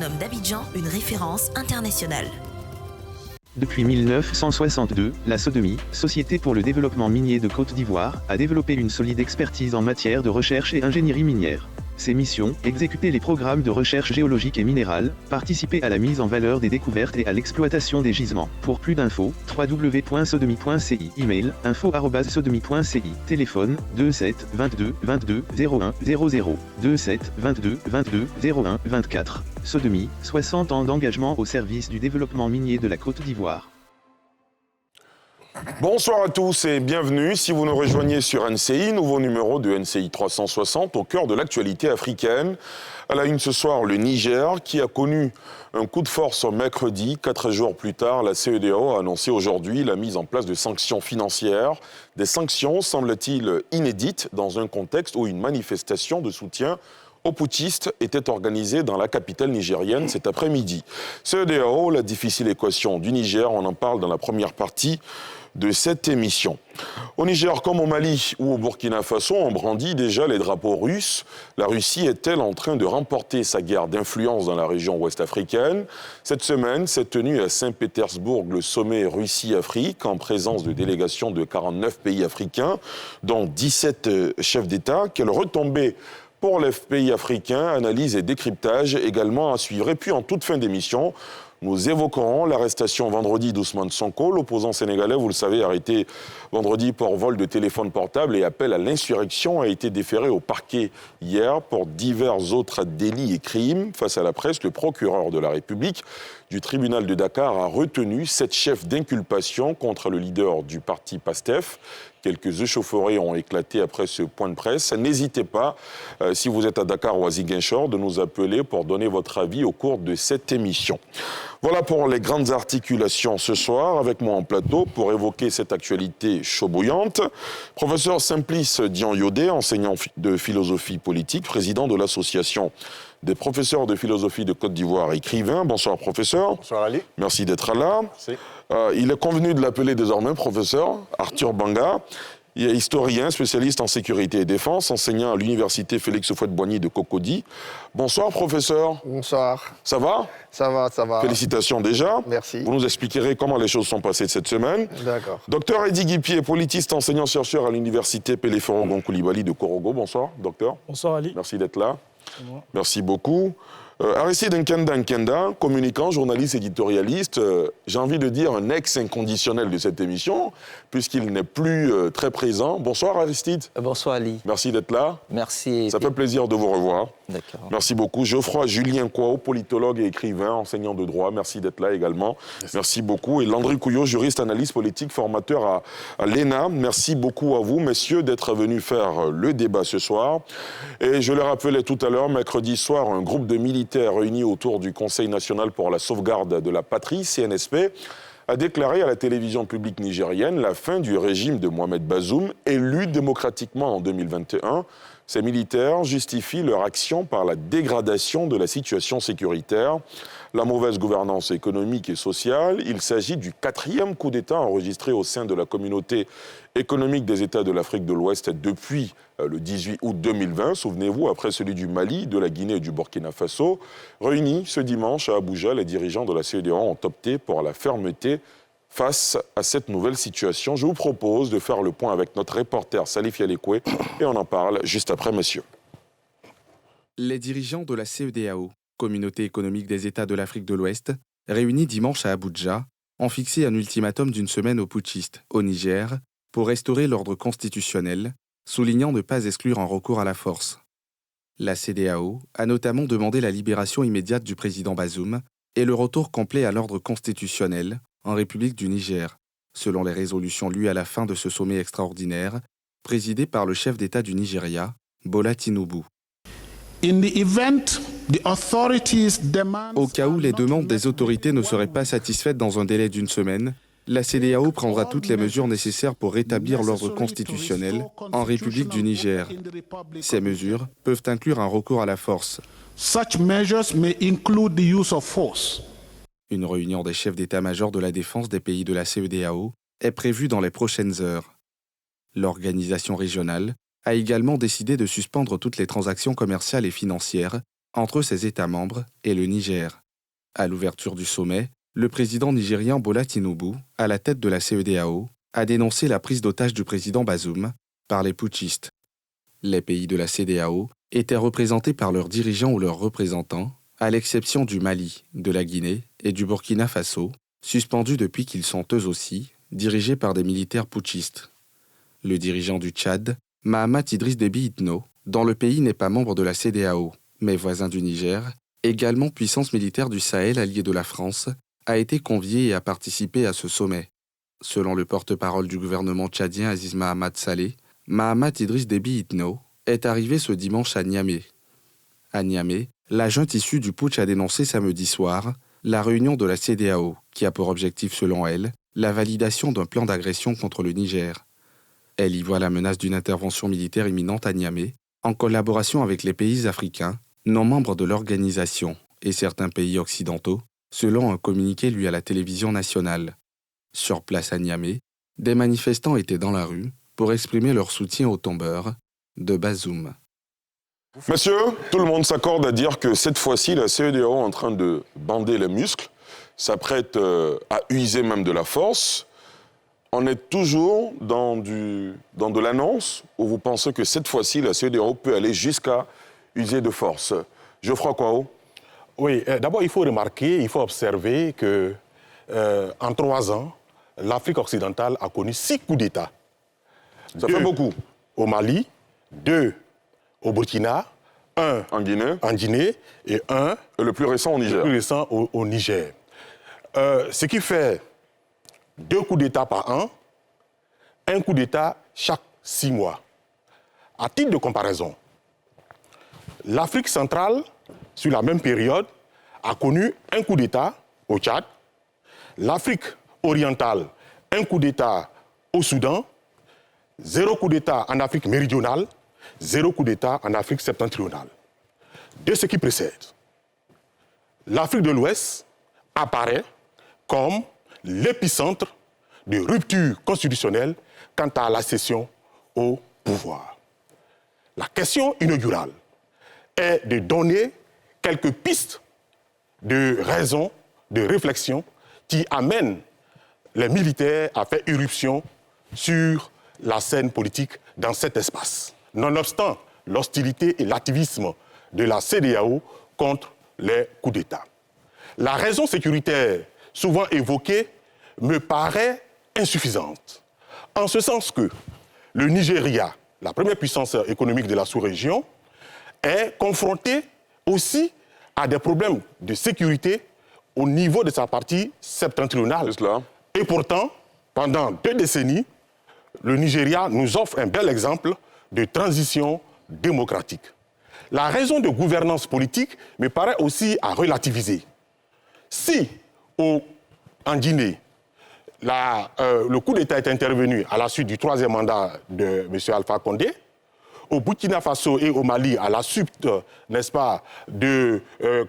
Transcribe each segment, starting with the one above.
autonome d'Abidjan une référence internationale. Depuis 1962, la SODEMI, Société pour le développement minier de Côte d'Ivoire, a développé une solide expertise en matière de recherche et ingénierie minière. Ses missions, exécuter les programmes de recherche géologique et minérale, participer à la mise en valeur des découvertes et à l'exploitation des gisements. Pour plus d'infos, www.sodemi.ci. Email, info@sodemi.ci. Téléphone, 27 22 22 01 00. 27 22 22 01 24. SODEMI, 60 ans d'engagement au service du développement minier de la Côte d'Ivoire. Bonsoir à tous et bienvenue. Si vous nous rejoignez sur NCI, nouveau numéro de NCI 360 au cœur de l'actualité africaine. À la une ce soir, le Niger qui a connu un coup de force mercredi. 4 jours plus tard, la CEDEAO a annoncé aujourd'hui la mise en place de sanctions financières. Des sanctions, semble-t-il, inédites dans un contexte où une manifestation de soutien aux putschistes était organisée dans la capitale nigérienne cet après-midi. CEDEAO, la difficile équation du Niger, on en parle dans la première partie de cette émission. Au Niger comme au Mali ou au Burkina Faso, on brandit déjà les drapeaux russes. La Russie est-elle en train de remporter sa guerre d'influence dans la région ouest africaine? Cette semaine s'est tenu à Saint-Pétersbourg le sommet Russie-Afrique en présence de délégations de 49 pays africains, dont 17 chefs d'État. Quelle retombée pour les pays africains, analyse et décryptage également à suivre. Et puis en toute fin d'émission, nous évoquerons l'arrestation vendredi d'Ousmane Sonko, l'opposant sénégalais, vous le savez, arrêté vendredi pour vol de téléphone portable et appel à l'insurrection, a été déféré au parquet hier pour divers autres délits et crimes. Face à la presse, le procureur de la République du tribunal de Dakar a retenu 7 chefs d'inculpation contre le leader du parti PASTEF. Quelques échauffourées ont éclaté après ce point de presse. N'hésitez pas, si vous êtes à Dakar ou à Ziguinchor, de nous appeler pour donner votre avis au cours de cette émission. Voilà pour les grandes articulations ce soir. Avec moi en plateau pour évoquer cette actualité chaud bouillante, professeur Simplice Dian-Yodé, enseignant de philosophie politique, président de l'association des professeurs de philosophie de Côte d'Ivoire, écrivain. Bonsoir professeur. Bonsoir Ali. Merci d'être là. Merci. Il est convenu de l'appeler désormais professeur Arthur Banga. Il est historien, spécialiste en sécurité et défense, enseignant à l'université Félix Houphouët-Boigny de Cocody. Bonsoir professeur. Bonsoir. Ça va ? Ça va, ça va. Félicitations déjà. Merci. Vous nous expliquerez comment les choses sont passées cette semaine. D'accord. Docteur Eddy Guipier, politiste, enseignant-chercheur à l'université Pélé-Forogon Koulibaly de Korogo. Bonsoir, docteur. Bonsoir Ali. Merci d'être là. Merci beaucoup. Aristide Nkenda, communicant, journaliste, éditorialiste, j'ai envie de dire un ex-inconditionnel de cette émission, puisqu'il n'est plus très présent. Bonsoir Aristide. Bonsoir Ali. Merci d'être là. Merci. Ça fait plaisir de vous revoir. D'accord. Merci beaucoup. Geoffroy Julien Kouao, politologue et écrivain, enseignant de droit. Merci d'être là également. Merci beaucoup. Et Landry Couillot, juriste, analyste politique, formateur à l'ENA. Merci beaucoup à vous, messieurs, d'être venus faire le débat ce soir. Et je le rappelais tout à l'heure, mercredi soir, un groupe de militaires réunis autour du Conseil national pour la sauvegarde de la patrie, CNSP, a déclaré à la télévision publique nigérienne la fin du régime de Mohamed Bazoum, élu démocratiquement en 2021. Ces militaires justifient leur action par la dégradation de la situation sécuritaire, la mauvaise gouvernance économique et sociale. Il s'agit du 4e coup d'État enregistré au sein de la communauté économique des États de l'Afrique de l'Ouest depuis le 18 août 2020. Souvenez-vous, après celui du Mali, de la Guinée et du Burkina Faso. Réunis ce dimanche à Abuja, les dirigeants de la CEDEAO ont opté pour la fermeté face à cette nouvelle situation. Je vous propose de faire le point avec notre reporter Salif Yalekwe et on en parle juste après, messieurs. Les dirigeants de la CEDEAO, Communauté économique des États de l'Afrique de l'Ouest, réunis dimanche à Abuja, ont fixé un ultimatum d'une semaine aux putschistes, au Niger, pour restaurer l'ordre constitutionnel, soulignant ne pas exclure un recours à la force. La CEDEAO a notamment demandé la libération immédiate du président Bazoum et le retour complet à l'ordre constitutionnel en République du Niger, selon les résolutions lues à la fin de ce sommet extraordinaire, présidé par le chef d'État du Nigeria, Bola Tinubu. Au cas où les demandes des autorités ne seraient pas satisfaites dans un délai d'une semaine, la CEDEAO prendra toutes les mesures nécessaires pour rétablir l'ordre constitutionnel en République du Niger. Ces mesures peuvent inclure un recours à la force. Une réunion des chefs d'état-major de la défense des pays de la CEDEAO est prévue dans les prochaines heures. L'organisation régionale a également décidé de suspendre toutes les transactions commerciales et financières entre ses États membres et le Niger. À l'ouverture du sommet, le président nigérien Bola Tinubu, à la tête de la CEDEAO, a dénoncé la prise d'otage du président Bazoum par les putschistes. Les pays de la CEDEAO étaient représentés par leurs dirigeants ou leurs représentants, à l'exception du Mali, de la Guinée et du Burkina Faso, suspendus depuis qu'ils sont eux aussi dirigés par des militaires putschistes. Le dirigeant du Tchad, Mahamat Idriss Déby Itno, dont le pays n'est pas membre de la CEDEAO, mais voisin du Niger, également puissance militaire du Sahel alliée de la France, a été convié et a participé à ce sommet. Selon le porte-parole du gouvernement tchadien Aziz Mahamat Saleh, Mahamat Idriss Déby Itno est arrivé ce dimanche à Niamey. À Niamey, la junte issue du putsch a dénoncé samedi soir la réunion de la CEDEAO, qui a pour objectif, selon elle, la validation d'un plan d'agression contre le Niger. Elle y voit la menace d'une intervention militaire imminente à Niamey, en collaboration avec les pays africains, non membres de l'organisation, et certains pays occidentaux, selon un communiqué lu à la télévision nationale. Sur place à Niamey, des manifestants étaient dans la rue pour exprimer leur soutien aux tombeurs de Bazoum. Messieurs, tout le monde s'accorde à dire que cette fois-ci, la CEDEAO est en train de bander les muscles, s'apprête à user même de la force. On est toujours dans de l'annonce où vous pensez que cette fois-ci, la CEDEAO peut aller jusqu'à user de force. Geoffroy Kouao. Oui, d'abord, il faut remarquer, il faut observer que en 3 ans, l'Afrique occidentale a connu 6 coups d'État. Ça fait beaucoup. Au Mali, 2 au Burkina, 1 en Guinée et 1 le plus récent au Niger. Le plus récent au Niger. Ce qui fait 2 coups d'État par an, 1 coup d'État chaque 6 mois. À titre de comparaison, l'Afrique centrale, sur la même période, a connu 1 coup d'État au Tchad, l'Afrique orientale, 1 coup d'État au Soudan, 0 coup d'État en Afrique méridionale, 0 coup d'État en Afrique septentrionale. De ce qui précède, l'Afrique de l'Ouest apparaît comme l'épicentre de rupture constitutionnelle quant à la cession au pouvoir. La question inaugurale est de donner quelques pistes de raison, de réflexion qui amènent les militaires à faire irruption sur la scène politique dans cet espace. Nonobstant l'hostilité et l'activisme de la CEDEAO contre les coups d'État. La raison sécuritaire souvent évoquée me paraît insuffisante, en ce sens que le Nigeria, la première puissance économique de la sous-région, est confronté aussi à des problèmes de sécurité au niveau de sa partie septentrionale. Et pourtant, pendant 2 décennies, le Nigeria nous offre un bel exemple de transition démocratique. La raison de gouvernance politique me paraît aussi à relativiser. Si, en Guinée, le coup d'État est intervenu à la suite du 3e mandat de M. Alpha Condé, au Burkina Faso et au Mali, à la suite, n'est-ce pas, de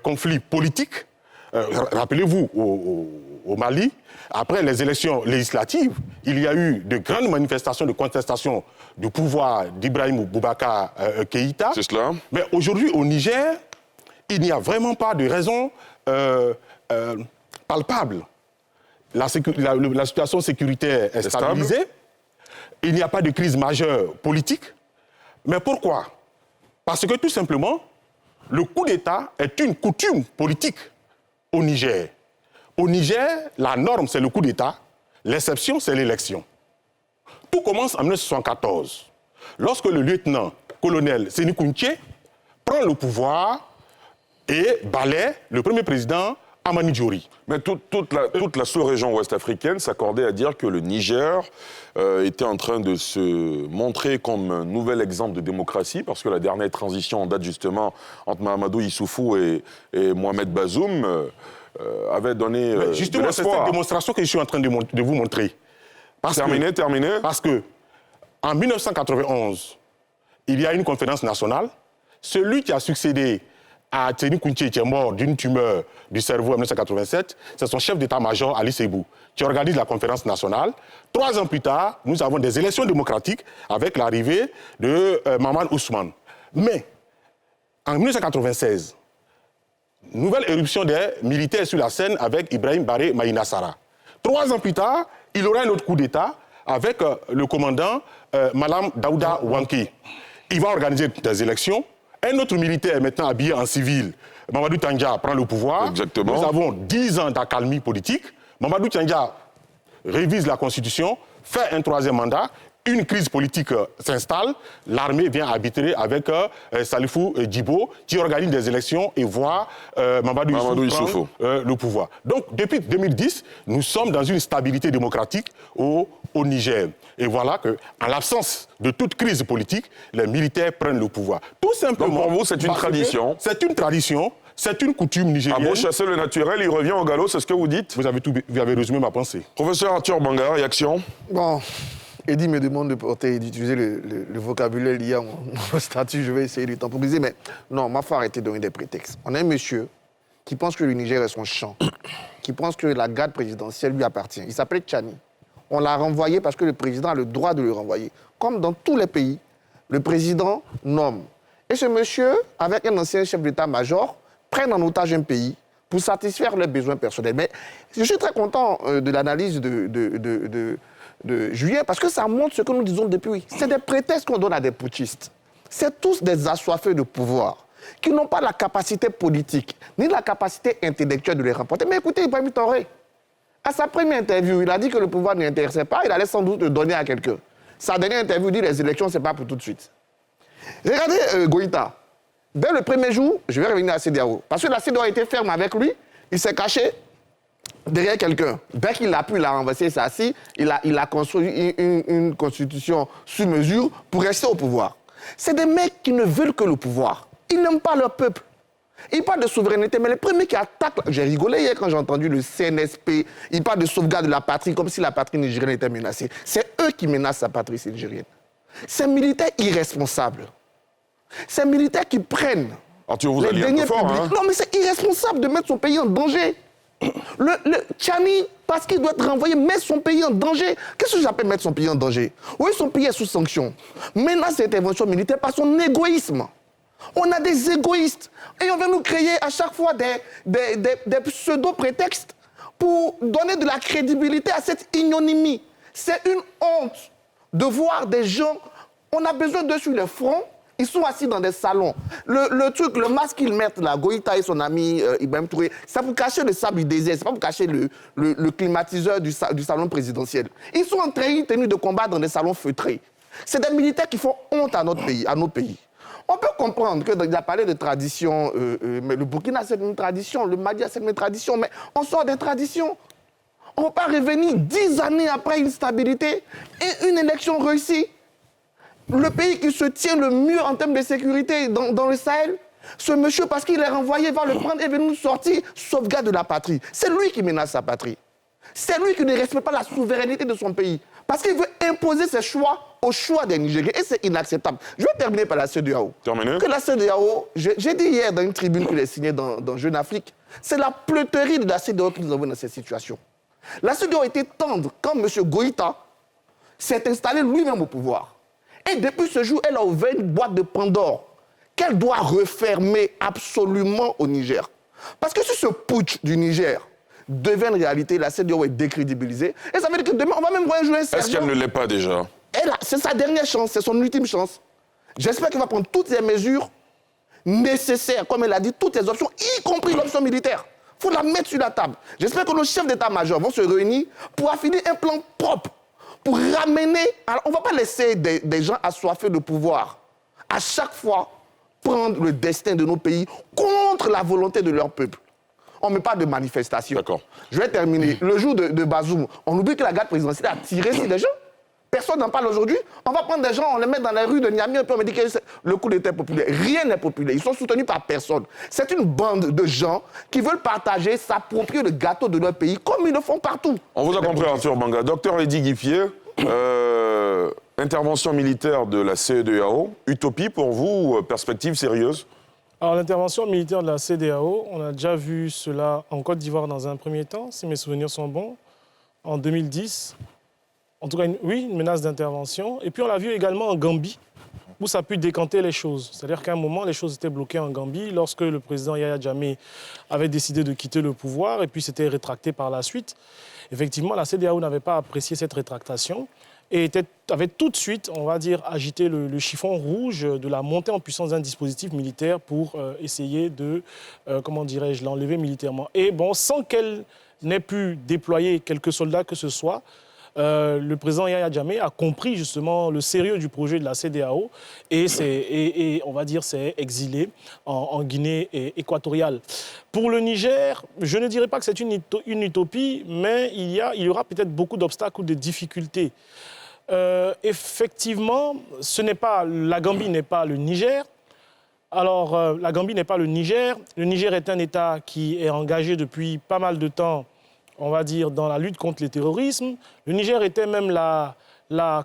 conflits politiques, rappelez-vous, au Mali, après les élections législatives, il y a eu de grandes manifestations de contestation du pouvoir d'Ibrahim Boubacar Keïta. C'est cela. Mais aujourd'hui, au Niger, il n'y a vraiment pas de raison palpable. La situation sécuritaire est stabilisée. Il n'y a pas de crise majeure politique. Mais pourquoi? Parce que tout simplement, le coup d'État est une coutume politique au Niger. Au Niger, la norme, c'est le coup d'État. L'exception, c'est l'élection. Tout commence en 1974, lorsque le lieutenant-colonel Séni Kountché prend le pouvoir et balaie le premier président Hamani Diori. Mais toute la sous-région ouest-africaine s'accordait à dire que le Niger était en train de se montrer comme un nouvel exemple de démocratie, parce que la dernière transition en date justement entre Mahamadou Issoufou et Mohamed Bazoum avait donné justement, c'est cette démonstration que je suis en train de vous montrer. Terminé. Parce que en 1991, il y a une conférence nationale. Celui qui a succédé à Séni Kountché, qui est mort d'une tumeur du cerveau en 1987, c'est son chef d'état-major, Ali Seibou, qui organise la conférence nationale. 3 ans plus tard, nous avons des élections démocratiques avec l'arrivée de Maman Ousmane. Mais, en 1996, nouvelle éruption des militaires sur la scène avec Ibrahim Baré Maïnassara. 3 ans plus tard, il y aura un autre coup d'État avec le commandant Malam Daouda Wanki. Il va organiser des élections. Un autre militaire maintenant habillé en civil, Mamadou Tandja, prend le pouvoir. Exactement. Nous avons 10 ans d'accalmie politique. Mamadou Tandja révise la Constitution, fait un 3e mandat. Une crise politique s'installe, l'armée vient arbitrer avec Salifou Djibo, qui organise des élections et voit Mamadou Issoufou prendre le pouvoir. Donc, depuis 2010, nous sommes dans une stabilité démocratique au Niger. Et voilà qu'en l'absence de toute crise politique, les militaires prennent le pouvoir. Tout simplement. Donc pour vous, c'est une tradition. C'est une tradition. C'est une coutume nigérienne. À beau chasser le naturel, il revient au galop, c'est ce que vous dites? Vous avez résumé ma pensée. Professeur Arthur Banga, réaction? Bon, Eddy me demande d'utiliser le vocabulaire lié à mon statut. Je vais essayer de temporiser, mais non, ma foi, arrêtez de donner des prétextes. On a un monsieur qui pense que le Niger est son champ, qui pense que la garde présidentielle lui appartient. Il s'appelle Tchani. On l'a renvoyé parce que le président a le droit de le renvoyer. Comme dans tous les pays, le président nomme. Et ce monsieur, avec un ancien chef d'état-major, prennent en otage un pays pour satisfaire leurs besoins personnels. Mais je suis très content de l'analyse de Julien, parce que ça montre ce que nous disons depuis. C'est des prétextes qu'on donne à des putschistes. C'est tous des assoiffés de pouvoir, qui n'ont pas la capacité politique, ni la capacité intellectuelle de les remporter. Mais écoutez, Ibrahim Traoré, à sa première interview, il a dit que le pouvoir ne l'intéressait pas, il allait sans doute le donner à quelqu'un. Sa dernière interview dit que les élections, ce n'est pas pour tout de suite. Regardez Goïta. Dès le premier jour, je vais revenir à la CEDEAO. Parce que la CEDEAO a été ferme avec lui, il s'est caché derrière quelqu'un. Dès qu'il a pu, il a renversé, il s'est assis, il a construit une constitution sur mesure pour rester au pouvoir. C'est des mecs qui ne veulent que le pouvoir. Ils n'aiment pas leur peuple. Ils parlent de souveraineté, mais les premiers qui attaquent... J'ai rigolé hier quand j'ai entendu le CNSP, ils parlent de sauvegarde de la patrie, comme si la patrie nigérienne était menacée. C'est eux qui menacent la patrie nigérienne. Ces militaires irresponsables. Ces militaires qui prennent Arthur, vous les allez deniers un peu fort, publics. hein? Non, mais c'est irresponsable de mettre son pays en danger. Le Tchani, parce qu'il doit être renvoyé, met son pays en danger. Qu'est-ce que j'appelle mettre son pays en danger? Oui, son pays est sous sanction. Menace cette intervention militaire par son égoïsme. On a des égoïstes. Et on va nous créer à chaque fois des pseudo-prétextes pour donner de la crédibilité à cette ignominie. C'est une honte de voir des gens, on a besoin d'eux sur le front, ils sont assis dans des salons. Le masque qu'ils mettent là, Goïta et son ami Ibrahim Touré, c'est pour cacher le sable du désert, c'est pas pour cacher le climatiseur du salon présidentiel. Ils sont en tenue de combat dans des salons feutrés. C'est des militaires qui font honte à notre pays. On peut comprendre qu'il a parlé de tradition, mais le Burkina c'est une tradition, le Mali c'est une tradition, mais on sort des traditions. On ne va pas revenir 10 années après une stabilité et une élection réussie. Le pays qui se tient le mieux en termes de sécurité dans le Sahel, ce monsieur, parce qu'il est renvoyé, va le prendre et va nous sortir sauvegarde de la patrie. C'est lui qui menace sa patrie. C'est lui qui ne respecte pas la souveraineté de son pays. Parce qu'il veut imposer ses choix au choix des Nigériens. Et c'est inacceptable. Je vais terminer par la CEDEAO. Terminé. Que la CEDEAO, j'ai dit hier dans une tribune qu'il est signée dans Jeune Afrique, c'est la pleuterie de la CEDEAO qui nous envoie dans cette situation. La CEDEAO a été tendre quand M. Goïta s'est installé lui-même au pouvoir. Et depuis ce jour, elle a ouvert une boîte de Pandore qu'elle doit refermer absolument au Niger. Parce que si ce putsch du Niger devient une réalité, la CEDEAO est décrédibilisée. Et ça veut dire que demain, on va même jouer un sergent. Est-ce qu'elle ne l'est pas déjà? C'est sa dernière chance, c'est son ultime chance. J'espère qu'il va prendre toutes les mesures nécessaires, comme elle a dit, toutes les options, y compris l'option militaire. Il faut la mettre sur la table. J'espère que nos chefs d'état-major vont se réunir pour affiner un plan propre, pour ramener... Alors, on ne va pas laisser des gens assoiffés de pouvoir, à chaque fois, prendre le destin de nos pays contre la volonté de leur peuple. On ne met pas de manifestation. D'accord. Je vais terminer. Le jour de Bazoum, on oublie que la garde présidentielle a tiré sur des gens. Personne n'en parle aujourd'hui. On va prendre des gens, on les met dans les rues de Niamey, et puis on me dit que le coup d'État est populaire. Rien n'est populaire. Ils sont soutenus par personne. C'est une bande de gens qui veulent partager, s'approprier le gâteau de leur pays, comme ils le font partout. On vous a compris, Arthur Banga. Docteur Eddy Guifier, intervention militaire de la CEDEAO, utopie pour vous, perspective sérieuse? Alors, l'intervention militaire de la CEDEAO, on a déjà vu cela en Côte d'Ivoire dans un premier temps, si mes souvenirs sont bons, en 2010. En tout cas, une menace d'intervention. Et puis, on l'a vu également en Gambie, où ça a pu décanter les choses. C'est-à-dire qu'à un moment, les choses étaient bloquées en Gambie lorsque le président Yahya Jammeh avait décidé de quitter le pouvoir et puis s'était rétracté par la suite. Effectivement, la CEDEAO n'avait pas apprécié cette rétractation et avait tout de suite, on va dire, agité le chiffon rouge de la montée en puissance d'un dispositif militaire pour essayer de, comment dirais-je, l'enlever militairement. Et bon, sans qu'elle n'ait pu déployer quelques soldats que ce soit, le président Yahya Jammeh a compris justement le sérieux du projet de la CEDEAO et on va dire, s'est exilé en Guinée équatoriale. Pour le Niger, je ne dirais pas que c'est une utopie, mais il y aura peut-être beaucoup d'obstacles ou de difficultés. Effectivement, la Gambie n'est pas le Niger. Alors, la Gambie n'est pas le Niger. Le Niger est un État qui est engagé depuis pas mal de temps, on va dire, dans la lutte contre le terrorisme. Le Niger était même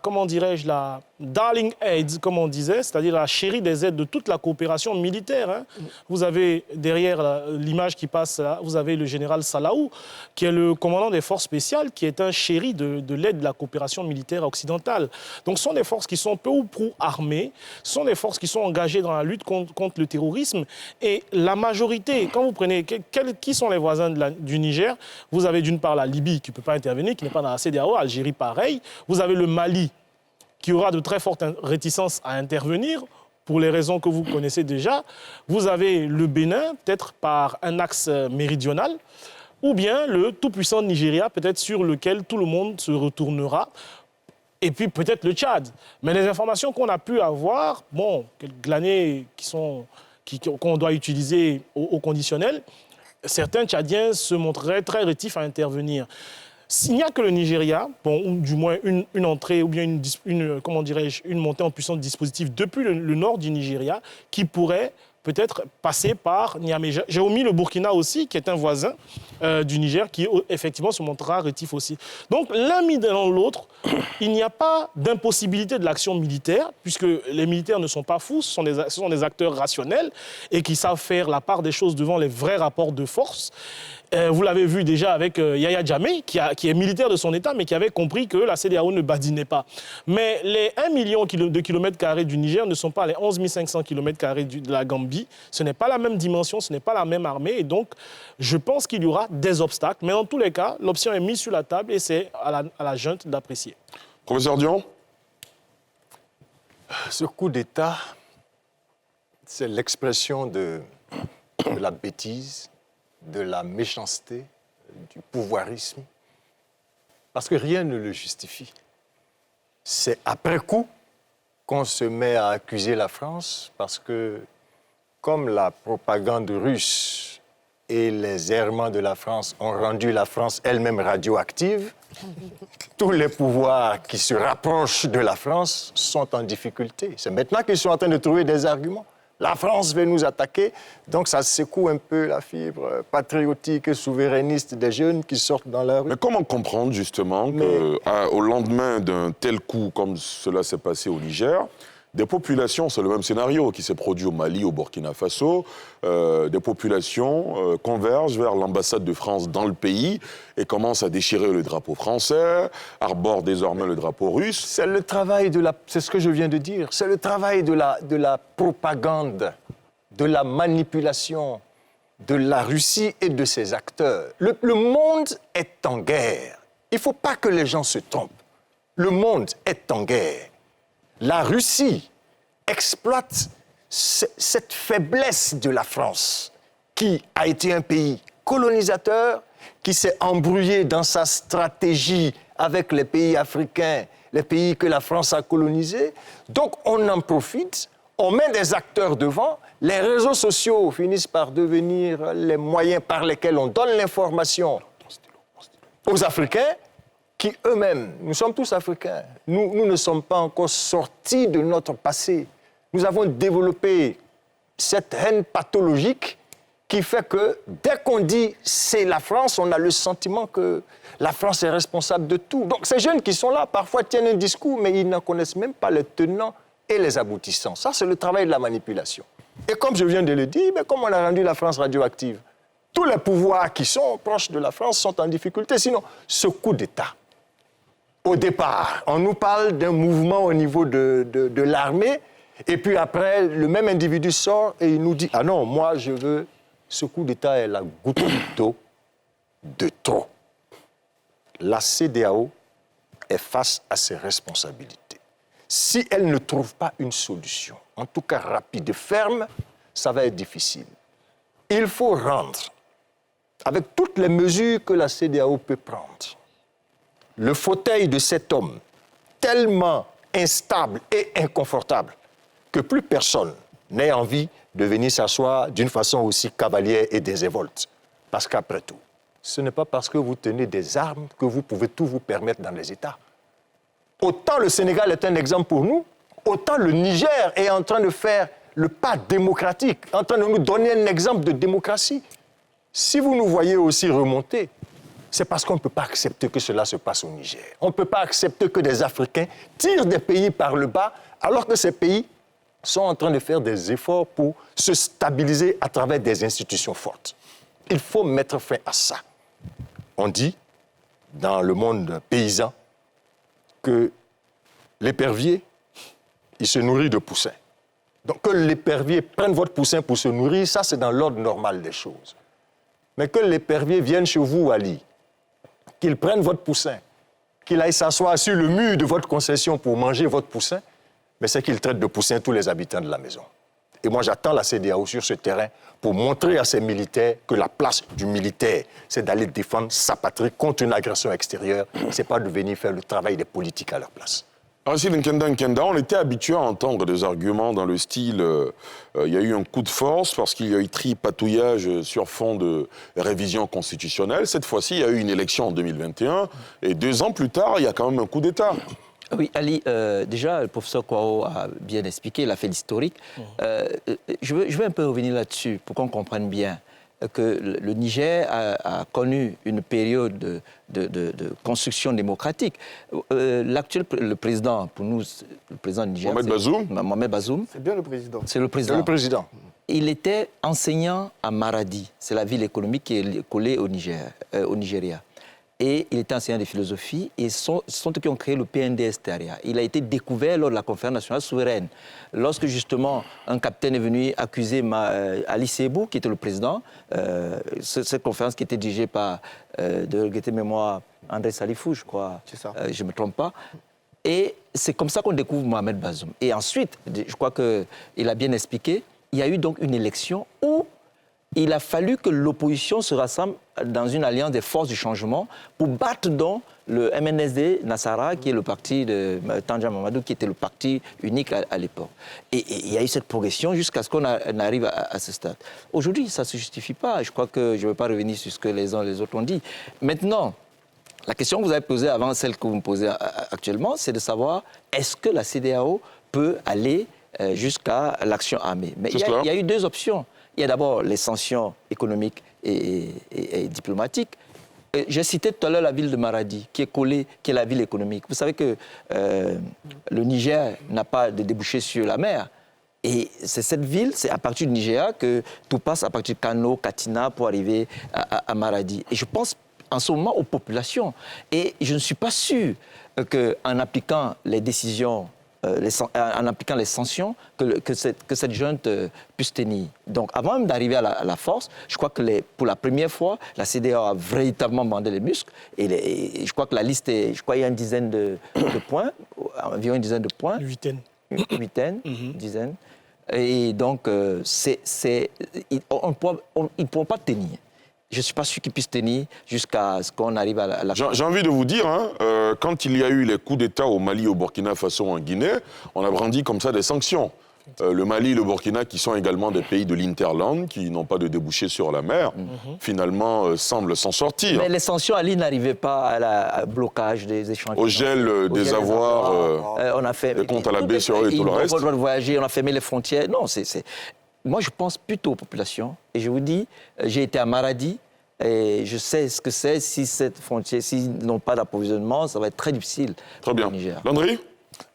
comment dirais-je, la darling aid, comme on disait, c'est-à-dire la chérie des aides de toute la coopération militaire. Hein. Vous avez derrière l'image qui passe là, vous avez le général Salaou, qui est le commandant des forces spéciales, qui est un chéri de l'aide de la coopération militaire occidentale. Donc ce sont des forces qui sont peu ou prou armées, ce sont des forces qui sont engagées dans la lutte contre le terrorisme. Et la majorité, quand vous prenez, qui sont les voisins du Niger, vous avez d'une part la Libye qui ne peut pas intervenir, qui n'est pas dans la CEDEAO, Algérie pareil, vous avez le Mali, qui aura de très fortes réticences à intervenir, pour les raisons que vous connaissez déjà. Vous avez le Bénin, peut-être par un axe méridional, ou bien le tout-puissant Nigeria, peut-être sur lequel tout le monde se retournera, et puis peut-être le Tchad. Mais les informations qu'on a pu avoir, bon, glanées qu'on doit utiliser au conditionnel, certains Tchadiens se montreraient très rétifs à intervenir. S'il n'y a que le Nigeria, bon, ou du moins une entrée ou bien une montée en puissance de dispositif depuis le nord du Nigeria qui pourrait peut-être passer par Niamey. J'ai omis le Burkina aussi, qui est un voisin du Niger, qui effectivement se montrera rétif aussi. Donc l'un mis dans l'autre, il n'y a pas d'impossibilité de l'action militaire, puisque les militaires ne sont pas fous, ce sont des acteurs rationnels et qui savent faire la part des choses devant les vrais rapports de force. Vous l'avez vu déjà avec Yahya Jammeh, qui est militaire de son État, mais qui avait compris que la CEDEAO ne badinait pas. Mais les 1 million de kilomètres carrés du Niger ne sont pas les 11 500 kilomètres carrés de la Gambie. Ce n'est pas la même dimension, ce n'est pas la même armée. Et donc, je pense qu'il y aura des obstacles. Mais dans tous les cas, l'option est mise sur la table et c'est à la junte d'apprécier. Professeur Dion ? Ce coup d'État, c'est l'expression de la bêtise, de la méchanceté, du pouvoirisme, parce que rien ne le justifie. C'est après coup qu'on se met à accuser la France, parce que comme la propagande russe et les errements de la France ont rendu la France elle-même radioactive, tous les pouvoirs qui se rapprochent de la France sont en difficulté. C'est maintenant qu'ils sont en train de trouver des arguments. La France veut nous attaquer, donc ça secoue un peu la fibre patriotique et souverainiste des jeunes qui sortent dans la rue. Mais comment comprendre justement qu'au lendemain d'un tel coup comme cela s'est passé au Niger, des populations, c'est le même scénario qui s'est produit au Mali, au Burkina Faso, des populations convergent vers l'ambassade de France dans le pays et commencent à déchirer le drapeau français, arborent désormais le drapeau russe. C'est le travail c'est ce que je viens de dire, c'est le travail de la propagande, de la manipulation de la Russie et de ses acteurs. Le monde est en guerre. Il ne faut pas que les gens se trompent. Le monde est en guerre. La Russie exploite cette faiblesse de la France, qui a été un pays colonisateur, qui s'est embrouillé dans sa stratégie avec les pays africains, les pays que la France a colonisés. Donc on en profite, on met des acteurs devant, les réseaux sociaux finissent par devenir les moyens par lesquels on donne l'information aux Africains, qui eux-mêmes, nous sommes tous africains, nous ne sommes pas encore sortis de notre passé. Nous avons développé cette haine pathologique qui fait que dès qu'on dit c'est la France, on a le sentiment que la France est responsable de tout. Donc ces jeunes qui sont là, parfois tiennent un discours, mais ils n'en connaissent même pas les tenants et les aboutissants. Ça, c'est le travail de la manipulation. Et comme je viens de le dire, comme on a rendu la France radioactive, tous les pouvoirs qui sont proches de la France sont en difficulté. Sinon, ce coup d'État, au départ, on nous parle d'un mouvement au niveau de l'armée, Et puis après, le même individu sort et il nous dit « Ah non, moi je veux... » Ce coup d'État est la goutte d'eau de trop. La CEDEAO est face à ses responsabilités. Si elle ne trouve pas une solution, en tout cas rapide et ferme, ça va être difficile. Il faut rendre, avec toutes les mesures que la CEDEAO peut prendre, le fauteuil de cet homme tellement instable et inconfortable que plus personne n'ait envie de venir s'asseoir d'une façon aussi cavalière et désinvolte. Parce qu'après tout, ce n'est pas parce que vous tenez des armes que vous pouvez tout vous permettre dans les États. Autant le Sénégal est un exemple pour nous, autant le Niger est en train de faire le pas démocratique, en train de nous donner un exemple de démocratie. Si vous nous voyez aussi remonter, c'est parce qu'on ne peut pas accepter que cela se passe au Niger. On ne peut pas accepter que des Africains tirent des pays par le bas, alors que ces pays sont en train de faire des efforts pour se stabiliser à travers des institutions fortes. Il faut mettre fin à ça. On dit, dans le monde paysan, que l'épervier, il se nourrit de poussins. Donc que l'épervier prenne votre poussin pour se nourrir, ça c'est dans l'ordre normal des choses. Mais que l'épervier vienne chez vous, Ali, qu'il prenne votre poussin, qu'il aille s'asseoir sur le mur de votre concession pour manger votre poussin, mais c'est qu'il traite de poussin tous les habitants de la maison. Et moi, j'attends la CEDEAO sur ce terrain pour montrer à ces militaires que la place du militaire, c'est d'aller défendre sa patrie contre une agression extérieure. Ce n'est pas de venir faire le travail des politiques à leur place. Aristide Nkenda, on était habitué à entendre des arguments dans le style il y a eu un coup de force parce qu'il y a eu tripatouillage sur fond de révision constitutionnelle. Cette fois-ci, il y a eu une élection en 2021 et 2 ans plus tard, il y a quand même un coup d'État. Oui, Ali, déjà, le professeur Kouao a bien expliqué, il a fait l'historique. Je veux un peu revenir là-dessus pour qu'on comprenne bien que le Niger a connu une période de construction démocratique. Le président, pour nous, le président du Niger... Mohamed Bazoum. C'est bien le président. C'est le président. C'est le président. Il était enseignant à Maradi. C'est la ville économique qui est collée au Nigeria. Et il était enseignant de philosophie et ce sont eux qui ont créé le PNDS-Taria. Il a été découvert lors de la conférence nationale souveraine. Lorsque justement un capitaine est venu accuser Ali Sebou, qui était le président, cette conférence qui était dirigée par, de regretter mémoire, André Salifou, je crois, je ne me trompe pas. Et c'est comme ça qu'on découvre Mohamed Bazoum. Et ensuite, je crois qu'il a bien expliqué, il y a eu donc une élection où il a fallu que l'opposition se rassemble dans une alliance des forces du changement pour battre donc le MNSD Nassara, qui est le parti de Tandja Mamadou, qui était le parti unique à l'époque. Et il y a eu cette progression jusqu'à ce qu'on arrive à ce stade. Aujourd'hui, ça ne se justifie pas. Je crois que je ne vais pas revenir sur ce que les uns et les autres ont dit. Maintenant, la question que vous avez posée avant celle que vous me posez actuellement, c'est de savoir est-ce que la CEDEAO peut aller jusqu'à l'action armée. Mais il y a eu 2 options. Il y a d'abord les sanctions économiques et diplomatiques. J'ai cité tout à l'heure la ville de Maradi, qui est collée, qui est la ville économique. Vous savez que le Niger n'a pas de débouché sur la mer. Et c'est cette ville, c'est à partir du Nigeria que tout passe à partir de Kano, Katina, pour arriver à Maradi. Et je pense en ce moment aux populations. Et je ne suis pas sûr qu'en appliquant les décisions, en appliquant les sanctions, que cette junte puisse tenir. Donc, avant même d'arriver à la force, je crois que pour la première fois, la CEDEAO a véritablement bandé les muscles. Et je crois que la liste est, je crois qu'il y a une dizaine de points, environ une dizaine de points. Dizaine. Et donc, ils ne pourront pas tenir. Je ne suis pas sûr qu'ils puissent tenir jusqu'à ce qu'on arrive à la... J'ai envie de vous dire, quand il y a eu les coups d'État au Mali, au Burkina Faso, en Guinée, on a brandi comme ça des sanctions. Le Mali et le Burkina, qui sont également des pays de l'Interland, qui n'ont pas de débouché sur la mer, finalement semblent s'en sortir. Mais les sanctions, Ali, n'arrivaient pas à blocage des échanges. Au gel des avoirs, on a fait, des comptes à la baie sur eux et tout le reste. Ils n'ont pas le droit de voyager, on a fermé les frontières. Non, Moi, je pense plutôt aux populations. Et je vous dis, j'ai été à Maradi et je sais ce que c'est. Si cette frontière, s'ils n'ont pas d'approvisionnement, ça va être très difficile. Très bien. Landry ?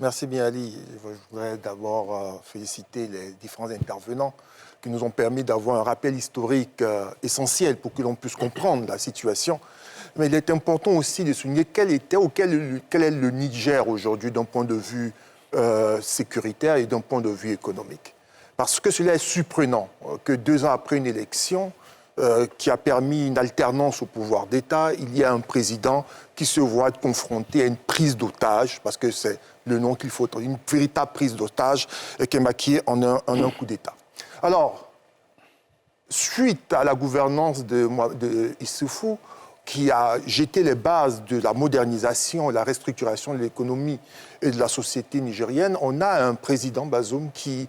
Merci bien, Ali. Je voudrais d'abord féliciter les différents intervenants qui nous ont permis d'avoir un rappel historique essentiel pour que l'on puisse comprendre la situation. Mais il est important aussi de souligner quel est le Niger aujourd'hui d'un point de vue sécuritaire et d'un point de vue économique. Parce que cela est surprenant que 2 ans après une élection qui a permis une alternance au pouvoir d'État, il y a un président qui se voit confronté à une prise d'otage, parce que c'est le nom qu'il faut, une véritable prise d'otage qui est maquillée en un coup d'État. Alors, suite à la gouvernance de Issoufou, qui a jeté les bases de la modernisation et la restructuration de l'économie et de la société nigérienne, on a un président Bazoum qui,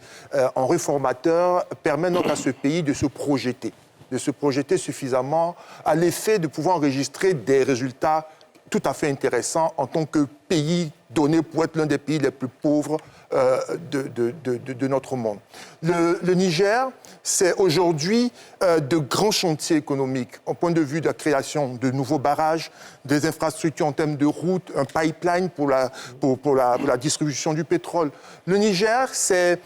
en réformateur, permet donc à ce pays de se projeter suffisamment à l'effet de pouvoir enregistrer des résultats tout à fait intéressants en tant que pays donné pour être l'un des pays les plus pauvres de notre monde. Le Niger, c'est aujourd'hui de grands chantiers économiques au point de vue de la création de nouveaux barrages, des infrastructures en termes de routes, un pipeline pour la distribution du pétrole. Le Niger, c'est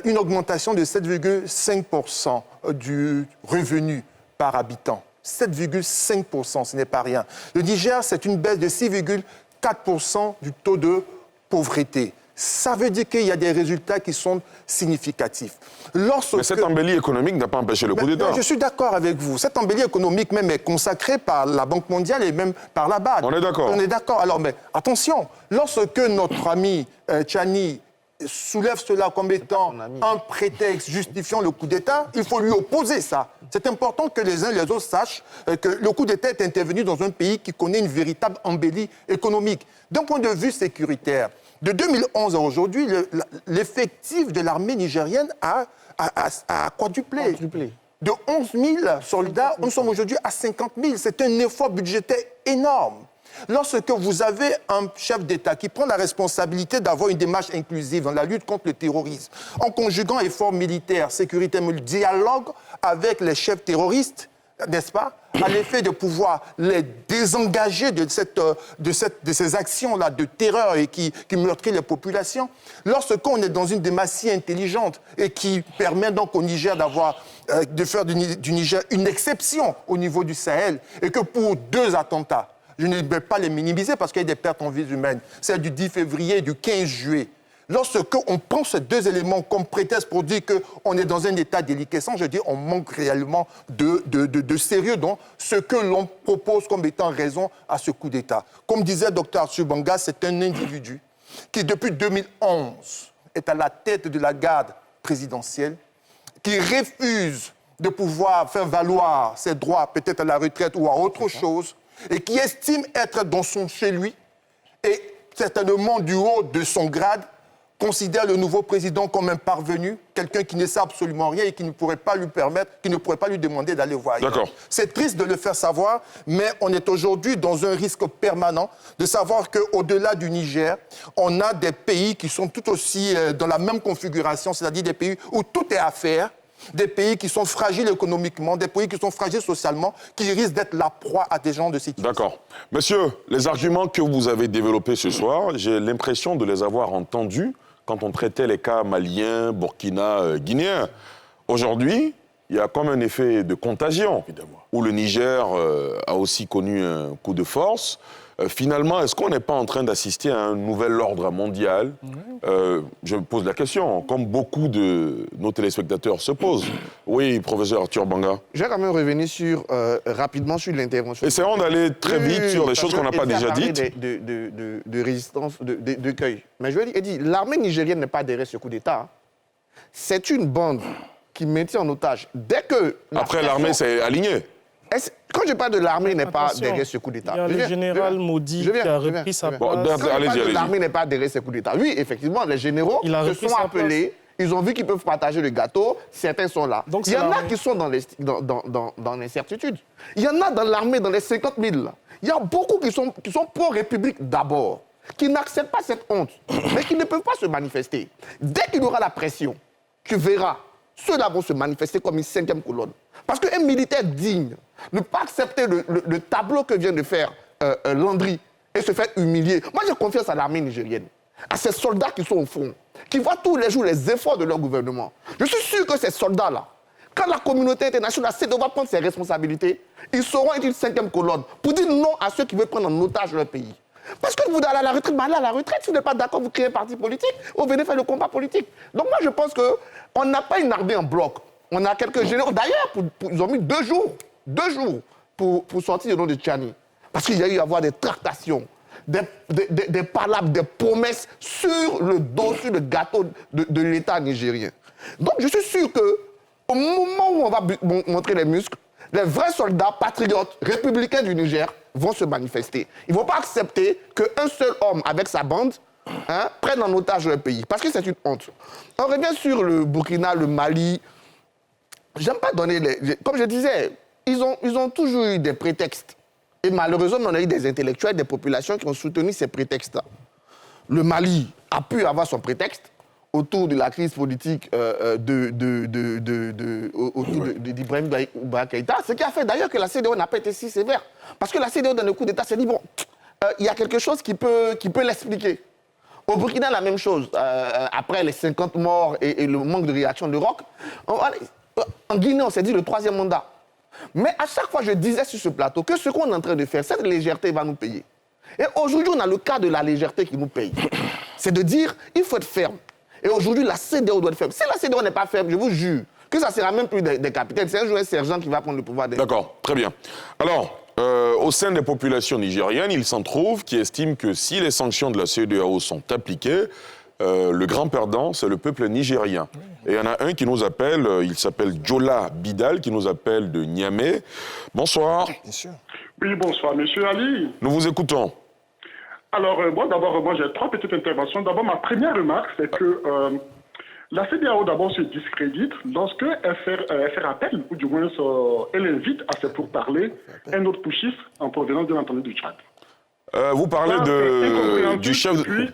une augmentation de 7,5% du revenu par habitant. 7,5%, ce n'est pas rien. Le Niger, c'est une baisse de 6,4% du taux de pauvreté. Ça veut dire qu'il y a des résultats qui sont significatifs. Mais cette embellie économique n'a pas empêché le coup d'État. Je suis d'accord avec vous. Cette embellie économique même est consacrée par la Banque mondiale et même par la BAD. On est d'accord. On est d'accord. Alors, mais attention, lorsque notre ami Tchani soulève cela comme étant un prétexte justifiant le coup d'État, il faut lui opposer ça. C'est important que les uns et les autres sachent que le coup d'État est intervenu dans un pays qui connaît une véritable embellie économique. D'un point de vue sécuritaire, de 2011 à aujourd'hui, l'effectif de l'armée nigérienne a quadruplé. De 11 000 soldats, nous sommes aujourd'hui à 50 000. C'est un effort budgétaire énorme. Lorsque vous avez un chef d'État qui prend la responsabilité d'avoir une démarche inclusive dans la lutte contre le terrorisme, en conjuguant efforts militaires, sécurité, dialogue avec les chefs terroristes, n'est-ce pas, à l'effet de pouvoir les désengager de ces actions-là de terreur et qui meurtrissent les populations. Lorsqu'on est dans une démarche si intelligente et qui permet donc au Niger de faire du Niger une exception au niveau du Sahel, et que pour 2 attentats, je ne vais pas les minimiser parce qu'il y a des pertes en vies humaines, celle du 10 février et du 15 juillet. Lorsqu'on prend ces 2 éléments comme prétexte pour dire qu'on est dans un état déliquescent, je dis on manque réellement de sérieux dans ce que l'on propose comme étant raison à ce coup d'État. Comme disait Dr Arthur Banga, c'est un individu qui, depuis 2011, est à la tête de la garde présidentielle, qui refuse de pouvoir faire valoir ses droits, peut-être à la retraite ou à autre chose, et qui estime être dans chez lui, et certainement du haut de son grade, considère le nouveau président comme un parvenu, quelqu'un qui ne sait absolument rien et qui ne pourrait pas lui permettre, qui ne pourrait pas lui demander d'aller voir ailleurs. C'est triste de le faire savoir, mais on est aujourd'hui dans un risque permanent de savoir qu'au-delà du Niger, on a des pays qui sont tout aussi dans la même configuration, c'est-à-dire des pays où tout est à faire, des pays qui sont fragiles économiquement, des pays qui sont fragiles socialement, qui risquent d'être la proie à des gens de situation. D'accord. Monsieur, les arguments que vous avez développés ce soir, j'ai l'impression de les avoir entendus quand on traitait les cas maliens, burkina, guinéens. Aujourd'hui, il y a comme un effet de contagion, où le Niger a aussi connu un coup de force. Finalement, est-ce qu'on n'est pas en train d'assister à un nouvel ordre mondial ? Je me pose la question, comme beaucoup de nos téléspectateurs se posent. Oui, professeur Arthur Banga. Je vais quand même revenir rapidement sur l'intervention. Essayons d'aller très vite sur les choses qu'on n'a pas déjà dites. De résistance, de cueil. Mais je vais dire, l'armée nigérienne n'est pas derrière ce coup d'État. C'est une bande qui maintient en otage. Dès que... Après, l'armée s'est alignée. Quand je parle de l'armée n'est pas derrière ce coup d'État. Il y a le général Maudit qui a repris sa place. L'armée n'est pas derrière ce coup d'État. Oui, effectivement, les généraux se sont appelés, ils ont vu qu'ils peuvent partager le gâteau, certains sont là. Donc, il y en a qui sont dans l'incertitude. Il y en a dans l'armée, dans les 50 000. Il y a beaucoup qui sont pro-République d'abord, qui n'acceptent pas cette honte, mais qui ne peuvent pas se manifester. Dès qu'il y aura la pression, tu verras, ceux-là vont se manifester comme une 5e colonne. Parce qu'un militaire digne ne peut pas accepter le tableau que vient de faire Landry et se faire humilier. Moi, j'ai confiance à l'armée nigérienne, à ces soldats qui sont au front, qui voient tous les jours les efforts de leur gouvernement. Je suis sûr que ces soldats-là, quand la communauté internationale sait devoir prendre ses responsabilités, ils seront une 5e colonne pour dire non à ceux qui veulent prendre en otage leur pays. Parce que vous allez à la retraite, mais allez à la retraite. Si vous n'êtes pas d'accord, vous créez un parti politique, vous venez faire le combat politique. Donc moi, je pense qu'on n'a pas une armée en bloc. On a quelques généraux. D'ailleurs, ils ont mis 2 jours pour sortir le nom de Tchani. Parce qu'il y a eu à avoir des tractations, des palabres, des promesses sur le dos, sur le gâteau de l'État nigérien. Donc je suis sûr qu'au moment où on va montrer les muscles, les vrais soldats patriotes républicains du Niger vont se manifester. Ils ne vont pas accepter qu'un seul homme avec sa bande prenne en otage le pays. Parce que c'est une honte. On revient sur le Burkina, le Mali. J'aime pas donner comme je disais, ils ont toujours eu des prétextes. Et malheureusement, on a eu des intellectuels, des populations qui ont soutenu ces prétextes-là. Le Mali a pu avoir son prétexte autour de la crise politique d'Ibrahim Boubacar Keïta, ce qui a fait d'ailleurs que la CEDEAO n'a pas été si sévère. Parce que la CEDEAO, dans le coup d'État, s'est dit, bon, il y a quelque chose qui peut l'expliquer. Au Burkina, la même chose. Après les 50 morts et le manque de réaction de l'Europe, en Guinée, on s'est dit le 3e mandat. Mais à chaque fois, je disais sur ce plateau que ce qu'on est en train de faire, cette légèreté va nous payer. Et aujourd'hui, on a le cas de la légèreté qui nous paye. C'est de dire, il faut être ferme. Et aujourd'hui, la CEDEAO doit être ferme. Si la CEDEAO n'est pas ferme, je vous jure que ça ne sera même plus des capitaines. C'est un jour un sergent qui va prendre le pouvoir. D'accord, très bien. Alors, au sein des populations nigériennes, il s'en trouve qui estiment que si les sanctions de la CEDEAO sont appliquées, le grand perdant, c'est le peuple nigérien. Et il y en a un qui nous appelle, il s'appelle Jola Bidal, qui nous appelle de Niamey. Bonsoir. Bien sûr. Oui, bonsoir, monsieur Ali. Nous vous écoutons. Alors, moi, j'ai 3 petites interventions. D'abord, ma première remarque, c'est que la CEDEAO, d'abord, se discrédite lorsqu'elle fait appel, ou du moins, elle invite à se pourparler un autre putschiste en provenance, bien entendu, du Tchad. Vous parlez du chef... Puis,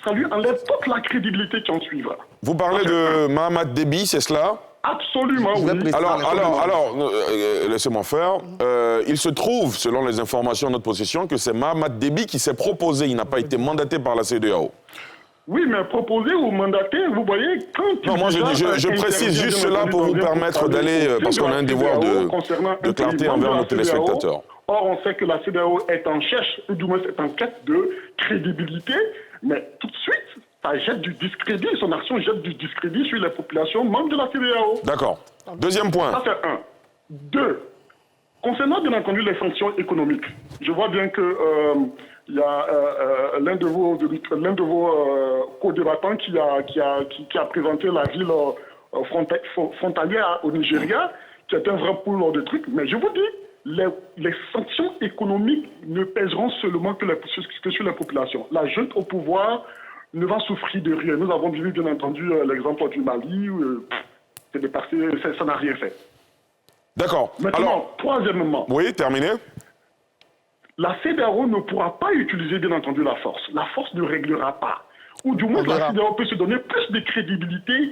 ça lui enlève toute la crédibilité qui en suivra. Vous parlez de Mahamat Déby, c'est cela ? Absolument, oui. Alors, laissez-moi faire. Il se trouve, selon les informations de notre possession, que c'est Mahamat Déby qui s'est proposé. Il n'a pas été mandaté par la CEDEAO. Oui, mais proposé ou mandaté, vous voyez, quand... Non, moi, je précise juste cela pour vous permettre d'aller... Parce qu'on a un devoir de clarté envers nos téléspectateurs. Or, on sait que la CEDEAO est en cherche, ou du moins est en quête de crédibilité, mais tout de suite, ça jette du discrédit, son action jette du discrédit sur les populations membres de la CEDEAO. D'accord. Deuxième point. Ça, c'est 1. 2. Concernant, bien entendu, les sanctions économiques, je vois bien que il y a l'un de vos co-débattants qui a présenté la ville frontalière au Nigeria, qui est un vrai pool de trucs, mais je vous dis, les sanctions économiques ne pèseront seulement que sur la population. La junte au pouvoir ne va souffrir de rien. Nous avons vu, bien entendu, l'exemple du Mali, c'est dépassé, ça n'a rien fait. D'accord. Maintenant, troisièmement... Oui, terminé. La CEDEAO ne pourra pas utiliser, bien entendu, la force. La force ne réglera pas. Ou du moins, la CEDEAO peut se donner plus de crédibilité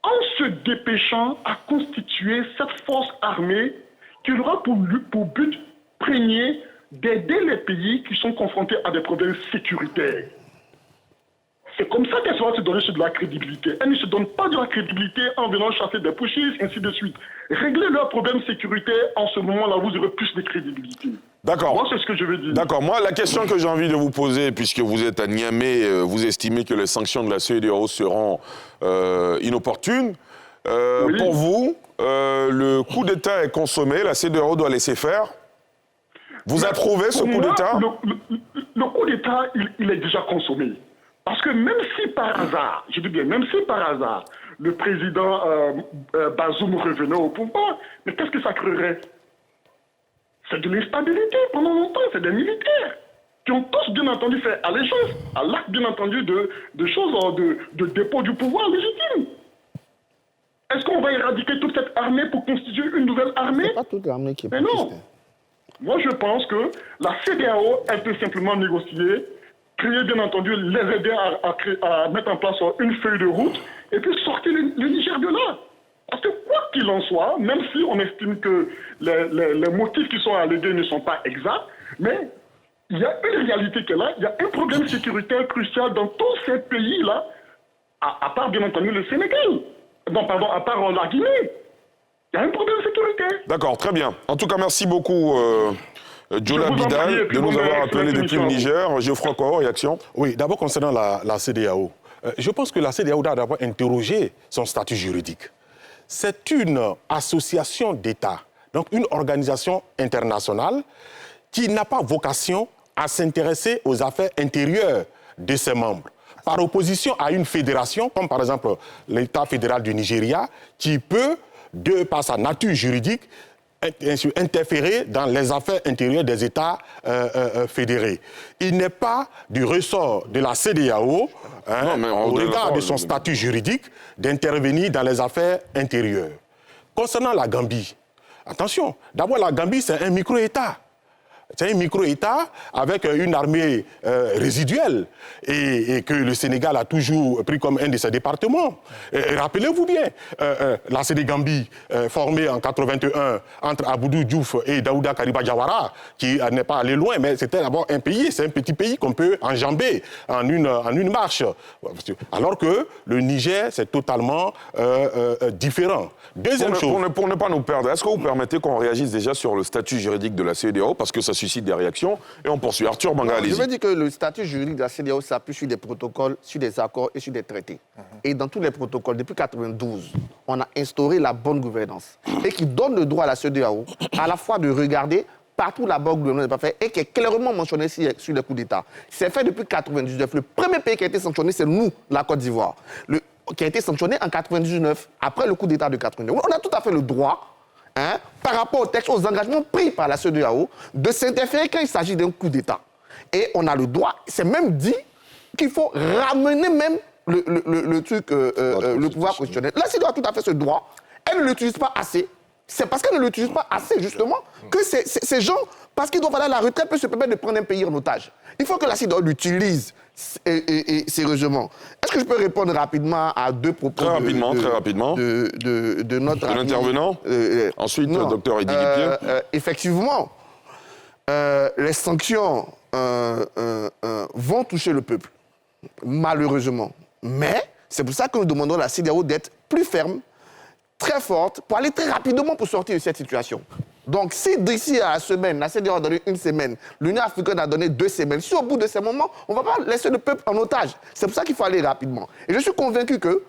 en se dépêchant à constituer cette force armée qui aura pour but premier d'aider les pays qui sont confrontés à des problèmes sécuritaires. C'est comme ça qu'elle va se donner de la crédibilité. Elle ne se donne pas de la crédibilité en venant chasser des pushistes, ainsi de suite. Réglez leurs problèmes sécuritaires, en ce moment-là, vous aurez plus de crédibilité. D'accord. Moi, c'est ce que je veux dire. D'accord. Moi, la question que j'ai envie de vous poser, puisque vous êtes à Niamey, vous estimez que les sanctions de la CEDEAO seront inopportunes. Oui. Pour vous, le coup d'État est consommé, la CEDEAO doit laisser faire. Vous approuvez ce coup d'État ? Le coup d'État, il est déjà consommé. Parce que même si par hasard, je dis bien, même si par hasard, le président Bazoum revenait au pouvoir, mais qu'est-ce que ça créerait? C'est de l'instabilité pendant longtemps, c'est des militaires qui ont tous bien entendu fait allégeance à l'acte bien entendu de choses de dépôt du pouvoir légitime. Est-ce qu'on va éradiquer toute cette armée pour constituer une nouvelle armée? C'est pas toute l'armée qui est mais non. Moi je pense que la CEDEAO, elle peut simplement négocier, créer bien entendu, les aider à mettre en place une feuille de route et puis sortir le Niger de là. Parce que quoi qu'il en soit, même si on estime que les motifs qui sont allégués ne sont pas exacts, mais il y a une réalité qui est là, il y a un problème sécuritaire crucial dans tous ces pays-là, à part bien entendu le Sénégal. Non, pardon, à part la Guinée. Il y a un problème sécuritaire. D'accord, très bien. En tout cas, merci beaucoup, Jola Bidal, de nous avoir appelé depuis le Niger. Geoffroy Kao, réaction? Oui, d'abord concernant la CEDEAO. Je pense que la CEDEAO doit d'abord interroger son statut juridique. C'est une association d'États, donc une organisation internationale qui n'a pas vocation à s'intéresser aux affaires intérieures de ses membres. Par opposition à une fédération, comme par exemple l'État fédéral du Nigeria, qui peut, de par sa nature juridique, interférer dans les affaires intérieures des États fédérés. Il n'est pas du ressort de la CEDEAO, au regard de son statut juridique, d'intervenir dans les affaires intérieures. Concernant la Gambie, attention, d'abord la Gambie c'est un micro-État. C'est un micro-État avec une armée résiduelle et que le Sénégal a toujours pris comme un de ses départements. Rappelez-vous bien, la Sénégambie, formée en 81 entre Aboudou Diouf et Daouda Kariba Diawara, qui n'est pas allé loin, mais c'était d'abord un pays, c'est un petit pays qu'on peut enjamber en une marche. Alors que le Niger, c'est totalement différent. Deuxième chose. Pour ne pas nous perdre, est-ce que vous permettez qu'on réagisse déjà sur le statut juridique de la CEDEAO, parce que ça suscite des réactions, et on poursuit. Arthur Banga, allez-y. Je veux dire que le statut juridique de la CEDEAO s'appuie sur des protocoles, sur des accords et sur des traités. Et dans tous les protocoles, depuis 1992, on a instauré la bonne gouvernance et qui donne le droit à la CEDEAO à la fois de regarder partout la bonne gouvernance n'est pas faite et qui est clairement mentionné sur les coups d'État. C'est fait depuis 1999. Le premier pays qui a été sanctionné, c'est nous, la Côte d'Ivoire, qui a été sanctionné en 1999, après le coup d'État de 1999. On a tout à fait le droit, par rapport aux textes, aux engagements pris par la CEDEAO, de s'interférer quand il s'agit d'un coup d'État. Et on a le droit, c'est même dit qu'il faut ramener même le pouvoir constitutionnel. La CEDEAO a tout à fait ce droit. Elle ne l'utilise pas assez. C'est parce qu'elle ne l'utilise pas assez, justement, que ces gens, parce qu'ils doivent aller à la retraite, peuvent se permettre de prendre un pays en otage. Il faut que la CEDEAO l'utilise sérieusement. Est-ce que je peux répondre rapidement à deux propos très rapidement. De notre ami, l'intervenant ensuite, docteur Eddy Guipier. Effectivement, les sanctions vont toucher le peuple, malheureusement. Mais c'est pour ça que nous demandons à la CEDEAO d'être plus ferme, très forte, pour aller très rapidement pour sortir de cette situation. Donc, si d'ici à la semaine, la CEDEAO a donné une semaine, l'Union africaine a donné 2 semaines, si au bout de ces moments, on ne va pas laisser le peuple en otage. C'est pour ça qu'il faut aller rapidement. Et je suis convaincu que,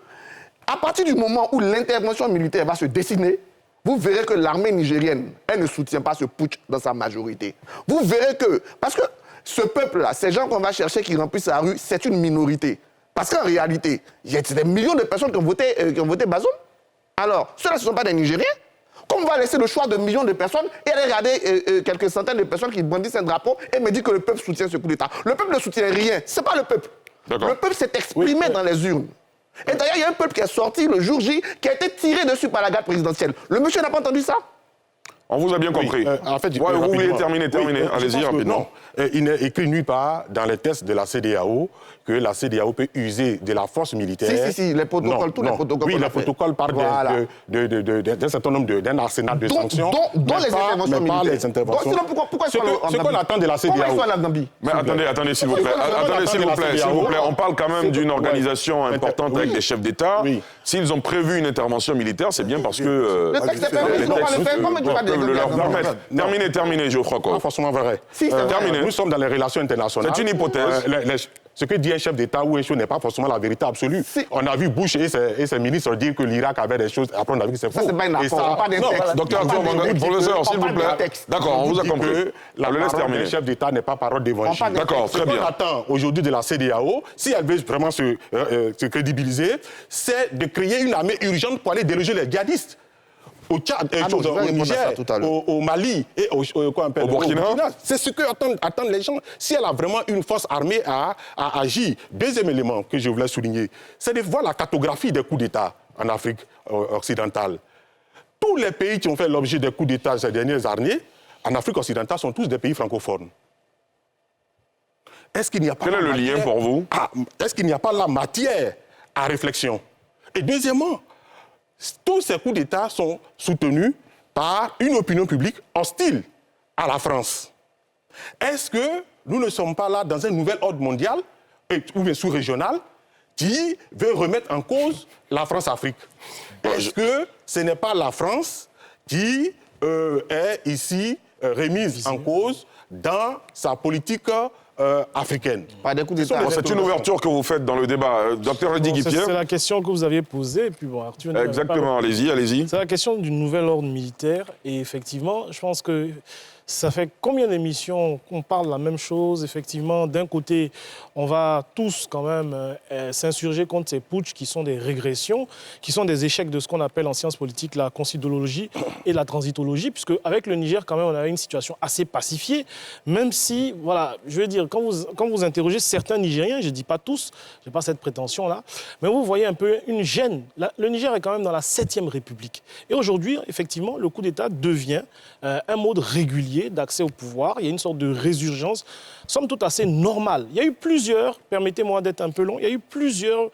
à partir du moment où l'intervention militaire va se dessiner, vous verrez que l'armée nigérienne, elle ne soutient pas ce putsch dans sa majorité. Vous verrez que, parce que ce peuple-là, ces gens qu'on va chercher qui remplissent la rue, c'est une minorité. Parce qu'en réalité, il y a des millions de personnes qui ont voté Bazoum. Alors, ceux-là, ce ne sont pas des Nigériens. Comme on va laisser le choix de millions de personnes et aller regarder quelques centaines de personnes qui brandissent un drapeau et me dire que le peuple soutient ce coup d'État. Le peuple ne soutient rien. Ce n'est pas le peuple. Le peuple s'est exprimé dans les urnes. Et d'ailleurs, il y a un peuple qui est sorti le jour J, qui a été tiré dessus par la garde présidentielle. Le monsieur n'a pas entendu ça? On vous a bien compris. En fait, vous voulez terminer. Allez-y rapidement. Il n'est écrit nulle part dans les textes de la CEDEAO que la CEDEAO peut user de la force militaire. Si, les protocoles, tous les protocoles. Oui, les protocoles parlent d'un certain nombre d'un arsenal de sanctions. Dont les interventions militaires. Donc, sinon, pourquoi ils sont en Gambie? Ce qu'on attend de la CEDEAO. Pourquoi ils sont en Gambie? Mais attendez, s'il vous plaît. On parle quand même d'une organisation importante avec des chefs d'État. S'ils ont prévu une intervention militaire, c'est bien parce que le texte est permis, ils n'ont pas le faire. Comment tu vas le leur permettre. Terminez, je crois. Pas forcément vrai. Terminé. Nous sommes dans les relations internationales. C'est une hypothèse. Ce que dit un chef d'État ou un chef n'est pas forcément la vérité absolue. On a vu Bush et ses ministres dire que l'Irak avait des choses. Après, on a vu que c'est faux. Ça, c'est pas une accord. Pas d'un texte. Docteur professeur, s'il vous plaît. D'accord, on vous a compris. La parole d'un chef d'État n'est pas parole d'évangile. D'accord, très bien. Ce qu'on attend aujourd'hui de la CEDEAO, si elle veut vraiment se crédibiliser, c'est de créer une armée urgente pour aller déloger les djihadistes. Au Tchad, au Niger, au Mali et au Burkina. C'est ce que attendent les gens. Si elle a vraiment une force armée à agir. Deuxième élément que je voulais souligner, c'est de voir la cartographie des coups d'État en Afrique occidentale. Tous les pays qui ont fait l'objet des coups d'État ces dernières années, en Afrique occidentale, sont tous des pays francophones. Est-ce qu'il n'y a pas Quel est le lien pour vous? Est-ce qu'il n'y a pas la matière à réflexion? Et deuxièmement, tous ces coups d'État sont soutenus par une opinion publique hostile à la France. Est-ce que nous ne sommes pas là dans un nouvel ordre mondial ou bien sous-régional qui veut remettre en cause la France-Afrique? Est-ce que ce n'est pas la France qui est ici remise en cause dans sa politique africaine. Pas des coups d'État. C'est une ouverture que vous faites dans le débat. Docteur Eddy Guy-Pierre. C'est la question que vous aviez posée. Et puis bon, Arthur, exactement, allez-y. C'est la question du nouvel ordre militaire. Et effectivement, je pense que ça fait combien d'émissions qu'on parle de la même chose? Effectivement, d'un côté, on va tous quand même s'insurger contre ces putschs qui sont des régressions, qui sont des échecs de ce qu'on appelle en sciences politiques la considérologie et la transitologie, puisque avec le Niger, quand même, on avait une situation assez pacifiée, même si, voilà, je veux dire, quand vous interrogez certains Nigériens, je ne dis pas tous, je n'ai pas cette prétention-là, mais vous voyez un peu une gêne. Le Niger est quand même dans la 7e République. Et aujourd'hui, effectivement, le coup d'État devient un mode régulier d'accès au pouvoir. Il y a une sorte de résurgence, somme toute assez normale. Il y a eu plusieurs, permettez-moi d'être un peu long, il y a eu plusieurs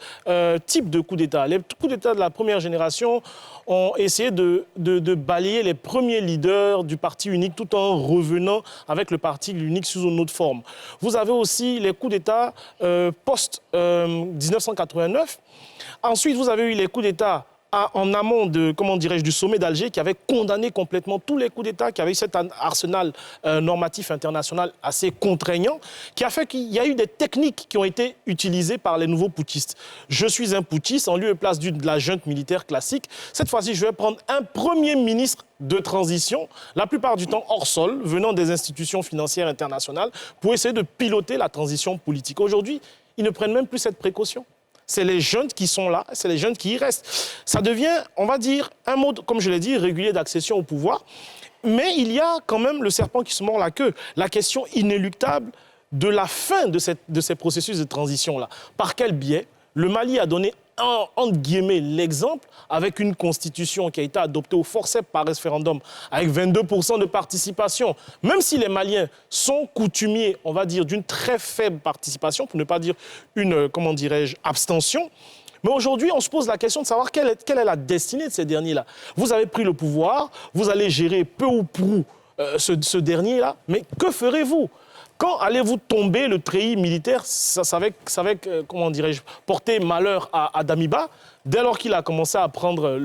types de coups d'État. Les coups d'État de la première génération ont essayé de balayer les premiers leaders du parti unique tout en revenant avec le parti unique sous une autre forme. Vous avez aussi les coups d'État post-1989. Ensuite, vous avez eu les coups d'État en amont du sommet d'Alger qui avait condamné complètement tous les coups d'État, qui avait eu cet arsenal normatif international assez contraignant, qui a fait qu'il y a eu des techniques qui ont été utilisées par les nouveaux putschistes. Je suis un putschiste en lieu et place de la junte militaire classique. Cette fois-ci, je vais prendre un premier ministre de transition, la plupart du temps hors sol, venant des institutions financières internationales, pour essayer de piloter la transition politique. Aujourd'hui, ils ne prennent même plus cette précaution. C'est les jeunes qui sont là, c'est les jeunes qui y restent. Ça devient, on va dire, un mode, comme je l'ai dit, régulier d'accession au pouvoir. Mais il y a quand même le serpent qui se mord la queue. La question inéluctable de la fin de ces processus de transition-là. Par quel biais? Le Mali a donné, entre guillemets, l'exemple avec une constitution qui a été adoptée au forceps par référendum, avec 22% de participation. Même si les Maliens sont coutumiers, on va dire, d'une très faible participation, pour ne pas dire une, abstention, mais aujourd'hui, on se pose la question de savoir quelle est la destinée de ces derniers-là. Vous avez pris le pouvoir, vous allez gérer peu ou prou ce dernier-là, mais que ferez-vous ? Quand allez-vous tomber le treillis militaire, ça va porter malheur à Damiba? Dès lors qu'il a commencé à prendre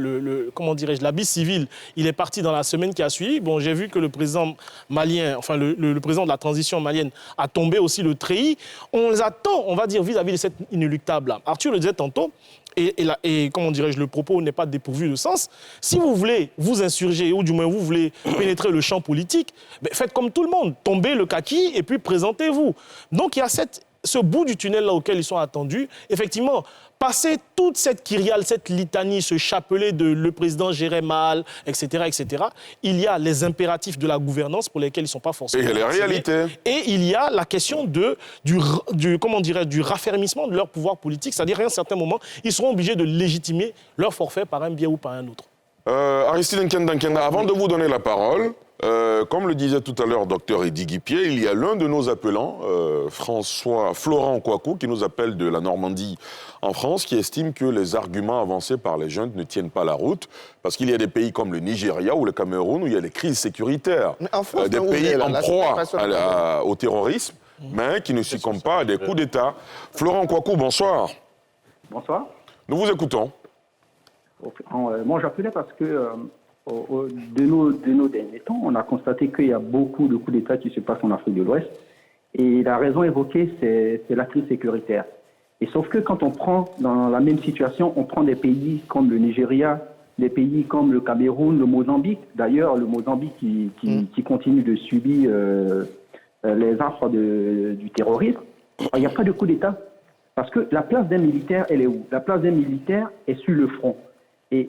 l'habit civil, il est parti dans la semaine qui a suivi. Bon, j'ai vu que le président malien, le président de la transition malienne a tombé aussi le treillis. On les attend, on va dire, vis-à-vis de cette inéluctable-là. Arthur le disait tantôt, le propos n'est pas dépourvu de sens. Si vous voulez vous insurger, ou du moins vous voulez pénétrer le champ politique, faites comme tout le monde, tombez le kaki et puis présentez-vous. Donc il y a ce bout du tunnel là auquel ils sont attendus. Effectivement, passer toute cette kyriale, cette litanie, ce chapelet de le président gérait mal, etc., il y a les impératifs de la gouvernance pour lesquels ils ne sont pas forcément... Et les réalités. Et il y a la question du raffermissement de leur pouvoir politique. C'est-à-dire qu'à un certain moment, ils seront obligés de légitimer leur forfait par un biais ou par un autre. Aristide Nkenda, avant de vous donner la parole, comme le disait tout à l'heure Dr Eddy Guy-Pierre, il y a l'un de nos appelants, Florent Kouakou, qui nous appelle de la Normandie en France, qui estime que les arguments avancés par les jeunes ne tiennent pas la route, parce qu'il y a des pays comme le Nigeria ou le Cameroun où il y a des crises sécuritaires, des pays en proie au terrorisme, mais qui ne succombent pas à des coups d'État. Florent Kouakou, bonsoir. Bonsoir. Nous vous écoutons. Moi, j'appelais parce que de nos derniers temps, on a constaté qu'il y a beaucoup de coups d'État qui se passent en Afrique de l'Ouest. Et la raison évoquée, c'est la crise sécuritaire. Et sauf que quand on prend, dans la même situation, on prend des pays comme le Nigeria, des pays comme le Cameroun, le Mozambique. D'ailleurs, le Mozambique qui continue de subir les affres du terrorisme. Il n'y a pas de coup d'État. Parce que la place d'un militaire, elle est où? La place d'un militaire est sur le front. Et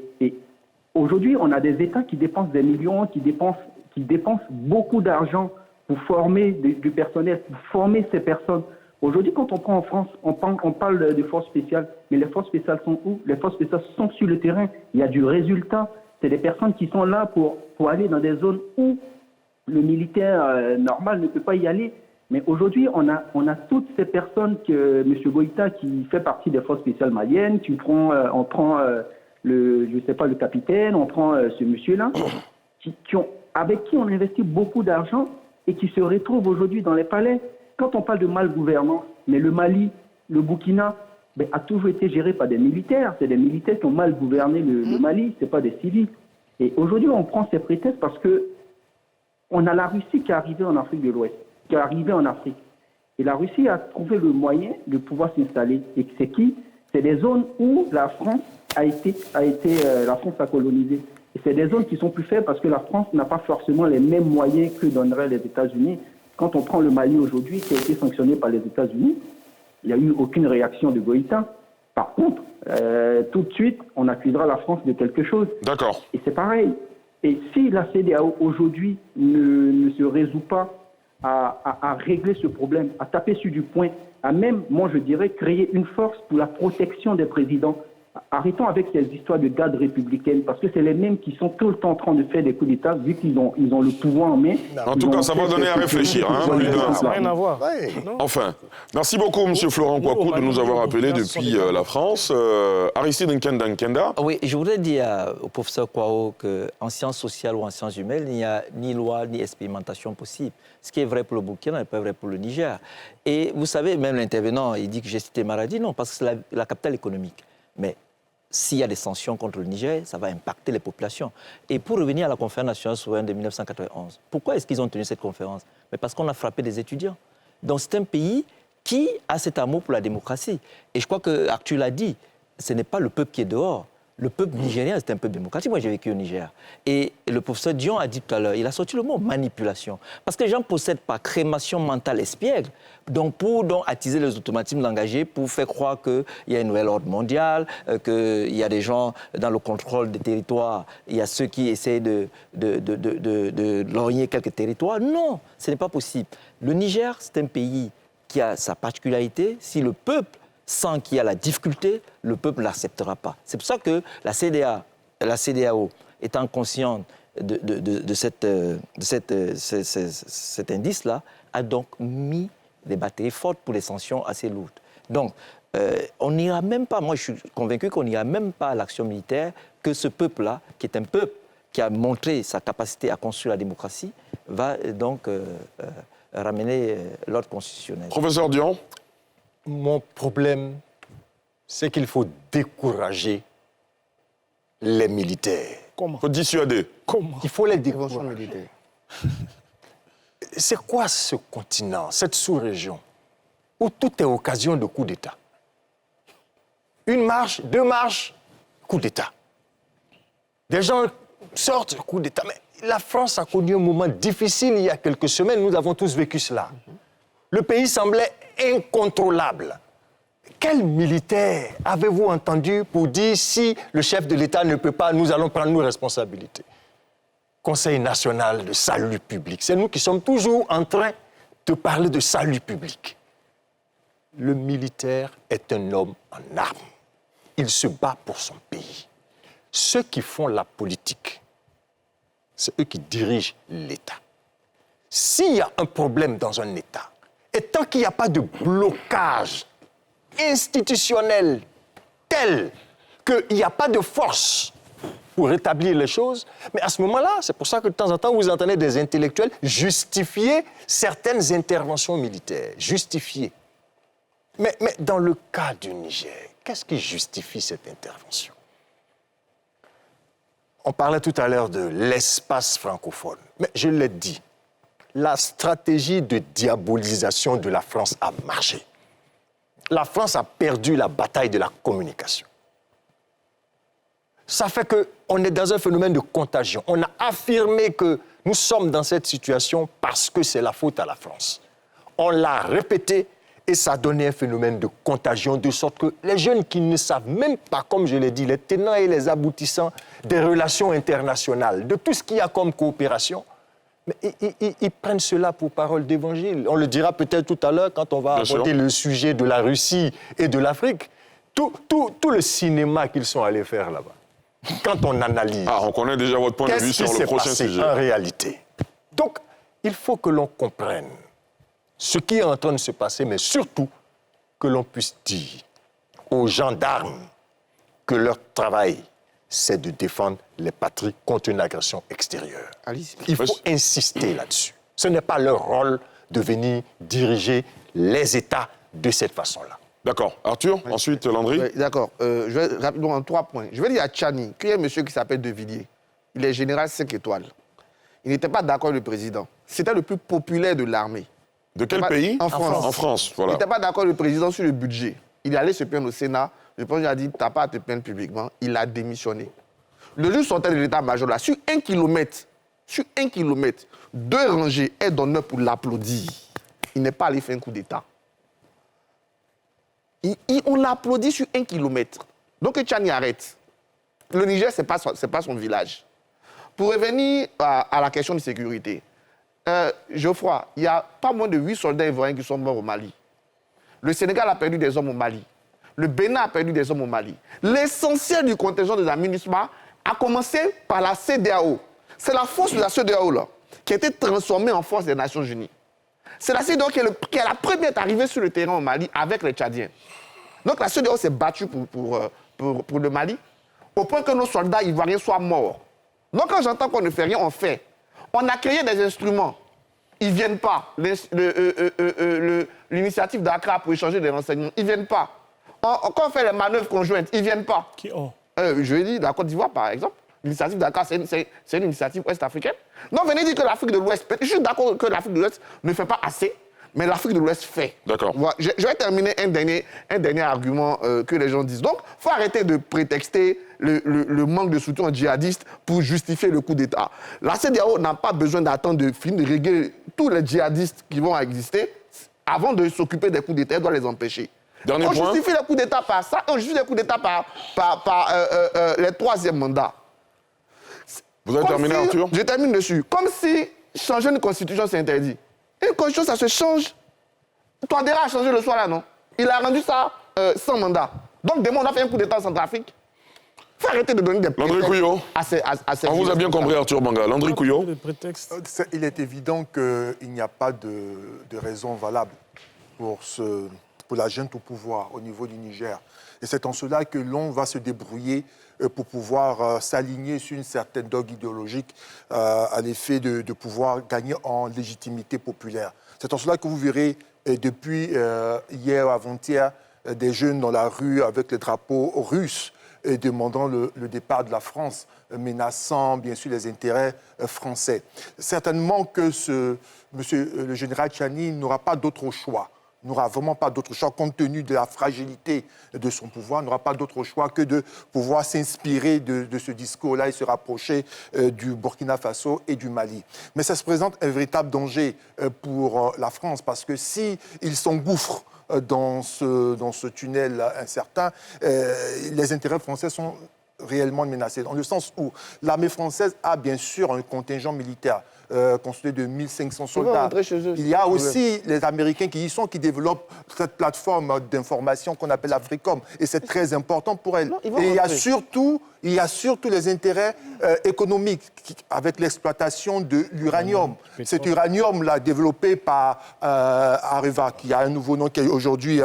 aujourd'hui, on a des États qui dépensent des millions, qui dépensent beaucoup d'argent pour former du personnel, pour former ces personnes. Aujourd'hui, quand on prend en France, on parle de forces spéciales, mais les forces spéciales sont où? Les forces spéciales sont sur le terrain. Il y a du résultat. C'est des personnes qui sont là pour aller dans des zones où le militaire normal ne peut pas y aller. Mais aujourd'hui, on a toutes ces personnes que M. Goïta, qui fait partie des forces spéciales maliennes, on prend le capitaine, on prend ce monsieur-là, avec qui on investit beaucoup d'argent et qui se retrouvent aujourd'hui dans les palais. Quand on parle de mal-gouvernance, mais le Mali, le Burkina, a toujours été géré par des militaires. C'est des militaires qui ont mal gouverné le Mali, ce n'est pas des civils. Et aujourd'hui, on prend ces prétextes parce que On a la Russie qui est arrivée en Afrique de l'Ouest, qui est arrivée en Afrique. Et la Russie a trouvé le moyen de pouvoir s'installer. Et c'est qui? C'est des zones où la France la France a colonisé. Et c'est des zones qui sont plus faibles parce que la France n'a pas forcément les mêmes moyens que donneraient les États-Unis. Quand on prend le Mali aujourd'hui, qui a été sanctionné par les États-Unis, il n'y a eu aucune réaction de Goïta. Par contre, tout de suite, on accusera la France de quelque chose. D'accord. Et c'est pareil. Et si la CEDEAO aujourd'hui ne se résout pas à régler ce problème, à taper sur du poing, à même, moi je dirais, créer une force pour la protection des présidents. Arrêtons avec ces histoires de garde républicaine, parce que c'est les mêmes qui sont tout le temps en train de faire des coups d'État, vu qu'ils ont le pouvoir en main. En tout cas, ça va donner à réfléchir. Ça n'a rien à voir. Enfin, merci beaucoup, M. Florent Kouakou, de nous avoir appelés depuis la France. Aristide Nkenda. Oui, je voudrais dire au professeur Kouakou qu'en sciences sociales ou en sciences humaines, il n'y a ni loi ni expérimentation possible. Ce qui est vrai pour le Burkina n'est pas vrai pour le Niger. Et vous savez, même l'intervenant, il dit que j'ai cité Maradi. Non, parce que c'est la capitale économique. Mais s'il y a des sanctions contre le Niger, ça va impacter les populations. Et pour revenir à la conférence nationale souveraine de 1991, pourquoi est-ce qu'ils ont tenu cette conférence? Mais parce qu'on a frappé des étudiants. Donc c'est un pays qui a cet amour pour la démocratie. Et je crois que Arthur l'a dit, ce n'est pas le peuple qui est dehors. Le peuple nigérien, c'est un peuple démocratique. Moi, j'ai vécu au Niger. Et le professeur Dion a dit tout à l'heure, il a sorti le mot manipulation. Parce que les gens ne possèdent pas crémation mentale espiègle. Donc, pour attiser les automatismes d'engagés, pour faire croire qu'il y a un nouvel ordre mondial, qu'il y a des gens dans le contrôle des territoires, il y a ceux qui essaient de lorgner quelques territoires. Non, ce n'est pas possible. Le Niger, c'est un pays qui a sa particularité. Si le peuple sent qu'il y a la difficulté, le peuple ne l'acceptera pas. C'est pour ça que la CEDEAO, étant consciente de cet indice-là, a donc mis des batteries fortes pour les sanctions assez lourdes. Donc, on n'ira même pas, moi je suis convaincu qu'on n'ira même pas à l'action militaire, que ce peuple-là, qui est un peuple qui a montré sa capacité à construire la démocratie, va donc ramener l'ordre constitutionnel. Professeur Dion. Mon problème, c'est qu'il faut décourager les militaires. Comment? Il faut dissuader. Comment? Il faut les décourager. C'est quoi ce continent, cette sous-région, où tout est occasion de coup d'État? Une marche, deux marches, coup d'État. Des gens sortent, coup d'État. Mais la France a connu un moment difficile il y a quelques semaines, nous avons tous vécu cela. Le pays semblait incontrôlable. Quel militaire avez-vous entendu pour dire si le chef de l'État ne peut pas, nous allons prendre nos responsabilités? Conseil national de salut public. C'est nous qui sommes toujours en train de parler de salut public. Le militaire est un homme en armes. Il se bat pour son pays. Ceux qui font la politique, c'est eux qui dirigent l'État. S'il y a un problème dans un État, et tant qu'il n'y a pas de blocage institutionnel tel qu'il n'y a pas de force pour rétablir les choses, mais à ce moment-là, c'est pour ça que de temps en temps, vous entendez des intellectuels justifier certaines interventions militaires. Justifier. Mais dans le cas du Niger, qu'est-ce qui justifie cette intervention? On parlait tout à l'heure de l'espace francophone. Mais je l'ai dit, la stratégie de diabolisation de la France a marché. La France a perdu la bataille de la communication. Ça fait qu'on est dans un phénomène de contagion. On a affirmé que nous sommes dans cette situation parce que c'est la faute à la France. On l'a répété et ça a donné un phénomène de contagion, de sorte que les jeunes qui ne savent même pas, comme je l'ai dit, les tenants et les aboutissants des relations internationales, de tout ce qu'il y a comme coopération, mais ils prennent cela pour parole d'évangile. On le dira peut-être tout à l'heure quand on va aborder le sujet de la Russie et de l'Afrique. Tout le cinéma qu'ils sont allés faire là-bas. Quand on analyse... Ah, on connaît déjà votre point de vue sur le prochain sujet. En réalité. Donc, il faut que l'on comprenne ce qui est en train de se passer, mais surtout que l'on puisse dire aux gendarmes que leur travail, c'est de défendre les patries contre une agression extérieure. Il faut insister là-dessus. Ce n'est pas leur rôle de venir diriger les États de cette façon-là. D'accord. Arthur, ensuite Landry. D'accord. Je vais rapidement en 3 points. Je vais dire à Tchani qu'il y a un monsieur qui s'appelle De Villiers. Il est général 5 étoiles. Il n'était pas d'accord avec le président. C'était le plus populaire de l'armée. De quel pays? En France. En France, voilà. Il n'était pas d'accord avec le président sur le budget. Il est allé se plaindre au Sénat. Je pense qu'il a dit, tu n'as pas à te plaindre publiquement. Il a démissionné. Le jour sortait de l'état-major, là, sur 1 kilomètre, 2 rangées aide d'honneur pour l'applaudir. Il n'est pas allé faire un coup d'État. On l'applaudit sur 1 kilomètre. Donc que Tchani arrête. Le Niger, ce n'est pas son village. Pour revenir à la question de sécurité, Geoffroy, il y a pas moins de 8 soldats ivoiriens qui sont morts au Mali. Le Sénégal a perdu des hommes au Mali. Le Bénin a perdu des hommes au Mali. L'essentiel du contingent des MINUSMA a commencé par la CEDEAO. C'est la force de la CEDEAO là, qui a été transformée en force des Nations Unies. C'est la CEDEAO qui est la première arrivée sur le terrain au Mali avec les Tchadiens. Donc la CEDEAO s'est battue pour le Mali, au point que nos soldats ivoiriens soient morts. Donc quand j'entends qu'on ne fait rien, on fait. On a créé des instruments. Ils ne viennent pas. L'initiative d'Accra pour échanger des renseignements, ils ne viennent pas. Quand on fait les manœuvres conjointes, ils ne viennent pas. Qui ont? Je vais dire la Côte d'Ivoire, par exemple. L'initiative d'Accra, c'est une initiative ouest-africaine. Donc venez dire que l'Afrique de l'Ouest, je suis d'accord que l'Afrique de l'Ouest ne fait pas assez, mais l'Afrique de l'Ouest fait. D'accord. Voilà. Je vais terminer un dernier argument que les gens disent. Donc, il faut arrêter de prétexter le manque de soutien aux djihadistes pour justifier le coup d'État. La CEDEAO n'a pas besoin d'attendre de finir de régler tous les djihadistes qui vont exister avant de s'occuper des coups d'État. Elle doit les empêcher. Dernier point. On justifie le coup d'État par ça, on justifie le coup d'État par les troisièmes mandats. Vous avez terminé, Arthur? Je termine dessus. Comme si changer une constitution, c'est interdit. Une constitution, ça se change. Touadéra a changé le soir là, non? Il a rendu ça sans mandat. Donc demain, on a fait un coup d'État en Centrafrique. Il faut arrêter de donner des prétextes. Landry Couillot, on vous a bien compris, Arthur Banga. Landry Couillot. Il est évident qu'il n'y a pas de raison valable pour la junte au pouvoir au niveau du Niger. Et c'est en cela que l'on va se débrouiller pour pouvoir s'aligner sur une certaine dogue idéologique à l'effet de pouvoir gagner en légitimité populaire. C'est en cela que vous verrez depuis hier ou avant-hier des jeunes dans la rue avec les drapeaux russes demandant le départ de la France, menaçant bien sûr les intérêts français. Certainement que monsieur le général Tchani n'aura pas d'autre choix. N'aura vraiment pas d'autre choix, compte tenu de la fragilité de son pouvoir, n'aura pas d'autre choix que de pouvoir s'inspirer de ce discours-là et se rapprocher du Burkina Faso et du Mali. Mais ça se présente un véritable danger pour la France, parce que s'ils s'engouffrent dans ce tunnel incertain, les intérêts français sont réellement menacés, dans le sens où l'armée française a bien sûr un contingent militaire constitué de 1500 soldats. Il y a aussi les Américains qui y sont, qui développent cette plateforme d'information qu'on appelle Africom, et c'est très important pour elle. Et il y a surtout les intérêts économiques avec l'exploitation de l'uranium. Cet uranium-là, développé par Areva, qui a un nouveau nom qui est aujourd'hui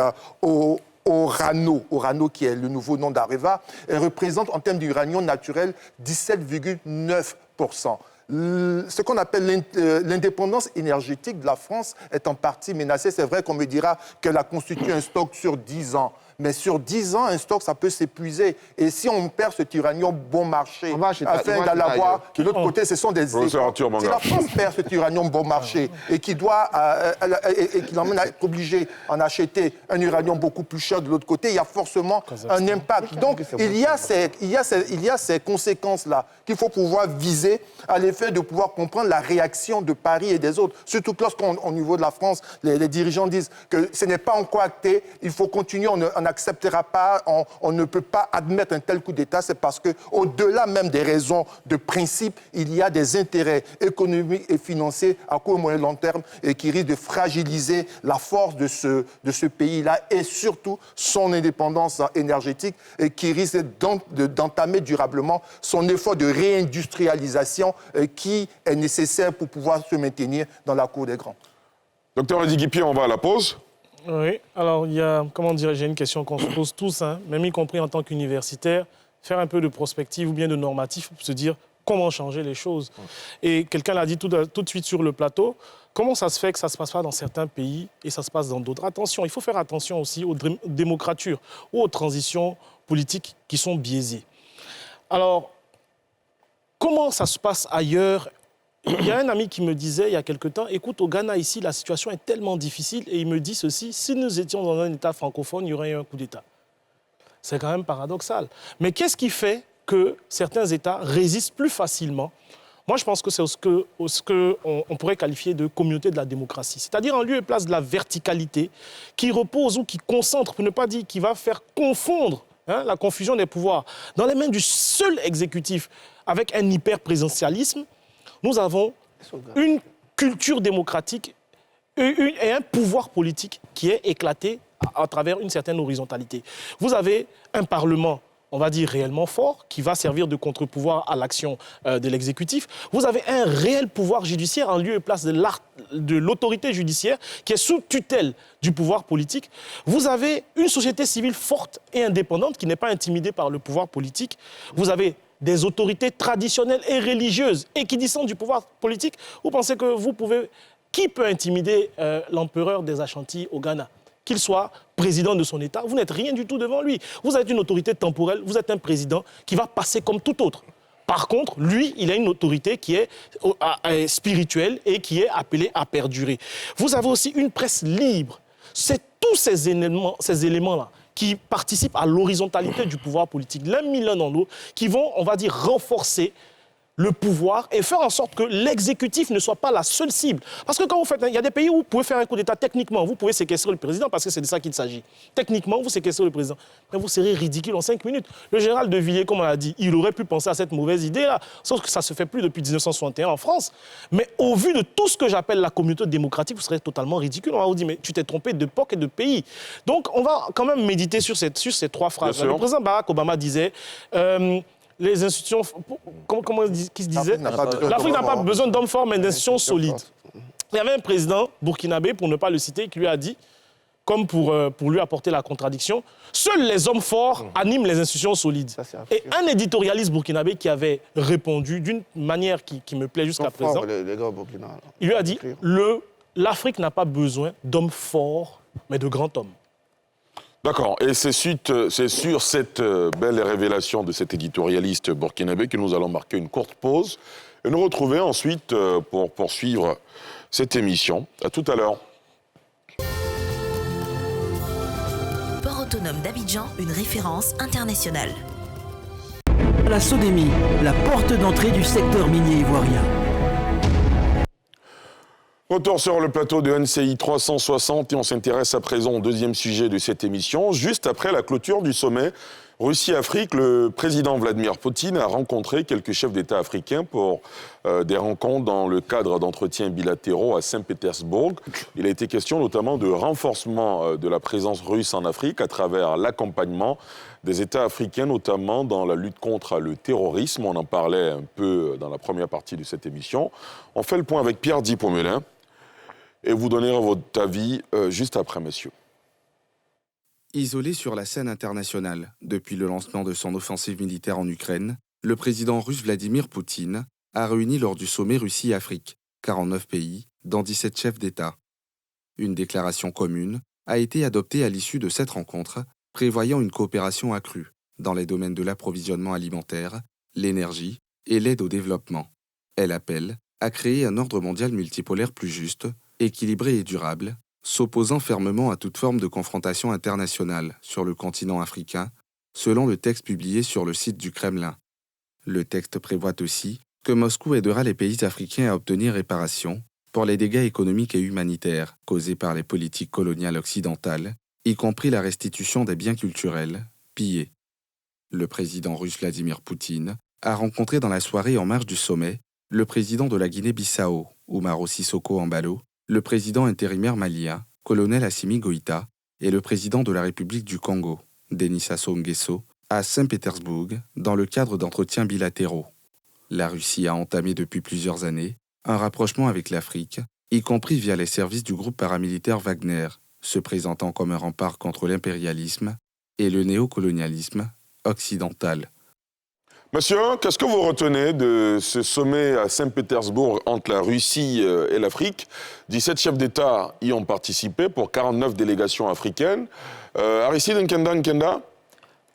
Orano, qui est le nouveau nom d'Areva, représente en termes d'uranium naturel 17,9%. Ce qu'on appelle l'indépendance énergétique de la France est en partie menacée. C'est vrai qu'on me dira qu'elle a constitué un stock sur 10 ans. Mais sur 10 ans, un stock, ça peut s'épuiser. Et si on perd cet uranium bon marché, afin d'aller l'avoir, de l'autre côté, ce sont des... Si la France perd cet uranium bon marché et qu'il l'emmène à être obligé d'en acheter un uranium beaucoup plus cher de l'autre côté, il y a forcément un impact. Donc, il y a ces conséquences-là qu'il faut pouvoir viser à l'effet de pouvoir comprendre la réaction de Paris et des autres. Surtout que lorsqu'au niveau de la France, les dirigeants disent que ce n'est pas encore acté, il faut continuer, on n'acceptera pas, on ne peut pas admettre un tel coup d'État, c'est parce qu'au-delà même des raisons de principe, il y a des intérêts économiques et financiers à court, moyen et long terme et qui risquent de fragiliser la force de ce pays-là et surtout son indépendance énergétique et qui risque d'entamer durablement son effort de réindustrialisation qui est nécessaire pour pouvoir se maintenir dans la cour des grands. Docteur Eddy Guipier, on va à la pause. Oui, alors il y a, j'ai une question qu'on se pose tous, même y compris en tant qu'universitaire, faire un peu de prospective ou bien de normatif pour se dire comment changer les choses. Et quelqu'un l'a dit tout de suite sur le plateau, comment ça se fait que ça ne se passe pas dans certains pays et ça se passe dans d'autres? Attention, il faut faire attention aussi aux démocratures ou aux transitions politiques qui sont biaisées. Alors, comment ça se passe ailleurs il y a un ami qui me disait il y a quelque temps, écoute, au Ghana, ici, la situation est tellement difficile, et il me dit ceci, si nous étions dans un État francophone, il y aurait eu un coup d'État. C'est quand même paradoxal. Mais qu'est-ce qui fait que certains États résistent plus facilement? Moi, je pense que c'est ce qu'on pourrait qualifier de communauté de la démocratie. C'est-à-dire en lieu et place de la verticalité qui repose ou qui concentre, pour ne pas dire qui va faire confondre la confusion des pouvoirs dans les mains du seul exécutif avec un hyper-présidentialisme. Nous avons une culture démocratique et un pouvoir politique qui est éclaté à travers une certaine horizontalité. Vous avez un Parlement, on va dire, réellement fort, qui va servir de contre-pouvoir à l'action de l'exécutif. Vous avez un réel pouvoir judiciaire en lieu et place de l'autorité judiciaire qui est sous tutelle du pouvoir politique. Vous avez une société civile forte et indépendante qui n'est pas intimidée par le pouvoir politique. Vous avez des autorités traditionnelles et religieuses équidistantes du pouvoir politique. Vous pensez que vous pouvez... Qui peut intimider l'empereur des Ashanti au Ghana ? Qu'il soit président de son État, vous n'êtes rien du tout devant lui. Vous êtes une autorité temporelle, vous êtes un président qui va passer comme tout autre. Par contre, lui, il a une autorité qui est spirituelle et qui est appelée à perdurer. Vous avez aussi une presse libre. C'est tous ces éléments-là qui participent à l'horizontalité du pouvoir politique, l'un mis l'un dans l'autre, qui vont, on va dire, renforcer le pouvoir et faire en sorte que l'exécutif ne soit pas la seule cible. Parce que quand vous faites... Il y a des pays où vous pouvez faire un coup d'État techniquement. Vous pouvez séquestrer le président parce que c'est de ça qu'il s'agit. Techniquement, vous séquestrez le président. Mais vous serez ridicule en 5 minutes. Le général de Villiers, comme on l'a dit, il aurait pu penser à cette mauvaise idée-là. Sauf que ça ne se fait plus depuis 1961 en France. Mais au vu de tout ce que j'appelle la communauté démocratique, vous serez totalement ridicule. On va vous dire, mais tu t'es trompé d'époque et de pays. Donc, on va quand même méditer sur ces 3 phrases. Le président Barack Obama disait... les institutions, comment qui se disait, l'Afrique n'a pas besoin d'hommes forts, mais d'institutions solides. Il y avait un président burkinabé, pour ne pas le citer, qui lui a dit, comme pour lui apporter la contradiction, seuls les hommes forts animent les institutions solides. Et un éditorialiste burkinabé qui avait répondu d'une manière qui me plaît jusqu'à présent, il lui a dit, l'Afrique n'a pas besoin d'hommes forts, mais de grands hommes. D'accord, et c'est sur cette belle révélation de cet éditorialiste burkinabé que nous allons marquer une courte pause et nous retrouver ensuite pour poursuivre cette émission. À tout à l'heure. Port autonome d'Abidjan, une référence internationale. La SODEMI, la porte d'entrée du secteur minier ivoirien. Retour sur le plateau de NCI 360 et on s'intéresse à présent au deuxième sujet de cette émission. Juste après la clôture du sommet Russie-Afrique, le président Vladimir Poutine a rencontré quelques chefs d'État africains pour des rencontres dans le cadre d'entretiens bilatéraux à Saint-Pétersbourg. Il a été question notamment de renforcement de la présence russe en Afrique à travers l'accompagnement des États africains, notamment dans la lutte contre le terrorisme. On en parlait un peu dans la première partie de cette émission. On fait le point avec Pierre Di-Pomelin. Et vous donnerez votre avis juste après, messieurs. Isolé sur la scène internationale depuis le lancement de son offensive militaire en Ukraine, le président russe Vladimir Poutine a réuni lors du sommet Russie-Afrique 49 pays, dont 17 chefs d'État. Une déclaration commune a été adoptée à l'issue de cette rencontre, prévoyant une coopération accrue dans les domaines de l'approvisionnement alimentaire, l'énergie et l'aide au développement. Elle appelle à créer un ordre mondial multipolaire plus juste, équilibré et durable, s'opposant fermement à toute forme de confrontation internationale sur le continent africain, selon le texte publié sur le site du Kremlin. Le texte prévoit aussi que Moscou aidera les pays africains à obtenir réparation pour les dégâts économiques et humanitaires causés par les politiques coloniales occidentales, y compris la restitution des biens culturels pillés. Le président russe Vladimir Poutine a rencontré dans la soirée en marge du sommet le président de la Guinée-Bissau, Umaro Sissoko Embalo, le président intérimaire malien, colonel Assimi Goïta, et le président de la République du Congo, Denis Sassou Nguesso, à Saint-Pétersbourg, dans le cadre d'entretiens bilatéraux. La Russie a entamé depuis plusieurs années un rapprochement avec l'Afrique, y compris via les services du groupe paramilitaire Wagner, se présentant comme un rempart contre l'impérialisme et le néocolonialisme occidental. Monsieur, qu'est-ce que vous retenez de ce sommet à Saint-Pétersbourg entre la Russie et l'Afrique? 17 chefs d'État y ont participé pour 49 délégations africaines. Aristide Nkenda.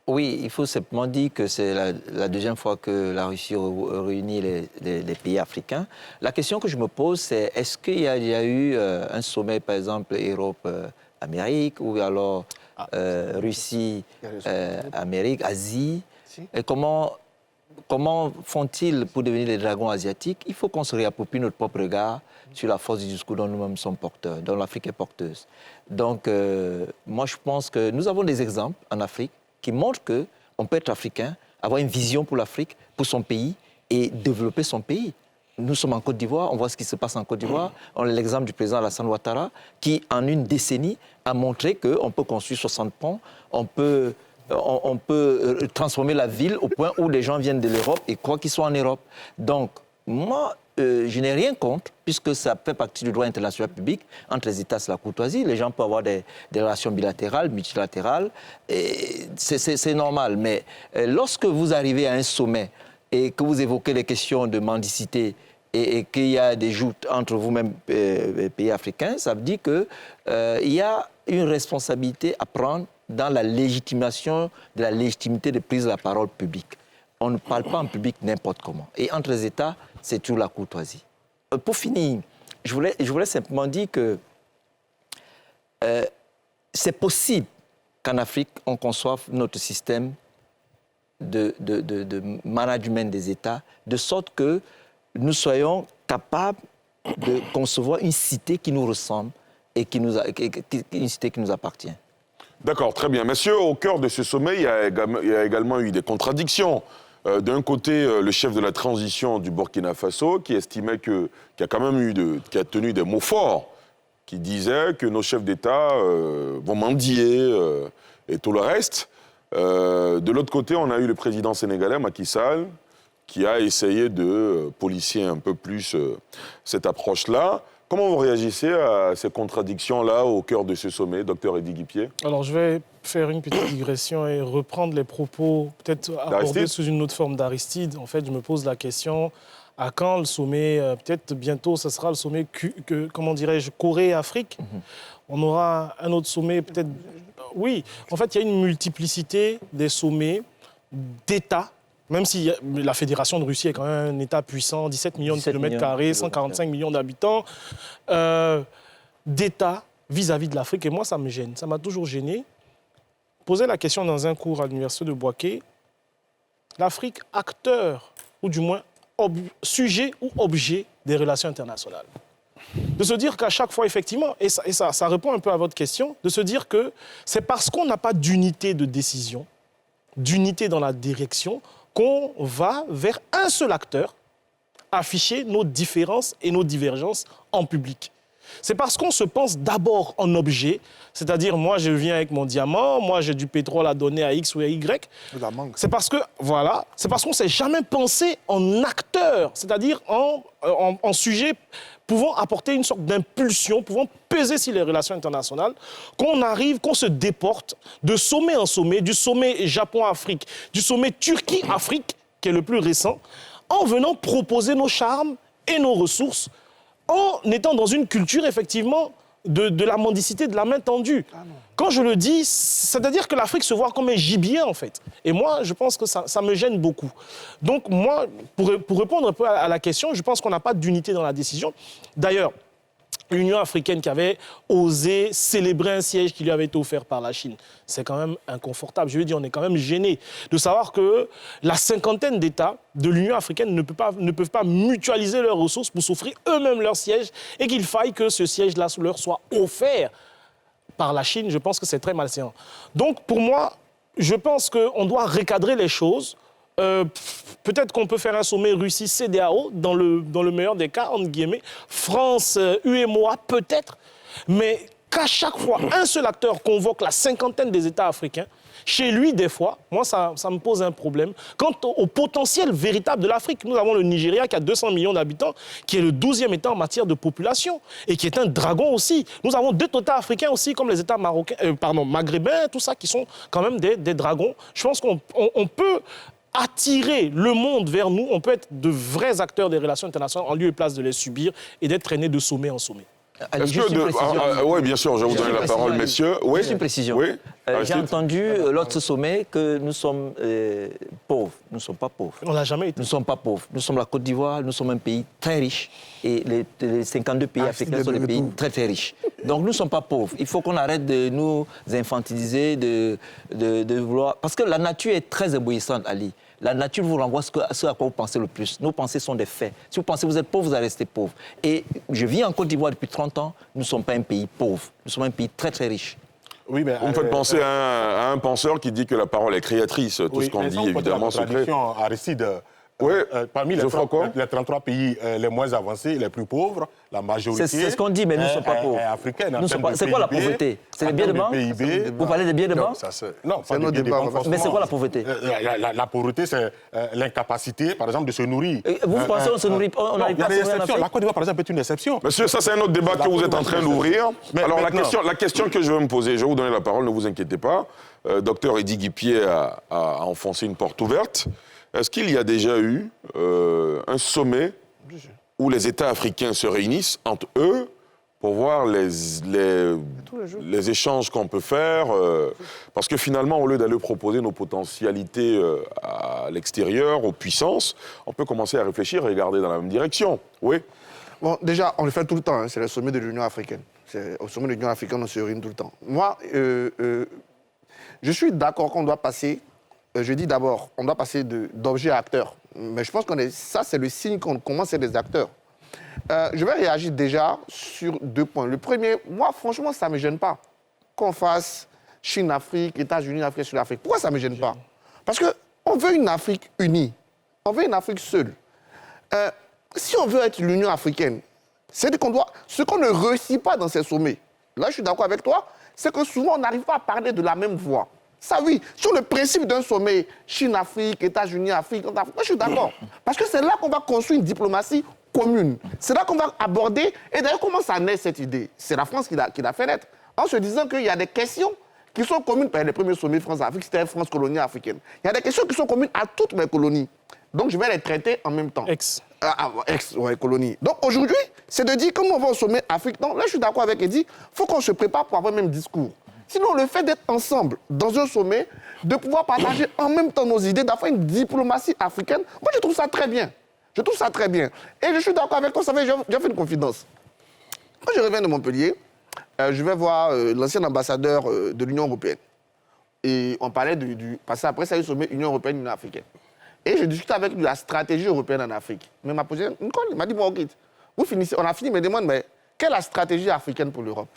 Oui, il faut simplement dire que c'est la deuxième fois que la Russie réunit les pays africains. La question que je me pose, c'est est-ce qu'il y a eu un sommet, par exemple, Europe-Amérique, ou alors Russie-Amérique, Asie? Et comment font-ils pour devenir des dragons asiatiques? Il faut qu'on se réapproprie notre propre regard sur la force du discours dont nous-mêmes sommes porteurs, dont l'Afrique est porteuse. Donc, moi, je pense que nous avons des exemples en Afrique qui montrent qu'on peut être africain, avoir une vision pour l'Afrique, pour son pays, et développer son pays. Nous sommes en Côte d'Ivoire, on voit ce qui se passe en Côte d'Ivoire. On a l'exemple du président Alassane Ouattara, qui, en une décennie, a montré qu'on peut construire 60 ponts, on peut transformer la ville au point où les gens viennent de l'Europe et croient qu'ils sont en Europe. Donc, moi, je n'ai rien contre, puisque ça fait partie du droit international public. Entre les États, c'est la courtoisie. Les gens peuvent avoir des relations bilatérales, multilatérales. C'est normal. Mais lorsque vous arrivez à un sommet et que vous évoquez les questions de mendicité et qu'il y a des joutes entre vous-même, pays africains, ça veut dire qu'il y a une responsabilité à prendre dans la légitimation de la légitimité de prise de la parole publique. On ne parle pas en public n'importe comment. Et entre les États, c'est toujours la courtoisie. Pour finir, je voulais simplement dire que c'est possible qu'en Afrique, on conçoive notre système de management des États, de sorte que nous soyons capables de concevoir une cité qui nous ressemble et une cité qui nous appartient. D'accord, très bien. Messieurs, au cœur de ce sommet, il y a également eu des contradictions. D'un côté, le chef de la transition du Burkina Faso, qui estimait qui a tenu des mots forts, qui disait que nos chefs d'État vont mendier et tout le reste. De l'autre côté, on a eu le président sénégalais, Macky Sall, qui a essayé de policier un peu plus cette approche-là. Comment vous réagissez à ces contradictions-là au cœur de ce sommet, docteur Eddy Guipier? Alors, je vais faire une petite digression et reprendre les propos, peut-être abordés sous une autre forme d'Aristide. En fait, je me pose la question, à quand le sommet, peut-être bientôt, ce sera le sommet, comment dirais-je, Corée-Afrique. On aura un autre sommet, peut-être... Oui, en fait, il y a une multiplicité des sommets d'États. Même si la Fédération de Russie est quand même un État puissant, 17 millions de kilomètres carrés, 145 millions d'habitants, d'États vis-à-vis de l'Afrique. Et moi, ça me gêne. Ça m'a toujours gêné. Poser la question dans un cours à l'université de Bouaké, l'Afrique, acteur, ou du moins sujet ou objet des relations internationales. De se dire qu'à chaque fois, effectivement, et ça répond un peu à votre question, de se dire que c'est parce qu'on n'a pas d'unité de décision, d'unité dans la direction, qu'on va vers un seul acteur afficher nos différences et nos divergences en public. C'est parce qu'on se pense d'abord en objet, c'est-à-dire moi je viens avec mon diamant, moi j'ai du pétrole à donner à X ou à Y. C'est parce que, voilà, c'est parce qu'on ne s'est jamais pensé en acteur, c'est-à-dire en sujet pouvant apporter une sorte d'impulsion, pouvant peser sur les relations internationales, qu'on se déporte de sommet en sommet, du sommet Japon-Afrique, du sommet Turquie-Afrique, qui est le plus récent, en venant proposer nos charmes et nos ressources, en étant dans une culture, effectivement, de la mendicité, de la main tendue. Quand je le dis, c'est-à-dire que l'Afrique se voit comme un gibier, en fait. Et moi, je pense que ça me gêne beaucoup. Donc, moi, pour répondre un peu à la question, je pense qu'on n'a pas d'unité dans la décision. D'ailleurs, l'Union africaine qui avait osé célébrer un siège qui lui avait été offert par la Chine, c'est quand même inconfortable. Je veux dire, on est quand même gêné de savoir que la cinquantaine d'États de l'Union africaine ne peuvent pas mutualiser leurs ressources pour s'offrir eux-mêmes leur siège et qu'il faille que ce siège-là leur soit offert par la Chine. Je pense que c'est très malséant. Donc, pour moi, je pense qu'on doit recadrer les choses. Peut-être qu'on peut faire un sommet Russie-CEDEAO dans le meilleur des cas, entre guillemets. France, UEMOA, peut-être. Mais qu'à chaque fois, un seul acteur convoque la cinquantaine des États africains, chez lui, des fois, moi, ça me pose un problème. Quant au potentiel véritable de l'Afrique, nous avons le Nigeria qui a 200 millions d'habitants, qui est le 12e État en matière de population et qui est un dragon aussi. Nous avons deux États africains aussi, comme les États maghrébins, tout ça, qui sont quand même des dragons. Je pense qu'on peut attirer le monde vers nous, on peut être de vrais acteurs des relations internationales en lieu et place de les subir et d'être traînés de sommet en sommet. Est-ce que oui, bien sûr, je vais vous donner la parole, messieurs. Oui. Juste une précision. Oui. J'ai entendu lors de ce sommet que nous sommes pauvres. Nous ne sommes pas pauvres. On n'a jamais été. Nous ne sommes pas pauvres. Nous sommes la Côte d'Ivoire, nous sommes un pays très riche. Et les 52 pays africains sont des pays très très riches. Donc nous ne sommes pas pauvres. Il faut qu'on arrête de nous infantiliser, de vouloir... Parce que la nature est très éblouissante, Ali. La nature vous renvoie ce à quoi vous pensez le plus. Nos pensées sont des faits. Si vous pensez que vous êtes pauvre, vous allez rester pauvre. Et je vis en Côte d'Ivoire depuis 30 ans. Nous ne sommes pas un pays pauvre. Nous sommes un pays très très riche. Oui, mais vous me faites penser à un penseur qui dit que la parole est créatrice. Tout ce qu'on dit, évidemment, se crée. Aristide, oui, parmi les 33 pays les moins avancés, les plus pauvres, la majorité... C'est ce qu'on dit, mais nous ne sommes pas pauvres. Africaine. C'est quoi la pauvreté? C'est les biens de banque? Vous parlez des biens de banque? Non, c'est notre débat. Mais c'est quoi la pauvreté? La pauvreté, c'est l'incapacité, par exemple, de se nourrir. Vous pensez qu'on se nourrit pas? Il y a des exceptions. La Côte d'Ivoire, par exemple, est une exception. Monsieur, ça, c'est un autre débat que vous êtes en train d'ouvrir. Alors, la question que je vais me poser, je vais vous donner la parole, ne vous inquiétez pas. Docteur Eddy Guipier a enfoncé une porte ouverte. Est-ce qu'il y a déjà eu un sommet où les États africains se réunissent entre eux pour voir les échanges qu'on peut faire parce que finalement, au lieu d'aller proposer nos potentialités à l'extérieur, aux puissances, on peut commencer à réfléchir et regarder dans la même direction. Oui. Bon, déjà, on le fait tout le temps. Hein, c'est le sommet de l'Union africaine. Au sommet de l'Union africaine, on se réunit tout le temps. Moi, je suis d'accord qu'on doit passer... je dis d'abord, on doit passer d'objet à acteur. Mais je pense que ça, c'est le signe qu'on commence à être des acteurs. Je vais réagir déjà sur 2 points. Le premier, moi, franchement, ça ne me gêne pas qu'on fasse Chine-Afrique, États-Unis, Afrique, Sud-Afrique. Pourquoi ça ne me gêne pas? Parce qu'on veut une Afrique unie. On veut une Afrique seule. Si on veut être l'Union africaine, c'est qu'on doit... Ce qu'on ne réussit pas dans ces sommets, là, je suis d'accord avec toi, c'est que souvent, on n'arrive pas à parler de la même voix. Ça, oui, sur le principe d'un sommet Chine-Afrique, États-Unis, Afrique, moi, je suis d'accord. Parce que c'est là qu'on va construire une diplomatie commune. C'est là qu'on va aborder. Et d'ailleurs, comment ça naît cette idée? C'est la France qui l'a fait naître. En se disant qu'il y a des questions qui sont communes. Par les premiers sommets France-Afrique, c'était France colonie africaine. Il y a des questions qui sont communes à toutes mes colonies. Donc, je vais les traiter en même temps. Colonies. Donc, aujourd'hui, c'est de dire, comme on va au sommet Afrique, non, là, je suis d'accord avec Eddy, il faut qu'on se prépare pour avoir le même discours. Sinon, le fait d'être ensemble dans un sommet, de pouvoir partager en même temps nos idées, d'avoir une diplomatie africaine, moi, je trouve ça très bien. Je trouve ça très bien. Et je suis d'accord avec toi, ça fait, j'ai fait une confidence. Quand je reviens de Montpellier, je vais voir l'ancien ambassadeur de l'Union européenne. Et on parlait parce qu'après, ça a eu le sommet Union européenne, Union africaine. Et je discutais avec lui de la stratégie européenne en Afrique. Mais il m'a posé une colle, il m'a dit, bon, ok, vous finissez, on a fini, il me demande, mais quelle est la stratégie africaine pour l'Europe?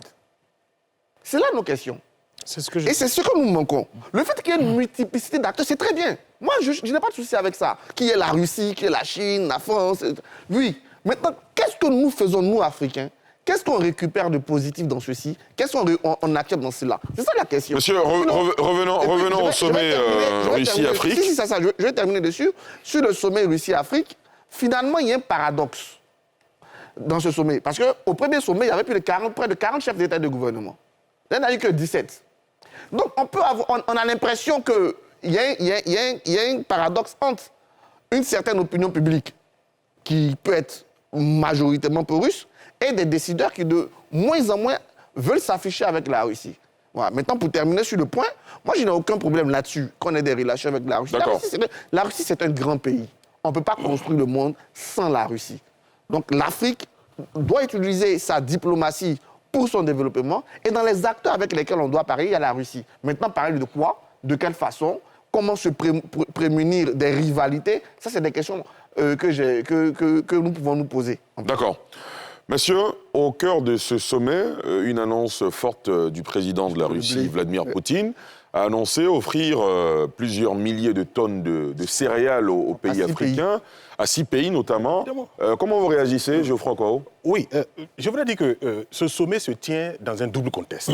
C'est là nos questions. C'est ce que Et c'est ce que nous manquons. Le fait qu'il y ait une multiplicité d'acteurs, c'est très bien. Moi, je n'ai pas de souci avec ça. Qui est la Russie, qui est la Chine, la France. Oui. Maintenant, qu'est-ce que nous faisons, nous, Africains? Qu'est-ce qu'on récupère de positif dans ceci? Qu'est-ce qu'on acquiert dans cela? C'est ça la question. Monsieur, revenons au sommet Russie-Afrique. Si, c'est ça. Je vais terminer dessus. Sur le sommet Russie-Afrique, finalement, il y a un paradoxe dans ce sommet. Parce qu'au premier sommet, il y avait près de 40 chefs d'État et de gouvernement. Là, il n'y en a eu que 17. Donc, on a l'impression qu'il y a un paradoxe entre une certaine opinion publique qui peut être majoritairement pro-russe et des décideurs qui, de moins en moins, veulent s'afficher avec la Russie. Voilà. Maintenant, pour terminer sur le point, moi, je n'ai aucun problème là-dessus, qu'on ait des relations avec la Russie. La Russie, c'est un grand pays. On ne peut pas construire le monde sans la Russie. Donc, l'Afrique doit utiliser sa diplomatie pour son développement. Et dans les acteurs avec lesquels on doit parler, il y a la Russie. Maintenant, parler de quoi? De quelle façon? Comment se prémunir des rivalités? Ça, c'est des questions que nous pouvons nous poser. D'accord. Messieurs, au cœur de ce sommet, une annonce forte du président de la Russie, Vladimir Poutine, a annoncé offrir plusieurs milliers de tonnes de céréales aux pays africains, à 6 pays notamment. Comment vous réagissez, Geoffroy Kouao? Oui, je voudrais dire que ce sommet se tient dans un double contexte.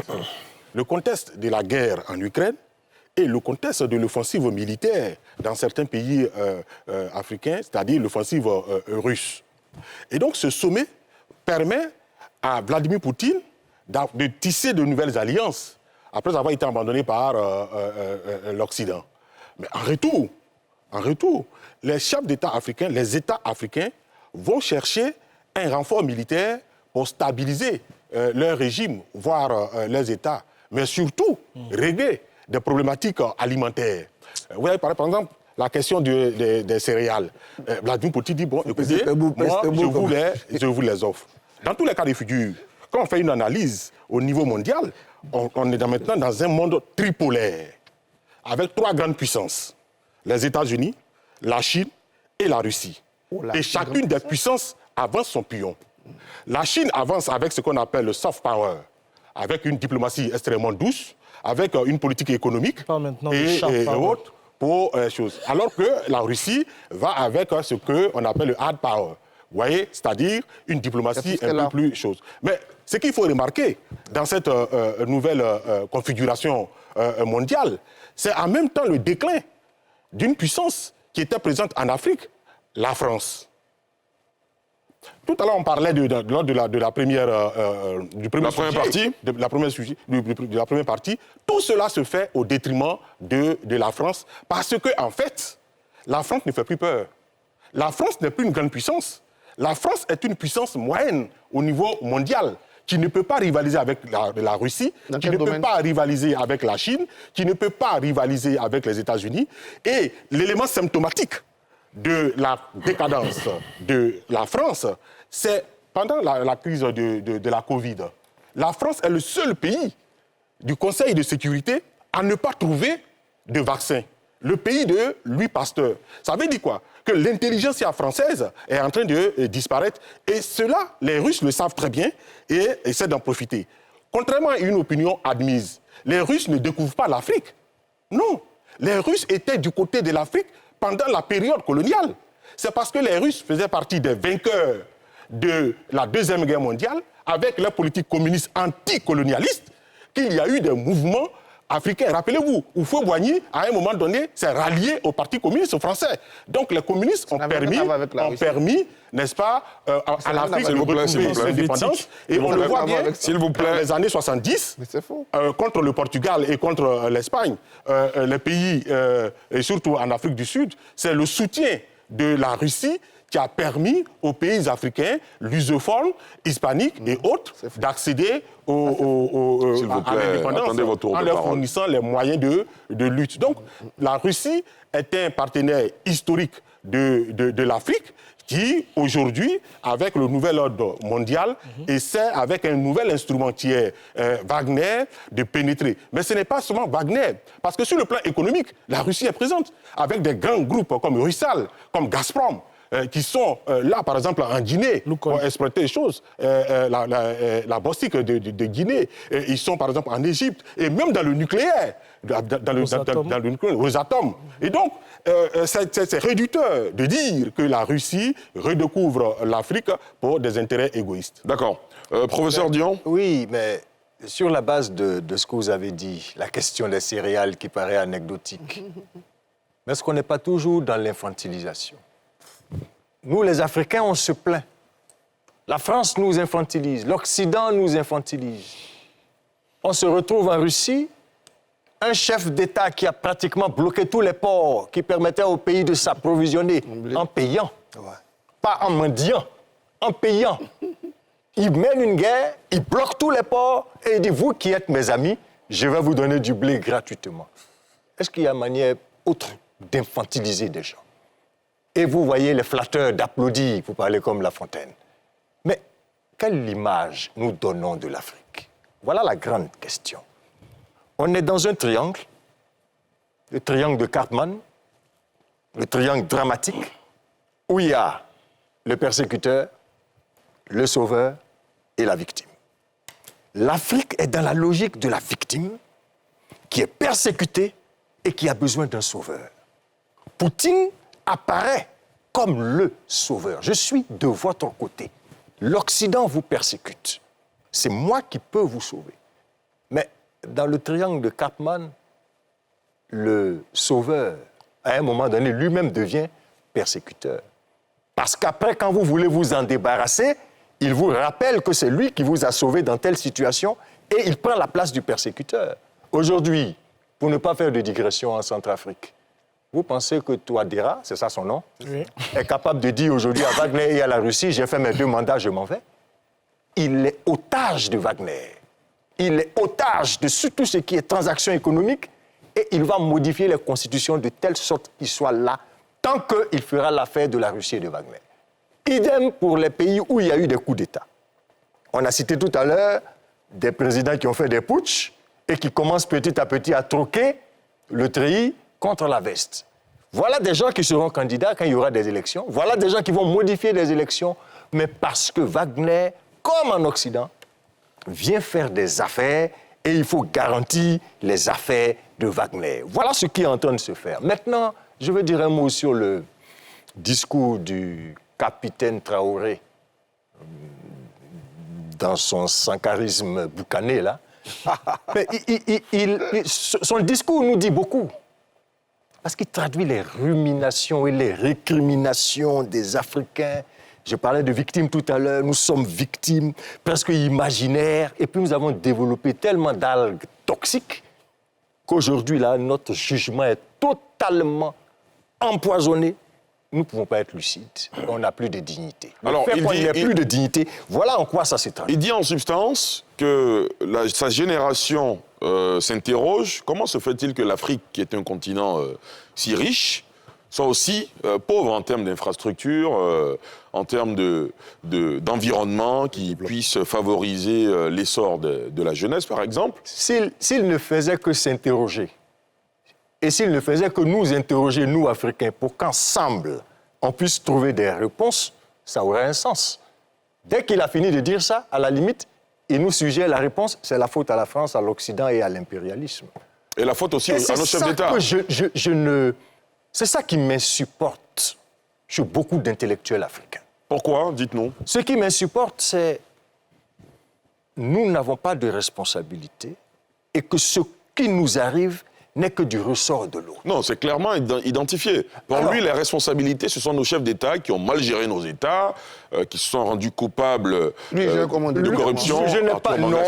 Le contexte de la guerre en Ukraine et le contexte de l'offensive militaire dans certains pays africains, c'est-à-dire l'offensive russe. Et donc ce sommet permet à Vladimir Poutine de tisser de nouvelles alliances après avoir été abandonné par l'Occident. Mais en retour, les chefs d'État africains, les États africains vont chercher un renfort militaire pour stabiliser leur régime, voire leurs États, mais surtout régler des problématiques alimentaires. Vous avez parlé, par exemple, la question des céréales. Vladimir Poutine dit, bon, écoutez, moi, je vous les offre. Dans tous les cas de figure, quand on fait une analyse au niveau mondial, on est maintenant dans un monde tripolaire, avec 3 grandes puissances. Les États-Unis, la Chine et la Russie. Et chacune des puissances avance son pion. La Chine avance avec ce qu'on appelle le soft power, avec une diplomatie extrêmement douce, avec une politique économique et autres pour choses. Alors que la Russie va avec ce qu'on appelle le hard power. Vous voyez, c'est-à-dire une diplomatie un peu plus chose. Mais ce qu'il faut remarquer dans cette nouvelle configuration mondiale, c'est en même temps le déclin d'une puissance qui était présente en Afrique, la France. Tout à l'heure, on parlait lors de la première partie. Tout cela se fait au détriment de la France parce que, en fait, la France ne fait plus peur. La France n'est plus une grande puissance. La France est une puissance moyenne au niveau mondial qui ne peut pas rivaliser avec la Russie, qui ne peut pas rivaliser avec la Chine, qui ne peut pas rivaliser avec les États-Unis. Et l'élément symptomatique de la décadence de la France, c'est pendant la crise de la Covid. La France est le seul pays du Conseil de sécurité à ne pas trouver de vaccin. Le pays de Louis Pasteur. Ça veut dire quoi? Que l'intelligentsia française est en train de disparaître. Et cela, les Russes le savent très bien et essaient d'en profiter. Contrairement à une opinion admise, les Russes ne découvrent pas l'Afrique. Non, les Russes étaient du côté de l'Afrique pendant la période coloniale. C'est parce que les Russes faisaient partie des vainqueurs de la Deuxième Guerre mondiale, avec la politique communiste anticolonialiste, qu'il y a eu des mouvements africains. Rappelez-vous, Houphouët-Boigny, à un moment donné, s'est rallié au Parti communiste français. Donc les communistes ont permis, n'est-ce pas, à l'Afrique de retrouver son indépendance. Et on le voit bien, dans les années 70, contre le Portugal et contre l'Espagne, les pays, et surtout en Afrique du Sud, c'est le soutien de la Russie qui a permis aux pays africains, lusophones, hispaniques et autres, d'accéder à l'indépendance en leur fournissant les moyens de lutte. Donc, la Russie est un partenaire historique de l'Afrique qui, aujourd'hui, avec le nouvel ordre mondial, essaie, avec un nouvel instrument qui est Wagner, de pénétrer. Mais ce n'est pas seulement Wagner, parce que sur le plan économique, la Russie est présente, avec des grands groupes comme Rusal, comme Gazprom, qui sont là, par exemple, en Guinée, pour exploiter les choses, la bauxite de Guinée. Ils sont, par exemple, en Égypte, et même dans le nucléaire, dans le nucléaire, Rosatom. Et donc, c'est réducteur de dire que la Russie redécouvre l'Afrique pour des intérêts égoïstes. D'accord. Professeur Dion? Oui, mais sur la base de ce que vous avez dit, la question des céréales qui paraît anecdotique, mais est-ce qu'on n'est pas toujours dans l'infantilisation? Nous, les Africains, on se plaint. La France nous infantilise, l'Occident nous infantilise. On se retrouve en Russie, un chef d'État qui a pratiquement bloqué tous les ports qui permettaient au pays de s'approvisionner en payant, pas en mendiant, en payant. Il mène une guerre, il bloque tous les ports et il dit, vous qui êtes mes amis, je vais vous donner du blé gratuitement. Est-ce qu'il y a une manière autre d'infantiliser des gens? Et vous voyez les flatteurs d'applaudir, vous parlez comme La Fontaine. Mais quelle image nous donnons de l'Afrique? Voilà la grande question. On est dans un triangle, le triangle de Cartman, le triangle dramatique, où il y a le persécuteur, le sauveur et la victime. L'Afrique est dans la logique de la victime qui est persécutée et qui a besoin d'un sauveur. Poutine apparaît comme le sauveur. Je suis de votre côté. L'Occident vous persécute. C'est moi qui peux vous sauver. Mais dans le triangle de Cartman, le sauveur, à un moment donné, lui-même devient persécuteur. Parce qu'après, quand vous voulez vous en débarrasser, il vous rappelle que c'est lui qui vous a sauvé dans telle situation et il prend la place du persécuteur. Aujourd'hui, pour ne pas faire de digression en Centrafrique, vous pensez que Touadéra, c'est ça son nom, est capable de dire aujourd'hui à Wagner et à la Russie, j'ai fait mes 2 mandats, je m'en vais? il est otage de Wagner. Il est otage de tout ce qui est transactions économiques et il va modifier les constitutions de telle sorte qu'il soit là tant qu'il fera l'affaire de la Russie et de Wagner. Idem pour les pays où il y a eu des coups d'État. On a cité tout à l'heure des présidents qui ont fait des putschs et qui commencent petit à petit à troquer le treillis contre la veste. Voilà des gens qui seront candidats quand il y aura des élections. Voilà des gens qui vont modifier les élections, mais parce que Wagner, comme en Occident, vient faire des affaires et il faut garantir les affaires de Wagner. Voilà ce qui est en train de se faire. Maintenant, je veux dire un mot sur le discours du capitaine Traoré dans son sankarisme boucané, là. Mais son discours nous dit beaucoup. Parce qu'il traduit les ruminations et les récriminations des Africains. Je parlais de victimes tout à l'heure. Nous sommes victimes presque imaginaires. Et puis nous avons développé tellement d'algues toxiques qu'aujourd'hui, là, notre jugement est totalement empoisonné. Nous ne pouvons pas être lucides. On n'a plus de dignité. Alors, il n'y a plus de dignité. Voilà en quoi ça s'est traduit. Il dit en substance que sa génération s'interroge. Comment se fait-il que l'Afrique, qui est un continent si riche, soit aussi pauvre en termes d'infrastructures, en termes d'environnement qui puisse favoriser l'essor de la jeunesse, par exemple? S'il ne faisait que s'interroger, et s'il ne faisait que nous interroger, nous, Africains, pour qu'ensemble, on puisse trouver des réponses, ça aurait un sens. Dès qu'il a fini de dire ça, à la limite, il nous suggère la réponse, c'est la faute à la France, à l'Occident et à l'impérialisme. Et la faute aussi à nos chefs d'État. C'est ça qui m'insupporte chez beaucoup d'intellectuels africains. Pourquoi? Dites-nous. Ce qui m'insupporte, c'est nous n'avons pas de responsabilité et que ce qui nous arrive n'est que du ressort de l'autre. Non, c'est clairement identifié. Pour lui, les responsabilités, ce sont nos chefs d'État qui ont mal géré nos États, qui se sont rendus coupables de corruption. Je n'ai pas... Non,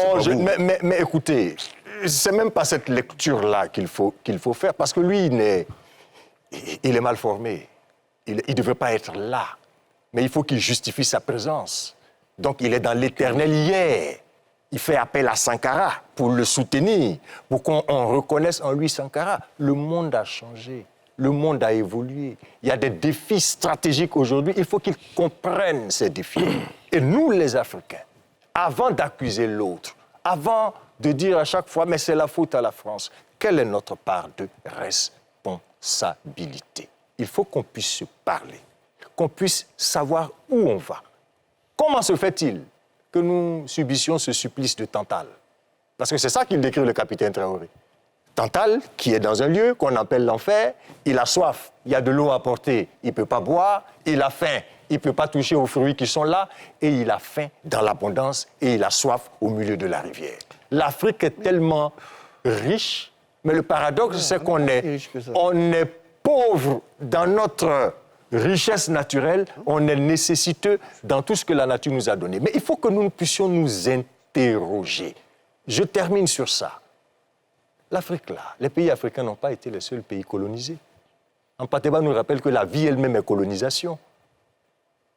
mais écoutez, c'est même pas cette lecture-là qu'il faut faire, parce que lui, il est mal formé. Il ne devrait pas être là. Mais il faut qu'il justifie sa présence. Donc, il est dans l'éternel hier. Il fait appel à Sankara pour le soutenir, pour qu'on reconnaisse en lui Sankara. Le monde a changé, le monde a évolué. Il y a des défis stratégiques aujourd'hui. Il faut qu'ils comprennent ces défis. Et nous, les Africains, avant d'accuser l'autre, avant de dire à chaque fois « mais c'est la faute à la France », quelle est notre part de responsabilité? Il faut qu'on puisse se parler, qu'on puisse savoir où on va. Comment se fait-il que nous subissions ce supplice de Tantale? Parce que c'est ça qu'il décrit le capitaine Traoré. Tantale, qui est dans un lieu qu'on appelle l'enfer, il a soif, il y a de l'eau à porter, il ne peut pas boire, il a faim, il ne peut pas toucher aux fruits qui sont là, et il a faim dans l'abondance, et il a soif au milieu de la rivière. L'Afrique est tellement riche, mais le paradoxe, c'est qu'on est pauvre dans notre richesse naturelle, on est nécessiteux dans tout ce que la nature nous a donné. Mais il faut que nous puissions nous interroger. Je termine sur ça. L'Afrique, là, les pays africains n'ont pas été les seuls pays colonisés. Ampateba nous rappelle que la vie elle-même est colonisation.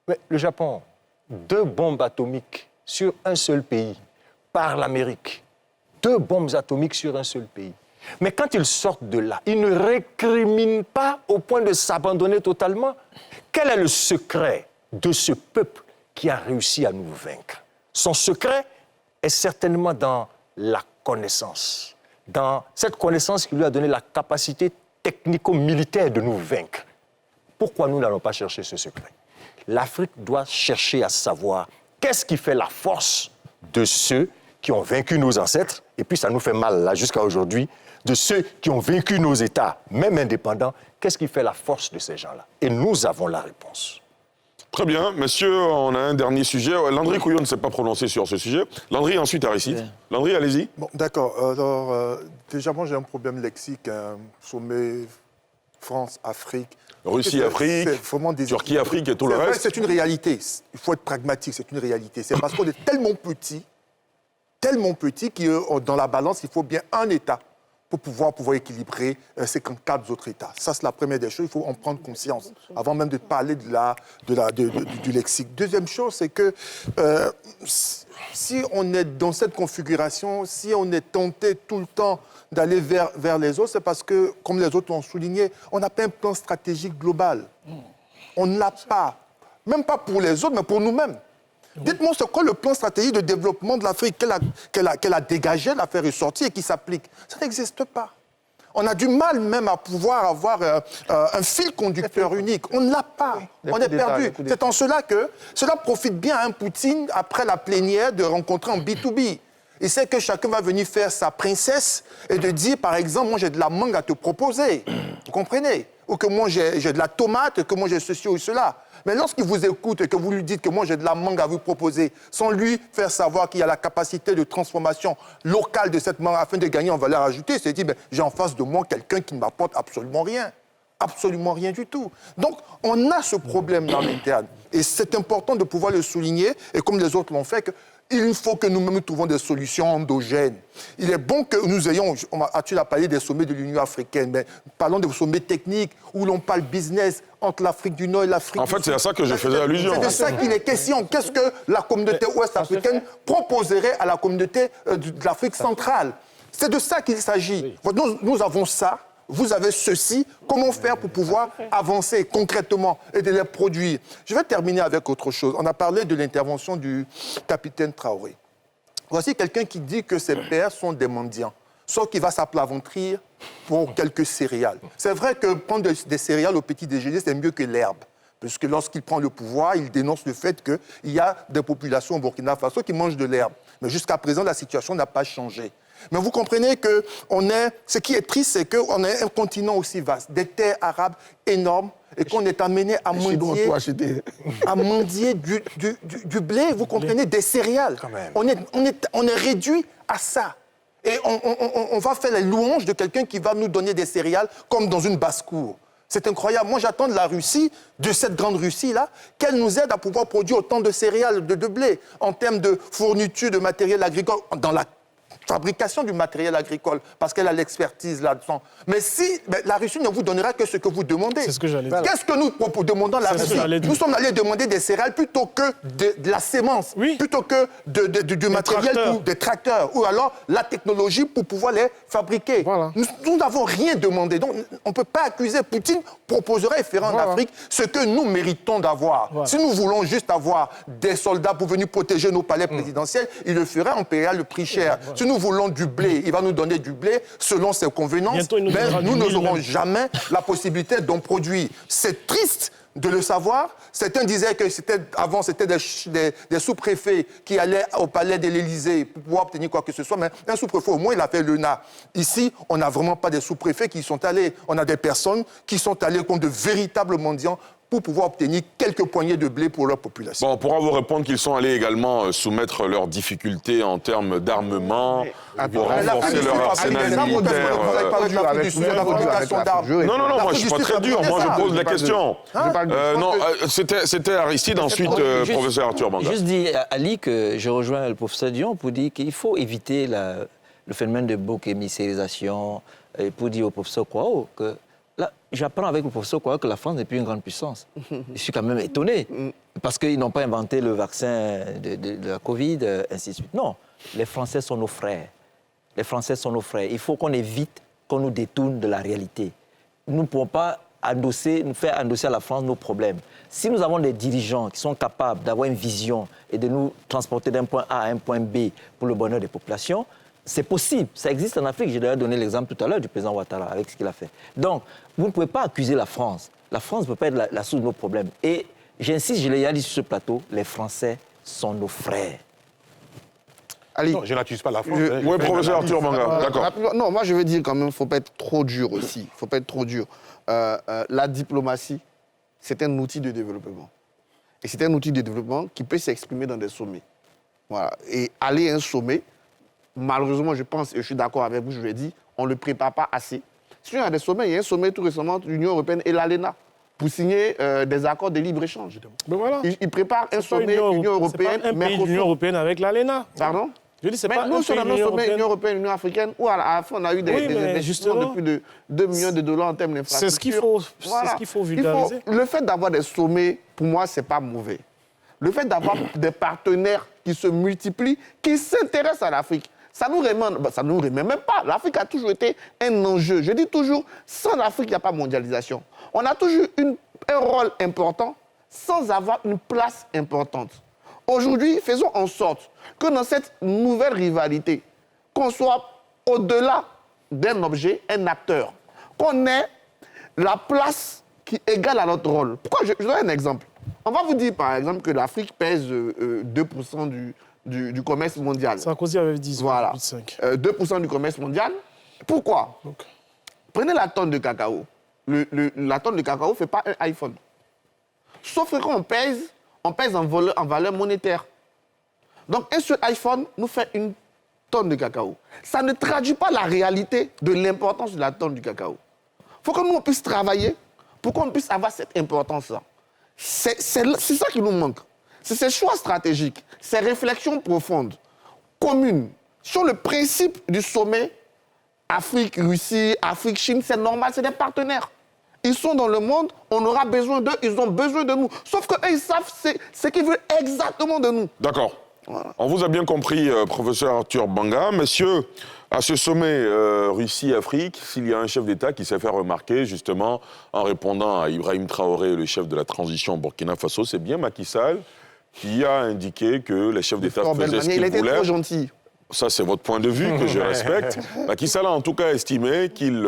Mais le Japon, 2 bombes atomiques sur un seul pays, par l'Amérique. 2 bombes atomiques sur un seul pays. Mais quand ils sortent de là, ils ne récriminent pas au point de s'abandonner totalement. Quel est le secret de ce peuple qui a réussi à nous vaincre? Son secret est certainement dans la connaissance. Dans cette connaissance qui lui a donné la capacité technico-militaire de nous vaincre. Pourquoi nous n'allons pas chercher ce secret? L'Afrique doit chercher à savoir qu'est-ce qui fait la force de ceux qui ont vaincu nos ancêtres, et puis ça nous fait mal là jusqu'à aujourd'hui, de ceux qui ont vaincu nos États, même indépendants, qu'est-ce qui fait la force de ces gens-là? Et nous avons la réponse. Très bien. Monsieur, on a un dernier sujet. Landry Couillon ne s'est pas prononcé sur ce sujet. Landry, ensuite Aristide. Ouais. Landry, allez-y. Bon, d'accord. Alors, déjà, moi, j'ai un problème lexique. Sommet France-Afrique. Russie-Afrique, Turquie-Afrique et tout le reste. C'est une réalité. Il faut être pragmatique, c'est une réalité. C'est parce qu'on est tellement petit que dans la balance, il faut bien un État pour pouvoir équilibrer ces 4 autres États. Ça, c'est la première des choses. Il faut en prendre conscience avant même de parler du lexique. Deuxième chose, c'est que si on est dans cette configuration, si on est tenté tout le temps d'aller vers les autres, c'est parce que, comme les autres l'ont souligné, on n'a pas un plan stratégique global. On ne l'a pas. Même pas pour les autres, mais pour nous-mêmes. Dites-moi, c'est quoi le plan stratégique de développement de l'Afrique qu'elle a dégagé, l'a fait ressortir et qui s'applique? Ça n'existe pas. On a du mal même à pouvoir avoir un fil conducteur unique. On ne l'a pas. On est perdu. C'est en cela que cela profite bien à un Poutine, après la plénière, de rencontrer en B2B. Il sait que chacun va venir faire sa princesse et de dire, par exemple, moi j'ai de la mangue à te proposer. Vous comprenez? Ou que moi j'ai de la tomate, que moi j'ai ceci ou cela. Mais lorsqu'il vous écoute et que vous lui dites que moi j'ai de la mangue à vous proposer, sans lui faire savoir qu'il y a la capacité de transformation locale de cette mangue afin de gagner en valeur ajoutée, il s'est dit, j'ai en face de moi quelqu'un qui ne m'apporte absolument rien. Absolument rien du tout. Donc, on a ce problème dans l'interne. Et c'est important de pouvoir le souligner, et comme les autres l'ont fait, il faut que nous-mêmes trouvons des solutions endogènes. Il est bon que nous ayons, tu as parlé des sommets de l'Union africaine, mais parlons des sommets techniques où l'on parle business entre l'Afrique du Nord et l'Afrique du Sud. En fait, c'est à ça que je faisais allusion. C'est de ça qu'il est question. Qu'est-ce que la communauté ouest-africaine proposerait à la communauté de l'Afrique centrale? C'est de ça qu'il s'agit. Nous avons ça. Vous avez ceci, comment faire pour pouvoir avancer concrètement et de les produire? Je vais terminer avec autre chose. On a parlé de l'intervention du capitaine Traoré. Voici quelqu'un qui dit que ses pères sont des mendiants, sauf qu'il va s'aplaventrir pour quelques céréales. C'est vrai que prendre des céréales au petit déjeuner, c'est mieux que l'herbe. Parce que lorsqu'il prend le pouvoir, il dénonce le fait qu'il y a des populations au Burkina Faso qui mangent de l'herbe. Mais jusqu'à présent, la situation n'a pas changé. Mais vous comprenez que ce qui est triste, c'est qu'on est un continent aussi vaste, des terres arabes énormes, et qu'on est amené à mendier du blé, vous comprenez, des céréales. On est réduit à ça. Et on va faire les louanges de quelqu'un qui va nous donner des céréales comme dans une basse-cour. C'est incroyable. Moi, j'attends de la Russie, de cette grande Russie-là, qu'elle nous aide à pouvoir produire autant de céréales, de blé, en termes de fourniture de matériel agricole, dans la fabrication du matériel agricole, parce qu'elle a l'expertise là-dedans. Mais la Russie ne vous donnera que ce que vous demandez. C'est ce que j'allais dire. Qu'est-ce que nous demandons à la Russie? Nous sommes allés demander des céréales plutôt que de la sémence, plutôt que du matériel, des tracteurs, ou alors la technologie pour pouvoir les fabriquer. Voilà. Nous n'avons rien demandé. Donc, on ne peut pas accuser Poutine proposerait et ferait en Afrique ce que nous méritons d'avoir. Voilà. Si nous voulons juste avoir des soldats pour venir protéger nos palais présidentiels, il le ferait, on paierait le prix cher. Voilà. Si nous voulons du blé, il va nous donner du blé selon ses convenances, mais nous n'aurons jamais la possibilité d'en produire. C'est triste de le savoir. Certains disaient que avant, c'était des sous-préfets qui allaient au palais de l'Élysée pour pouvoir obtenir quoi que ce soit, mais un sous-préfet, au moins, il a fait l'ENA. Ici, on n'a vraiment pas des sous-préfets qui y sont allés. On a des personnes qui sont allées comme de véritables mendiants pour pouvoir obtenir quelques poignées de blé pour leur population. Bon, on pourra vous répondre qu'ils sont allés également soumettre leurs difficultés en termes d'armement, pour renforcer leur arsenal militaire. Non, moi je suis pas très dur, moi je pose des questions. Non, c'était Aristide, ensuite professeur Arthur Banga. Juste dis à Ali que je rejoins le professeur Dion pour dire qu'il faut éviter le phénomène de bouc-émissérisation, et pour dire au professeur Kouao que là, j'apprends avec le professeur Kouao que la France n'est plus une grande puissance. Je suis quand même étonné, parce qu'ils n'ont pas inventé le vaccin de la Covid, ainsi de suite. Non, les Français sont nos frères. Les Français sont nos frères. Il faut qu'on évite qu'on nous détourne de la réalité. Nous ne pouvons pas nous faire endosser à la France nos problèmes. Si nous avons des dirigeants qui sont capables d'avoir une vision et de nous transporter d'un point A à un point B pour le bonheur des populations, c'est possible, ça existe en Afrique. J'ai d'ailleurs donné l'exemple tout à l'heure du président Ouattara avec ce qu'il a fait. Donc, vous ne pouvez pas accuser la France. La France ne peut pas être la source de nos problèmes. Et j'insiste, je l'ai déjà dit sur ce plateau, les Français sont nos frères. Ali. Non, je n'accuse pas la France. Oui, professeur Arthur Banga, d'accord. Non, moi je veux dire quand même, il ne faut pas être trop dur aussi. Il ne faut pas être trop dur. La diplomatie, c'est un outil de développement. Et c'est un outil de développement qui peut s'exprimer dans des sommets. Voilà. Et aller à un sommet, malheureusement, je pense, et je suis d'accord avec vous, je l'ai dit, on ne le prépare pas assez. Si il y a des sommets, il y a un sommet tout récemment de l'Union européenne et l'ALENA pour signer des accords de libre-échange. Ben voilà. Ils préparent un sommet Union européenne. C'est pas un pays de l'Union européenne avec l'ALENA. Pardon? Je dis, c'est Mais pas nous, un sur pays le Union sommet européenne. Union européenne, Union africaine, où à la fin, on a eu des investissements de plus de 2 millions de dollars en termes d'infrastructures. C'est ce qu'il faut vulgariser. Le fait d'avoir des sommets, pour moi, ce n'est pas mauvais. Le fait d'avoir des partenaires qui se multiplient, qui s'intéressent à l'Afrique, ça nous remet même pas. L'Afrique a toujours été un enjeu. Je dis toujours, sans l'Afrique, il n'y a pas de mondialisation. On a toujours un rôle important sans avoir une place importante. Aujourd'hui, faisons en sorte que dans cette nouvelle rivalité, qu'on soit au-delà d'un objet, un acteur, qu'on ait la place qui égale à notre rôle. Pourquoi je donne un exemple. On va vous dire, par exemple, que l'Afrique pèse 2% du commerce mondial. Sarkozy avait 10, voilà. 8,5. 2% du commerce mondial. Pourquoi? Prenez la tonne de cacao. La tonne de cacao ne fait pas un iPhone. Sauf que quand on pèse en valeur monétaire. Donc, un seul iPhone nous fait une tonne de cacao. Ça ne traduit pas la réalité de l'importance de la tonne du cacao. Il faut que nous, on puisse travailler pour qu'on puisse avoir cette importance-là. C'est ça qui nous manque. C'est ces choix stratégiques, ces réflexions profondes, communes, sur le principe du sommet Afrique, Russie, Afrique, Chine, c'est normal, c'est des partenaires. Ils sont dans le monde, on aura besoin d'eux, ils ont besoin de nous. Sauf qu'eux, ils savent ce qu'ils veulent exactement de nous. D'accord. Voilà. On vous a bien compris, professeur Arthur Banga. Messieurs, à ce sommet Russie-Afrique, s'il y a un chef d'État qui s'est fait remarquer, justement, en répondant à Ibrahim Traoré, le chef de la transition au Burkina Faso, c'est bien Macky Sall qui a indiqué que les chefs d'État faisaient ce qu'ils voulaient. Il était trop gentil. Ça, c'est votre point de vue que je respecte. Macky Sall a en tout cas estimé qu'il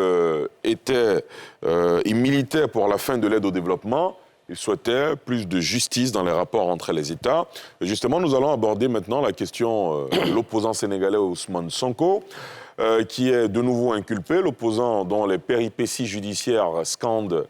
il militait pour la fin de l'aide au développement. Il souhaitait plus de justice dans les rapports entre les États. Et justement, nous allons aborder maintenant la question de l'opposant sénégalais Ousmane Sonko, qui est de nouveau inculpé. L'opposant dont les péripéties judiciaires scandent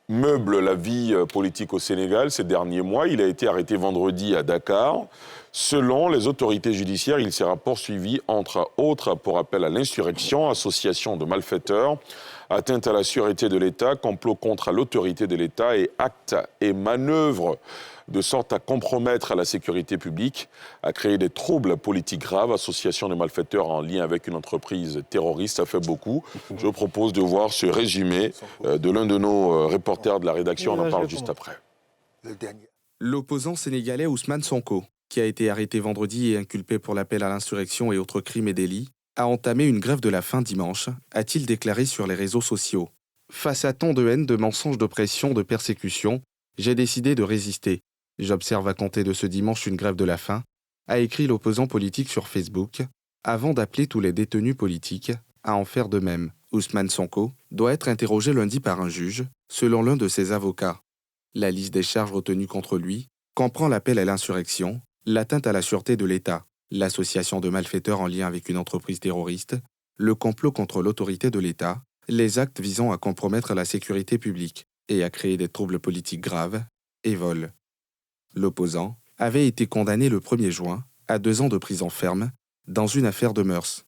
meublent la vie politique au Sénégal ces derniers mois. Il a été arrêté vendredi à Dakar. Selon les autorités judiciaires, il sera poursuivi, entre autres, pour appel à l'insurrection, association de malfaiteurs, atteinte à la sûreté de l'État, complot contre l'autorité de l'État et actes et manœuvres de sorte à compromettre la sécurité publique, à créer des troubles politiques graves, association de malfaiteurs en lien avec une entreprise terroriste, ça fait beaucoup. Je propose de voir ce résumé de l'un de nos reporters de la rédaction, on en parle juste après. L'opposant sénégalais Ousmane Sonko, qui a été arrêté vendredi et inculpé pour l'appel à l'insurrection et autres crimes et délits, a entamé une grève de la faim dimanche, a-t-il déclaré sur les réseaux sociaux. Face à tant de haine, de mensonges, d'oppression, de persécution, j'ai décidé de résister. J'observe à compter de ce dimanche une grève de la faim, a écrit l'opposant politique sur Facebook, avant d'appeler tous les détenus politiques à en faire de même. Ousmane Sonko doit être interrogé lundi par un juge, selon l'un de ses avocats. La liste des charges retenues contre lui comprend l'appel à l'insurrection, l'atteinte à la sûreté de l'État, l'association de malfaiteurs en lien avec une entreprise terroriste, le complot contre l'autorité de l'État, les actes visant à compromettre la sécurité publique et à créer des troubles politiques graves et vol. L'opposant avait été condamné le 1er juin à 2 ans de prison ferme dans une affaire de mœurs.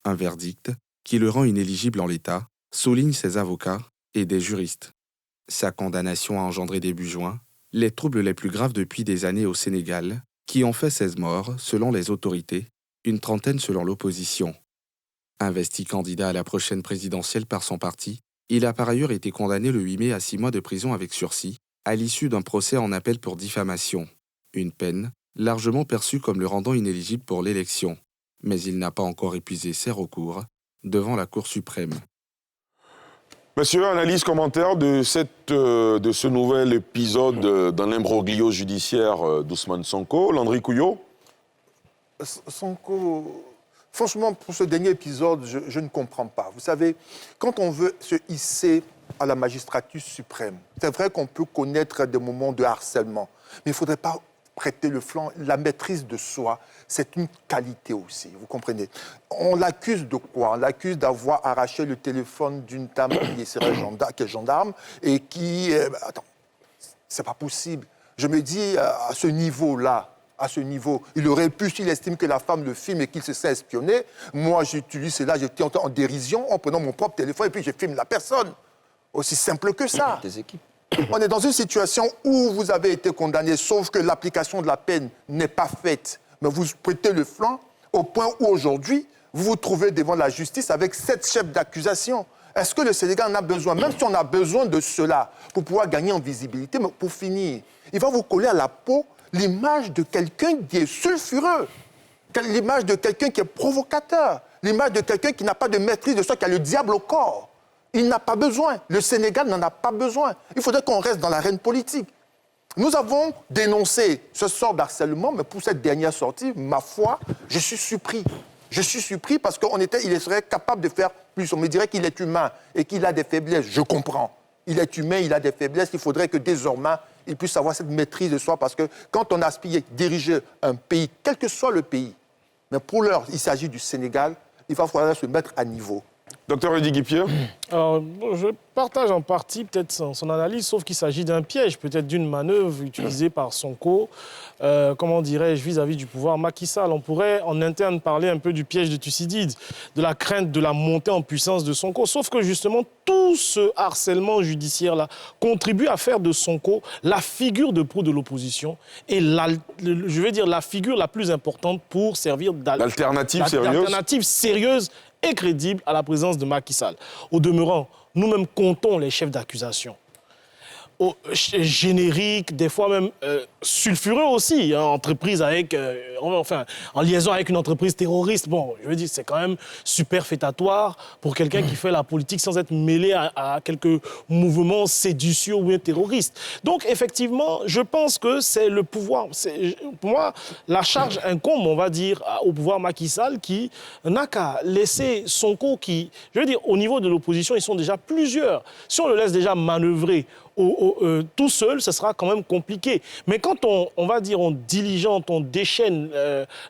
Un verdict qui le rend inéligible en l'État, soulignent ses avocats et des juristes. Sa condamnation a engendré début juin les troubles les plus graves depuis des années au Sénégal, qui ont fait 16 morts selon les autorités, une trentaine selon l'opposition. Investi candidat à la prochaine présidentielle par son parti, il a par ailleurs été condamné le 8 mai à 6 mois de prison avec sursis, à l'issue d'un procès en appel pour diffamation. Une peine largement perçue comme le rendant inéligible pour l'élection. Mais il n'a pas encore épuisé ses recours devant la Cour suprême. Monsieur, analyse, commentaire de ce nouvel épisode dans l'imbroglio judiciaire d'Ousmane Sonko. Landry Couillot. Sonko, franchement, pour ce dernier épisode, je ne comprends pas. Vous savez, quand on veut se hisser à la magistrature suprême, c'est vrai qu'on peut connaître des moments de harcèlement, mais il ne faudrait pas prêter le flanc. La maîtrise de soi, c'est une qualité aussi, vous comprenez. On l'accuse de quoi? On l'accuse d'avoir arraché le téléphone d'une dame qui est gendarme et qui... attends, c'est pas possible. Je me dis, à ce niveau-là, il aurait pu, s'il estime que la femme le filme et qu'il se sait espionner, moi j'utilise cela, j'étais en dérision en prenant mon propre téléphone et puis je filme la personne. Aussi simple que ça. Des équipes. On est dans une situation où vous avez été condamné, sauf que l'application de la peine n'est pas faite. mais vous prêtez le flanc au point où aujourd'hui, vous vous trouvez devant la justice avec 7 chefs d'accusation. Est-ce que le Sénégal en a besoin? Même si on a besoin de cela pour pouvoir gagner en visibilité, mais pour finir, il va vous coller à la peau l'image de quelqu'un qui est sulfureux, l'image de quelqu'un qui est provocateur, l'image de quelqu'un qui n'a pas de maîtrise de soi, qui a le diable au corps. Il n'a pas besoin. Le Sénégal n'en a pas besoin. Il faudrait qu'on reste dans l'arène politique. Nous avons dénoncé ce sort d'harcèlement, mais pour cette dernière sortie, ma foi, je suis surpris. Je suis surpris parce qu'il serait capable de faire plus. On me dirait qu'il est humain et qu'il a des faiblesses. Je comprends. Il est humain, il a des faiblesses. Il faudrait que désormais, il puisse avoir cette maîtrise de soi parce que quand on aspire à diriger un pays, quel que soit le pays, mais pour l'heure, il s'agit du Sénégal, il va falloir se mettre à niveau. Docteur Eddy Guipier. Alors, je partage en partie peut-être son analyse, sauf qu'il s'agit d'un piège, peut-être d'une manœuvre utilisée par Sonko, comment dirais-je, vis-à-vis du pouvoir Macky Sall. On pourrait en interne parler un peu du piège de Thucydide, de la crainte de la montée en puissance de Sonko. Sauf que justement, tout ce harcèlement judiciaire-là contribue à faire de Sonko la figure de proue de l'opposition et je vais dire la figure la plus importante pour servir d'alternative sérieuse et crédible à la présence de Macky Sall. Au demeurant, nous-mêmes comptons les chefs d'accusation. Génériques, des fois même sulfureux aussi, hein, entreprise avec, en liaison avec une entreprise terroriste. Bon, je veux dire, c'est quand même superfétatoire pour quelqu'un qui fait la politique sans être mêlé à quelques mouvements séditieux ou terroristes. Donc, effectivement, je pense que c'est le pouvoir. Pour moi, la charge incombe, on va dire, au pouvoir Macky Sall qui n'a qu'à laisser Sonko qui, je veux dire, au niveau de l'opposition, ils sont déjà plusieurs. Si on le laisse déjà manœuvrer tout seul, ce sera quand même compliqué. Mais quand on va dire, on diligente, on déchaîne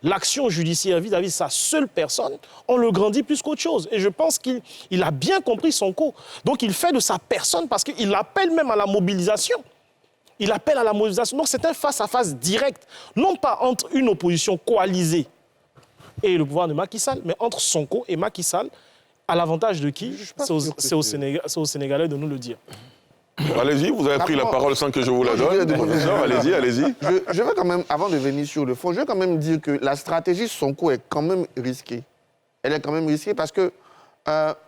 l'action judiciaire vis-à-vis de sa seule personne, on le grandit plus qu'autre chose. Et je pense qu'il a bien compris Sonko. Donc il fait de sa personne parce qu'il appelle même à la mobilisation. Il appelle à la mobilisation. Donc c'est un face-à-face direct, non pas entre une opposition coalisée et le pouvoir de Macky Sall, mais entre Sonko et Macky Sall, à l'avantage de qui? C'est aux Sénégalais de nous le dire. Allez-y, vous avez pris la parole sans que je vous la donne. Allez-y. Je veux quand même, avant de venir sur le fond, je veux quand même dire que la stratégie Sonko est quand même risquée. Elle est quand même risquée parce que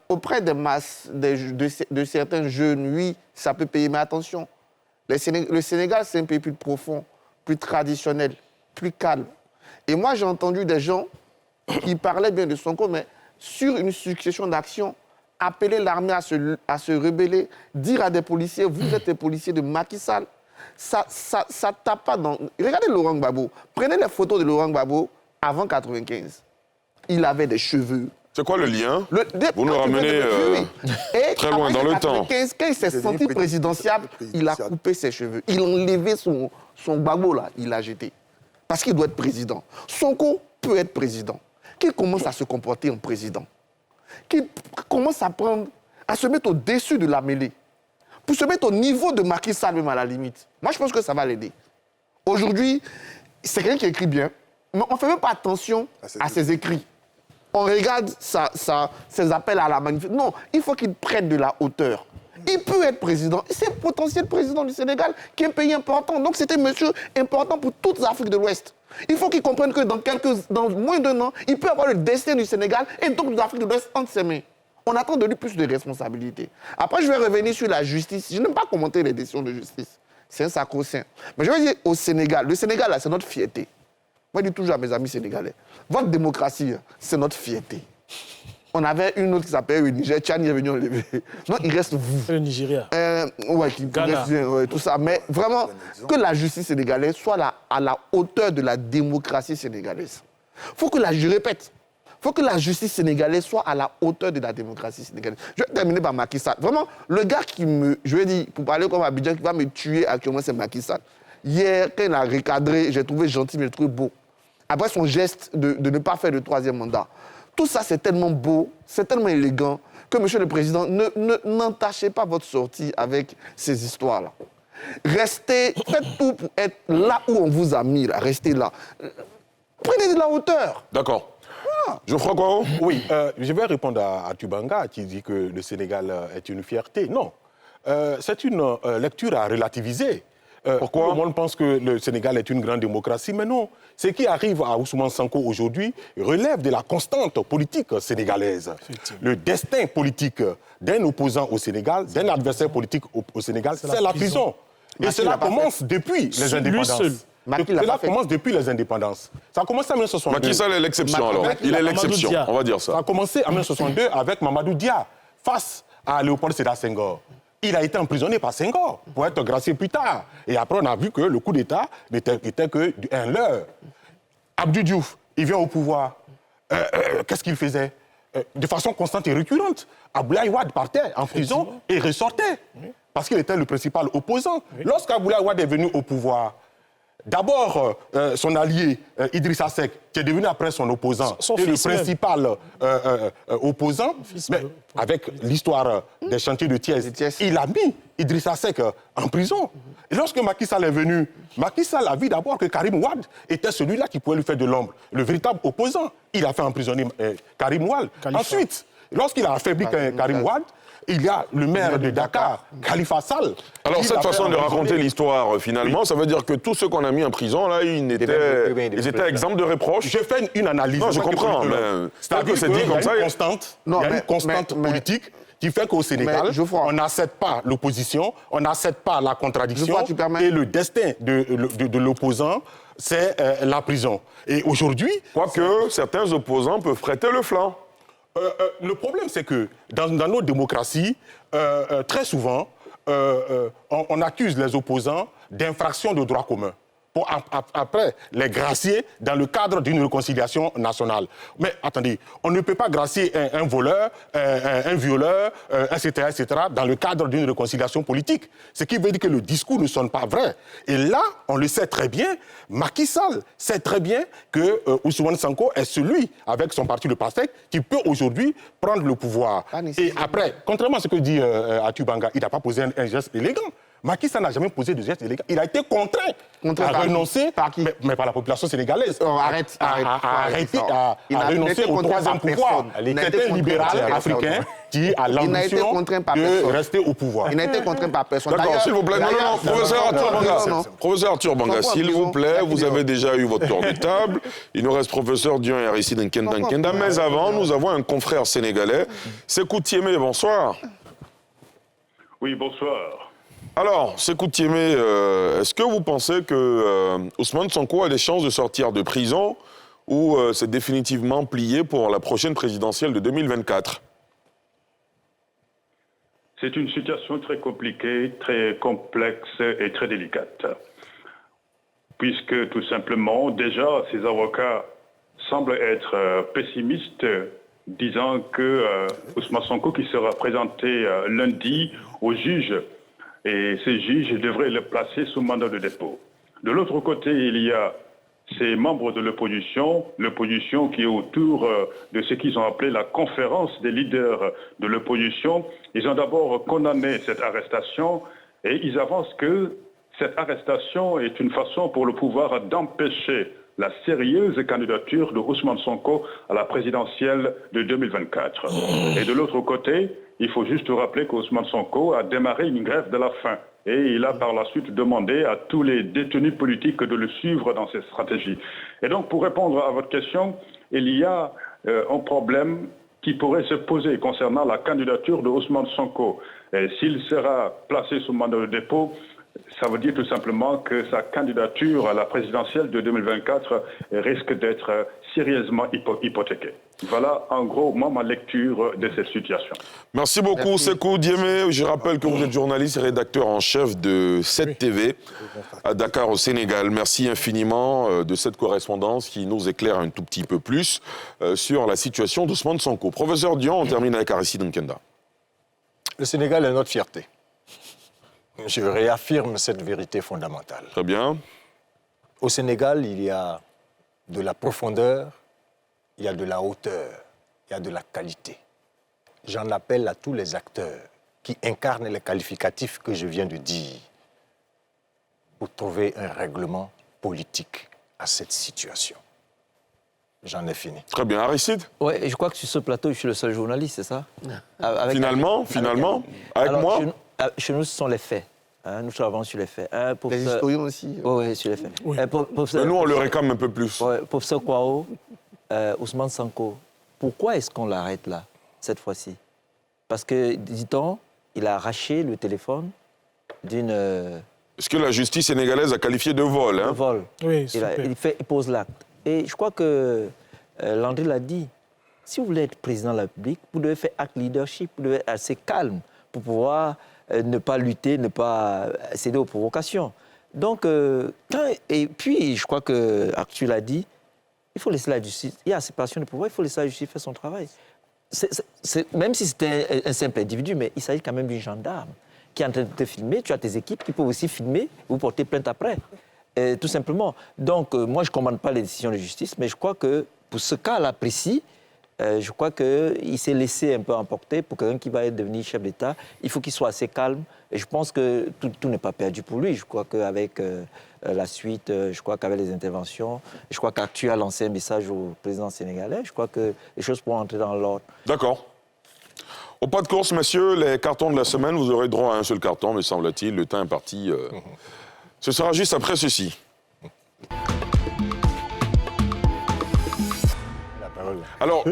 auprès des masses, de certains jeunes, oui, ça peut payer. Mais attention, le Sénégal, c'est un pays plus profond, plus traditionnel, plus calme. Et moi, j'ai entendu des gens qui parlaient bien de Sonko, mais sur une succession d'actions, appeler l'armée à se rebeller, dire à des policiers, vous êtes des policiers de Macky Sall. Ça tape pas dans... Regardez Laurent Gbagbo. Prenez les photos de Laurent Gbagbo avant 1995. Il avait des cheveux. C'est quoi le lien? Vous nous ramenez très loin dans le temps. Quand il s'est senti présidentiable, il a coupé ses cheveux. Il a enlevé son Gbagbo, là, il l'a jeté. Parce qu'il doit être président. Sonko peut être président. Qu'il commence à se comporter en président. Qui commence à se mettre au-dessus de la mêlée, pour se mettre au niveau de Macky Sall même à la limite. Moi, je pense que ça va l'aider. Aujourd'hui, c'est quelqu'un qui écrit bien, mais on ne fait même pas attention à ses écrits. On regarde ses appels à la manifestation. Non, il faut qu'il prenne de la hauteur. Il peut être président. C'est le potentiel président du Sénégal, qui est un pays important. Donc, c'est un monsieur important pour toute l'Afrique de l'Ouest. Il faut qu'il comprenne que dans moins d'un an, il peut avoir le destin du Sénégal et donc de l'Afrique de l'Ouest entre ses mains. On attend de lui plus de responsabilités. Après, je vais revenir sur la justice. Je n'aime pas commenter les décisions de justice. C'est un sacro-saint. Mais je vais dire au Sénégal, le Sénégal, là, c'est notre fierté. Moi, je dis toujours à mes amis sénégalais, votre démocratie, c'est notre fierté. On avait une autre qui s'appelle le Niger, Tchani est venu enlever. Non, il reste vous. Le Nigeria. Qui reste, tout ça. Mais vraiment, que la justice sénégalaise soit à la hauteur de la démocratie sénégalaise. Je répète, il faut que la justice sénégalaise soit à la hauteur de la démocratie sénégalaise. Je vais terminer par Macky Sall. Vraiment, le gars je vais dire, pour parler comme Abidjan, qui va me tuer actuellement, c'est Macky Sall. Hier, quand il a recadré, j'ai trouvé gentil, mais j'ai trouvé beau. Après son geste de ne pas faire le 3e mandat. Tout ça, c'est tellement beau, c'est tellement élégant que, Monsieur le Président, n'entachez pas votre sortie avec ces histoires-là. Restez, faites tout pour être là où on vous a mis, là. Restez là. Prenez de la hauteur. D'accord. Geoffroy Gwao. Oui, je vais répondre à Tubanga qui dit que le Sénégal est une fierté. Non, c'est une lecture à relativiser. Pourquoi? Tout le monde pense que le Sénégal est une grande démocratie, mais non. Ce qui arrive à Ousmane Sonko aujourd'hui relève de la constante politique sénégalaise. Le destin politique d'un opposant au Sénégal, d'un adversaire politique au Sénégal, c'est la prison. Et cela commence depuis les indépendances. Cela commence depuis les indépendances. Ça a commencé en 1962. Macky Sall est l'exception alors. Il est l'exception, on va dire ça. Ça a commencé en 1962 avec Mamadou Dia face à Léopold Sédar Senghor. Il a été emprisonné par Senghor pour être gracié plus tard. Et après, on a vu que le coup d'État n'était qu'un leurre. Abdou Diouf, il vient au pouvoir. Qu'est-ce qu'il faisait? De façon constante et récurrente. Abdoulaye Wade partait en prison et ressortait. Parce qu'il était le principal opposant. Lorsqu'Abdoulaye Wade est venu au pouvoir, d'abord, son allié, Idrissa Seck, qui est devenu après son opposant, et le principal opposant, mais avec l'histoire des chantiers de Thiès, il a mis Idrissa Seck en prison. Et lorsque Macky Sall est venu, Macky Sall a vu d'abord que Karim Wade était celui-là qui pouvait lui faire de l'ombre, le véritable opposant. Il a fait emprisonner Karim Wade. Ensuite, lorsqu'il a affaibli Karim Wade, il y a le maire de Dakar, Khalifa Sall. Alors cette façon de raconter l'histoire, finalement, ça veut dire que tous ceux qu'on a mis en prison, là, ils étaient exempts de reproches. Je fais une analyse. Non, je comprends, mais c'est-à-dire qu'il y a une constante politique qui fait qu'au Sénégal, on n'accepte pas l'opposition, on n'accepte pas la contradiction, et le destin de l'opposant, c'est la prison. Et aujourd'hui... Quoique certains opposants peuvent prêter le flanc. Le problème, c'est que dans nos démocraties, très souvent, on accuse les opposants d'infraction de droit commun pour après les gracier dans le cadre d'une réconciliation nationale. Mais attendez, on ne peut pas gracier un voleur, un violeur, etc., dans le cadre d'une réconciliation politique. Ce qui veut dire que le discours ne sonne pas vrai. Et là, on le sait très bien, Macky Sall sait très bien que Ousmane Sonko est celui, avec son parti, le PASTEF, qui peut aujourd'hui prendre le pouvoir. Et après, contrairement à ce que dit Atou Banga, il n'a pas posé un geste élégant. Macky Sall n'a jamais posé de geste illégal. Il a été contraint à renoncer, mais par la population sénégalaise, à renoncer au troisième pouvoir. C'était un libéral africain qui a l'ambition de rester au pouvoir. Il n'a été contraint par personne. D'accord, s'il vous plaît. Non, professeur Arthur Banga. Professeur Arthur Banga, s'il vous plaît, vous avez déjà eu votre tour de table. Il nous reste professeur Dion et Aristide Nkenda. Mais avant, nous avons un confrère sénégalais. Sékou Tiémé, bonsoir. Oui, bonsoir. Alors, Sékou Tiémé, est-ce que vous pensez que Ousmane Sonko a des chances de sortir de prison ou c'est définitivement plié pour la prochaine présidentielle de 2024 ? C'est une situation très compliquée, très complexe et très délicate. Puisque, tout simplement, déjà, ces avocats semblent être pessimistes, disant que Ousmane Sonko, qui sera présenté lundi au juge, et ces juges devraient le placer sous mandat de dépôt. De l'autre côté, il y a ces membres de l'opposition qui est autour de ce qu'ils ont appelé la conférence des leaders de l'opposition. Ils ont d'abord condamné cette arrestation et ils avancent que cette arrestation est une façon pour le pouvoir d'empêcher la sérieuse candidature de Ousmane Sonko à la présidentielle de 2024. Et de l'autre côté, il faut juste rappeler qu'Ousmane Sonko a démarré une grève de la faim. Et il a par la suite demandé à tous les détenus politiques de le suivre dans cette stratégie. Et donc, pour répondre à votre question, il y a un problème qui pourrait se poser concernant la candidature de Ousmane Sonko. S'il sera placé sous mandat de dépôt, ça veut dire tout simplement que sa candidature à la présidentielle de 2024 risque d'être sérieusement hypothéquée. Voilà, en gros, moi, ma lecture de cette situation. Merci beaucoup, Sékou Tiémé. Je rappelle que vous êtes journaliste et rédacteur en chef de 7TV à Dakar, au Sénégal. Merci infiniment de cette correspondance qui nous éclaire un tout petit peu plus sur la situation d'Ousmane Sonko. Professeur Dion, on termine avec Aristide Nkenda. Le Sénégal est notre fierté. Je réaffirme cette vérité fondamentale. Très bien. Au Sénégal, il y a de la profondeur, il y a de la hauteur, il y a de la qualité. J'en appelle à tous les acteurs qui incarnent les qualificatifs que je viens de dire pour trouver un règlement politique à cette situation. J'en ai fini. Très bien. Aristide ? Oui, je crois que sur ce plateau, je suis le seul journaliste, c'est ça ? Finalement, avec moi chez nous, ce sont les faits. Hein, nous travaillons sur les faits. Les historiens aussi. Oui, sur les faits. Oui. Mais nous, on le réclame un peu plus. Professeur Kwao, Ousmane Sanko, pourquoi est-ce qu'on l'arrête là, cette fois-ci? Parce que, dit-on, il a arraché le téléphone d'une... Ce que la justice sénégalaise a qualifié de vol. Hein. De vol. Oui, Il pose l'acte. Et je crois que Landry l'a dit. Si vous voulez être président de la République, vous devez faire acte leadership, vous devez être assez calme pour pouvoir ne pas lutter, ne pas céder aux provocations. Donc, et puis, je crois que Arthur l'a dit, il faut laisser la justice, il y a séparation de pouvoir, il faut laisser la justice faire son travail. Même si c'était un simple individu, mais il s'agit quand même d'une gendarme qui est en train de te filmer, tu as tes équipes qui peuvent aussi filmer, vous porter plainte après, tout simplement. Donc, moi, je ne commande pas les décisions de justice, mais je crois que pour ce cas-là précis, je crois qu'il s'est laissé un peu emporter pour quelqu'un qui va devenir chef d'État. Il faut qu'il soit assez calme. Et je pense que tout n'est pas perdu pour lui. Je crois qu'avec la suite, je crois qu'avec les interventions, je crois qu'Actu a lancé un message au président sénégalais. Je crois que les choses pourront entrer dans l'ordre. D'accord. Au pas de course, messieurs, les cartons de la semaine, vous aurez droit à un seul carton, me semble-t-il. Le temps est parti. Ce sera juste après ceci. Alors,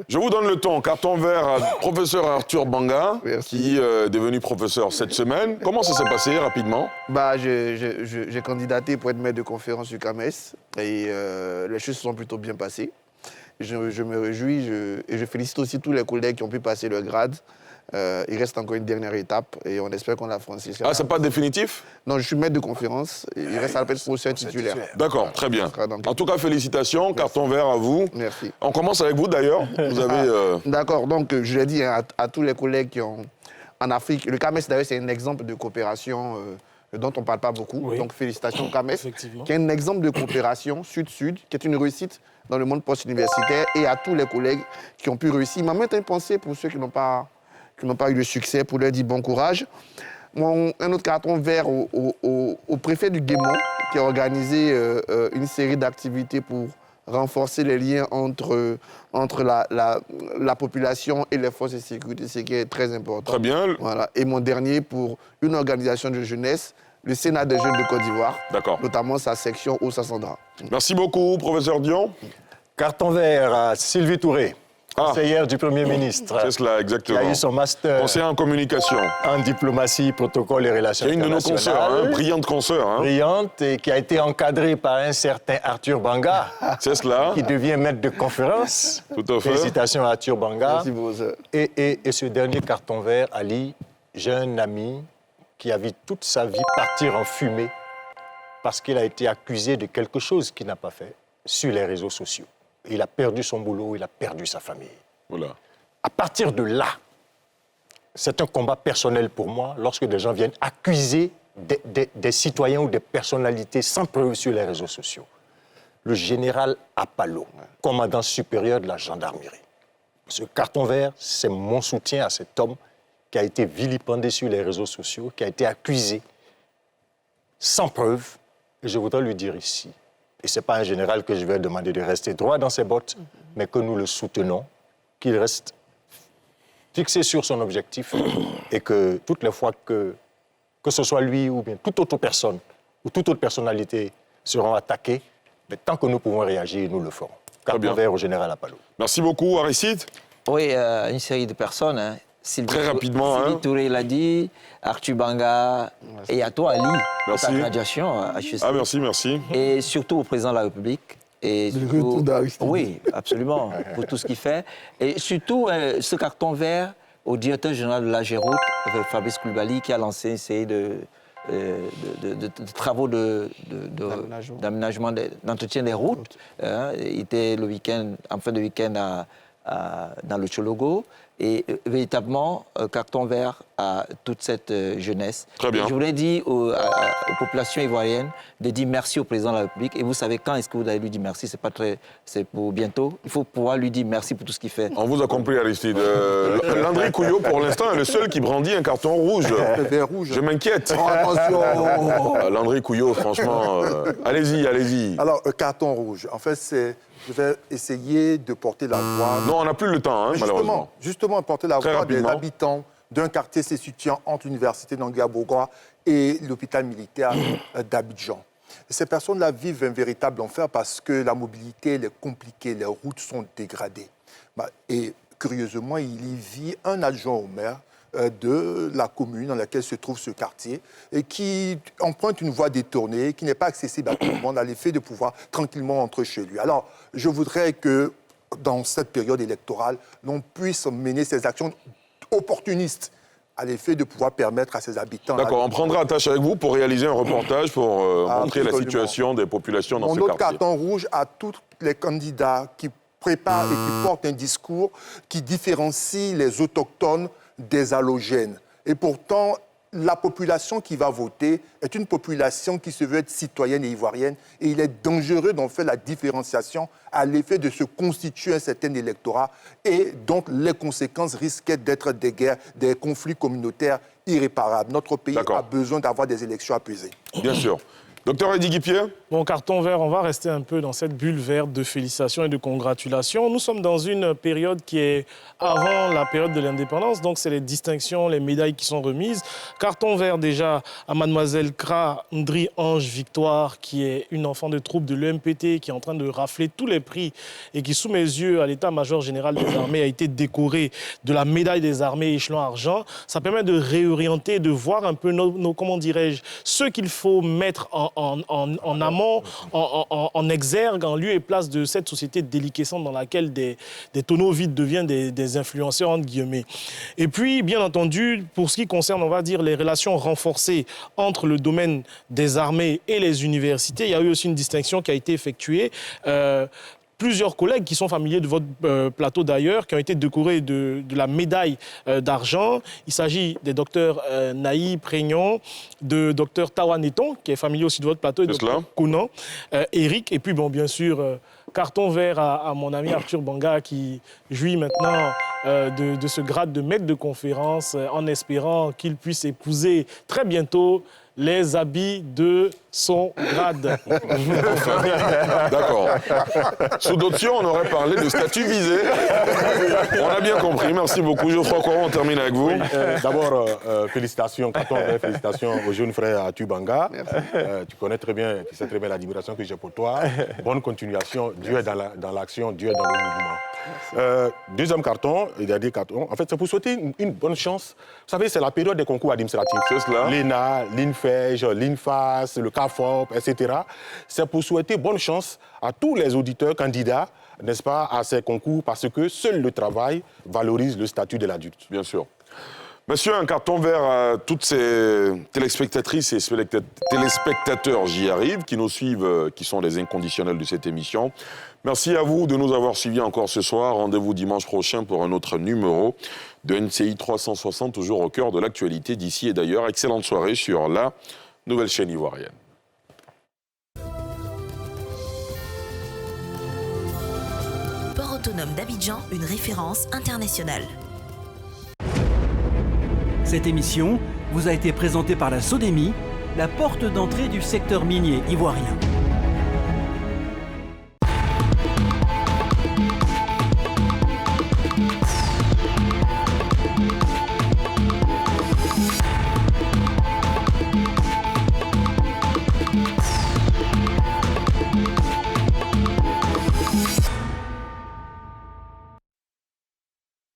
je vous donne le ton. Carton vert à professeur Arthur Banga, qui est devenu professeur cette semaine. Comment ça s'est passé, rapidement? J'ai candidaté pour être maître de conférence du CAMES et les choses se sont plutôt bien passées. Je me réjouis et je félicite aussi tous les collègues qui ont pu passer le grade. Il reste encore une dernière étape et on espère qu'on l'a franchi. Ah, c'est pas définitif? Non, je suis maître de conférence. Il reste à l'appel professeur titulaire. D'accord, très bien. En tout cas, félicitations. Merci. Carton vert à vous. Merci. On commence avec vous, d'ailleurs. Vous avez... D'accord, donc je l'ai dit à tous les collègues qui ont... En Afrique, le CAMES, d'ailleurs, c'est un exemple de coopération dont on ne parle pas beaucoup. Oui. Donc, félicitations au CAMES, qui est un exemple de coopération sud-sud, qui est une réussite dans le monde post-universitaire, et à tous les collègues qui ont pu réussir. Il m'a même une pensée pour ceux qui n'ont pas eu de succès, pour leur dire bon courage. Un autre carton vert au préfet du Guémon, qui a organisé une série d'activités pour renforcer les liens entre la population et les forces de sécurité, ce qui est très important. Très bien. Voilà. Et mon dernier pour une organisation de jeunesse, le Sénat des jeunes de Côte d'Ivoire, notamment sa section Oussa-Sandra. Merci beaucoup, professeur Dion. Carton vert à Sylvie Touré, conseillère du Premier ministre. C'est cela, exactement. Qui a eu son master conseillère en communication. En diplomatie, protocole et relations internationales. C'est une de nos consoeurs, brillante consoeur. Brillante et qui a été encadrée par un certain Arthur Banga. C'est cela. Qui devient maître de conférence. Tout à fait. Félicitations à Arthur Banga. Merci beaucoup. Et ce dernier carton vert, Ali, j'ai un ami qui a vu toute sa vie partir en fumée parce qu'il a été accusé de quelque chose qu'il n'a pas fait sur les réseaux sociaux. Il a perdu son boulot, il a perdu sa famille. Voilà. À partir de là, c'est un combat personnel pour moi lorsque des gens viennent accuser des citoyens ou des personnalités sans preuve sur les réseaux sociaux. Le général Apallo, commandant supérieur de la gendarmerie. Ce carton vert, c'est mon soutien à cet homme qui a été vilipendé sur les réseaux sociaux, qui a été accusé sans preuve. Et je voudrais lui dire ici, et ce n'est pas un général que je vais demander de rester droit dans ses bottes, mais que nous le soutenons, qu'il reste fixé sur son objectif et que toutes les fois que ce soit lui ou bien toute autre personne ou toute autre personnalité seront attaquées, mais tant que nous pouvons réagir, nous le ferons. Carton vert au général Apallo. Merci beaucoup, Aristide. Oui, une série de personnes. Hein. Très rapidement. Sylvie Touré l'a dit, Arthur Banga, et à toi, Ali, pour ta graduation à HEC. Ah, merci. Et surtout au président de la République. Et surtout, oui, absolument, pour tout ce qu'il fait. Et surtout, ce carton vert au directeur général de l'AGEROUTE, Fabrice Koulibaly, qui a lancé une série de travaux d'aménagement, d'entretien des routes. Il était le week-end, en fin de week-end dans le Tchologo. Et véritablement, carton vert à toute cette jeunesse. Très bien. Et je voulais dire aux populations ivoiriennes de dire merci au président de la République. Et vous savez quand est-ce que vous allez lui dire merci? C'est pour bientôt. Il faut pouvoir lui dire merci pour tout ce qu'il fait. On vous a compris, Aristide. Landry Couillot, pour l'instant, est le seul qui brandit un carton rouge. Rouge. Je m'inquiète. Oh, attention. Landry Couillot, franchement, allez-y. Alors, carton rouge, en fait, je vais essayer de porter la voix. Non, on n'a plus le temps, malheureusement. Justement, porter la voix des habitants d'un quartier se situant entre l'université d'Anguilla-Bourgois et l'hôpital militaire d'Abidjan. Ces personnes-là vivent un véritable enfer parce que la mobilité elle est compliquée, les routes sont dégradées. Et curieusement, il y vit un adjoint au maire de la commune dans laquelle se trouve ce quartier et qui emprunte une voie détournée, qui n'est pas accessible à tout le monde, à l'effet de pouvoir tranquillement entrer chez lui. Alors, je voudrais que dans cette période électorale, l'on puisse mener ces actions opportunistes à l'effet de pouvoir permettre à ses habitants... D'accord, on prendra attache avec vous pour réaliser un reportage pour montrer la situation des populations dans ce quartier. Mon autre carton rouge à tous les candidats qui préparent et qui portent un discours qui différencie les autochtones des allogènes. Et pourtant, la population qui va voter est une population qui se veut être citoyenne et ivoirienne. Et il est dangereux d'en faire la différenciation à l'effet de se constituer un certain électorat et dont les conséquences risquaient d'être des guerres, des conflits communautaires irréparables. Notre pays a besoin d'avoir des élections apaisées. Bien sûr. Docteur Eddy Guipier. Bon, carton vert, on va rester un peu dans cette bulle verte de félicitations et de congratulations. Nous sommes dans une période qui est avant la période de l'indépendance, donc c'est les distinctions, les médailles qui sont remises. Carton vert déjà à mademoiselle Kra Ndri Ange Victoire, qui est une enfant de troupe de l'EMPT, qui est en train de rafler tous les prix et qui, sous mes yeux, à l'état-major général des armées, a été décorée de la médaille des armées échelon argent. Ça permet de réorienter, de voir un peu comment dirais-je, ce qu'il faut mettre en amont, en exergue, en lieu et place de cette société déliquescente dans laquelle des tonneaux vides deviennent des influenceurs, entre guillemets. Et puis, bien entendu, pour ce qui concerne, on va dire, les relations renforcées entre le domaine des armées et les universités, il y a eu aussi une distinction qui a été effectuée. Plusieurs collègues qui sont familiers de votre plateau d'ailleurs, qui ont été décorés de la médaille d'argent. Il s'agit des docteurs Naï Prégnon, de docteur Tawa Neton, qui est familier aussi de votre plateau, et de docteur Conan, Eric, et puis bon, bien sûr, carton vert à mon ami Arthur Banga, qui jouit maintenant de ce grade de maître de conférence, en espérant qu'il puisse épouser très bientôt les habits de son grade. D'accord. Sous d'option, on aurait parlé de statut visé. On a bien compris. Merci beaucoup. Geoffroy Coron, on termine avec vous. D'abord, félicitations, félicitations au jeune frère Arthur Banga. Tu connais très bien, tu sais très bien l'admiration que j'ai pour toi. Bonne continuation. Dieu est dans l'action, Dieu est dans le mouvement. Deuxième carton, il y a des cartons. En fait, c'est pour souhaiter une bonne chance. Vous savez, c'est la période des concours administratifs. C'est cela. L'ENA, l'INFEJ, l'INFAS, le CAFOP, etc. C'est pour souhaiter bonne chance à tous les auditeurs candidats, n'est-ce pas, à ces concours, parce que seul le travail valorise le statut de l'adulte. Bien sûr. Monsieur, un carton vert à toutes ces téléspectatrices et téléspectateurs, j'y arrive, qui nous suivent, qui sont les inconditionnels de cette émission. Merci à vous de nous avoir suivis encore ce soir. Rendez-vous dimanche prochain pour un autre numéro de NCI 360, toujours au cœur de l'actualité d'ici et d'ailleurs. Excellente soirée sur la nouvelle chaîne ivoirienne. Port autonome d'Abidjan, une référence internationale. Cette émission vous a été présentée par la SODEMI, la porte d'entrée du secteur minier ivoirien.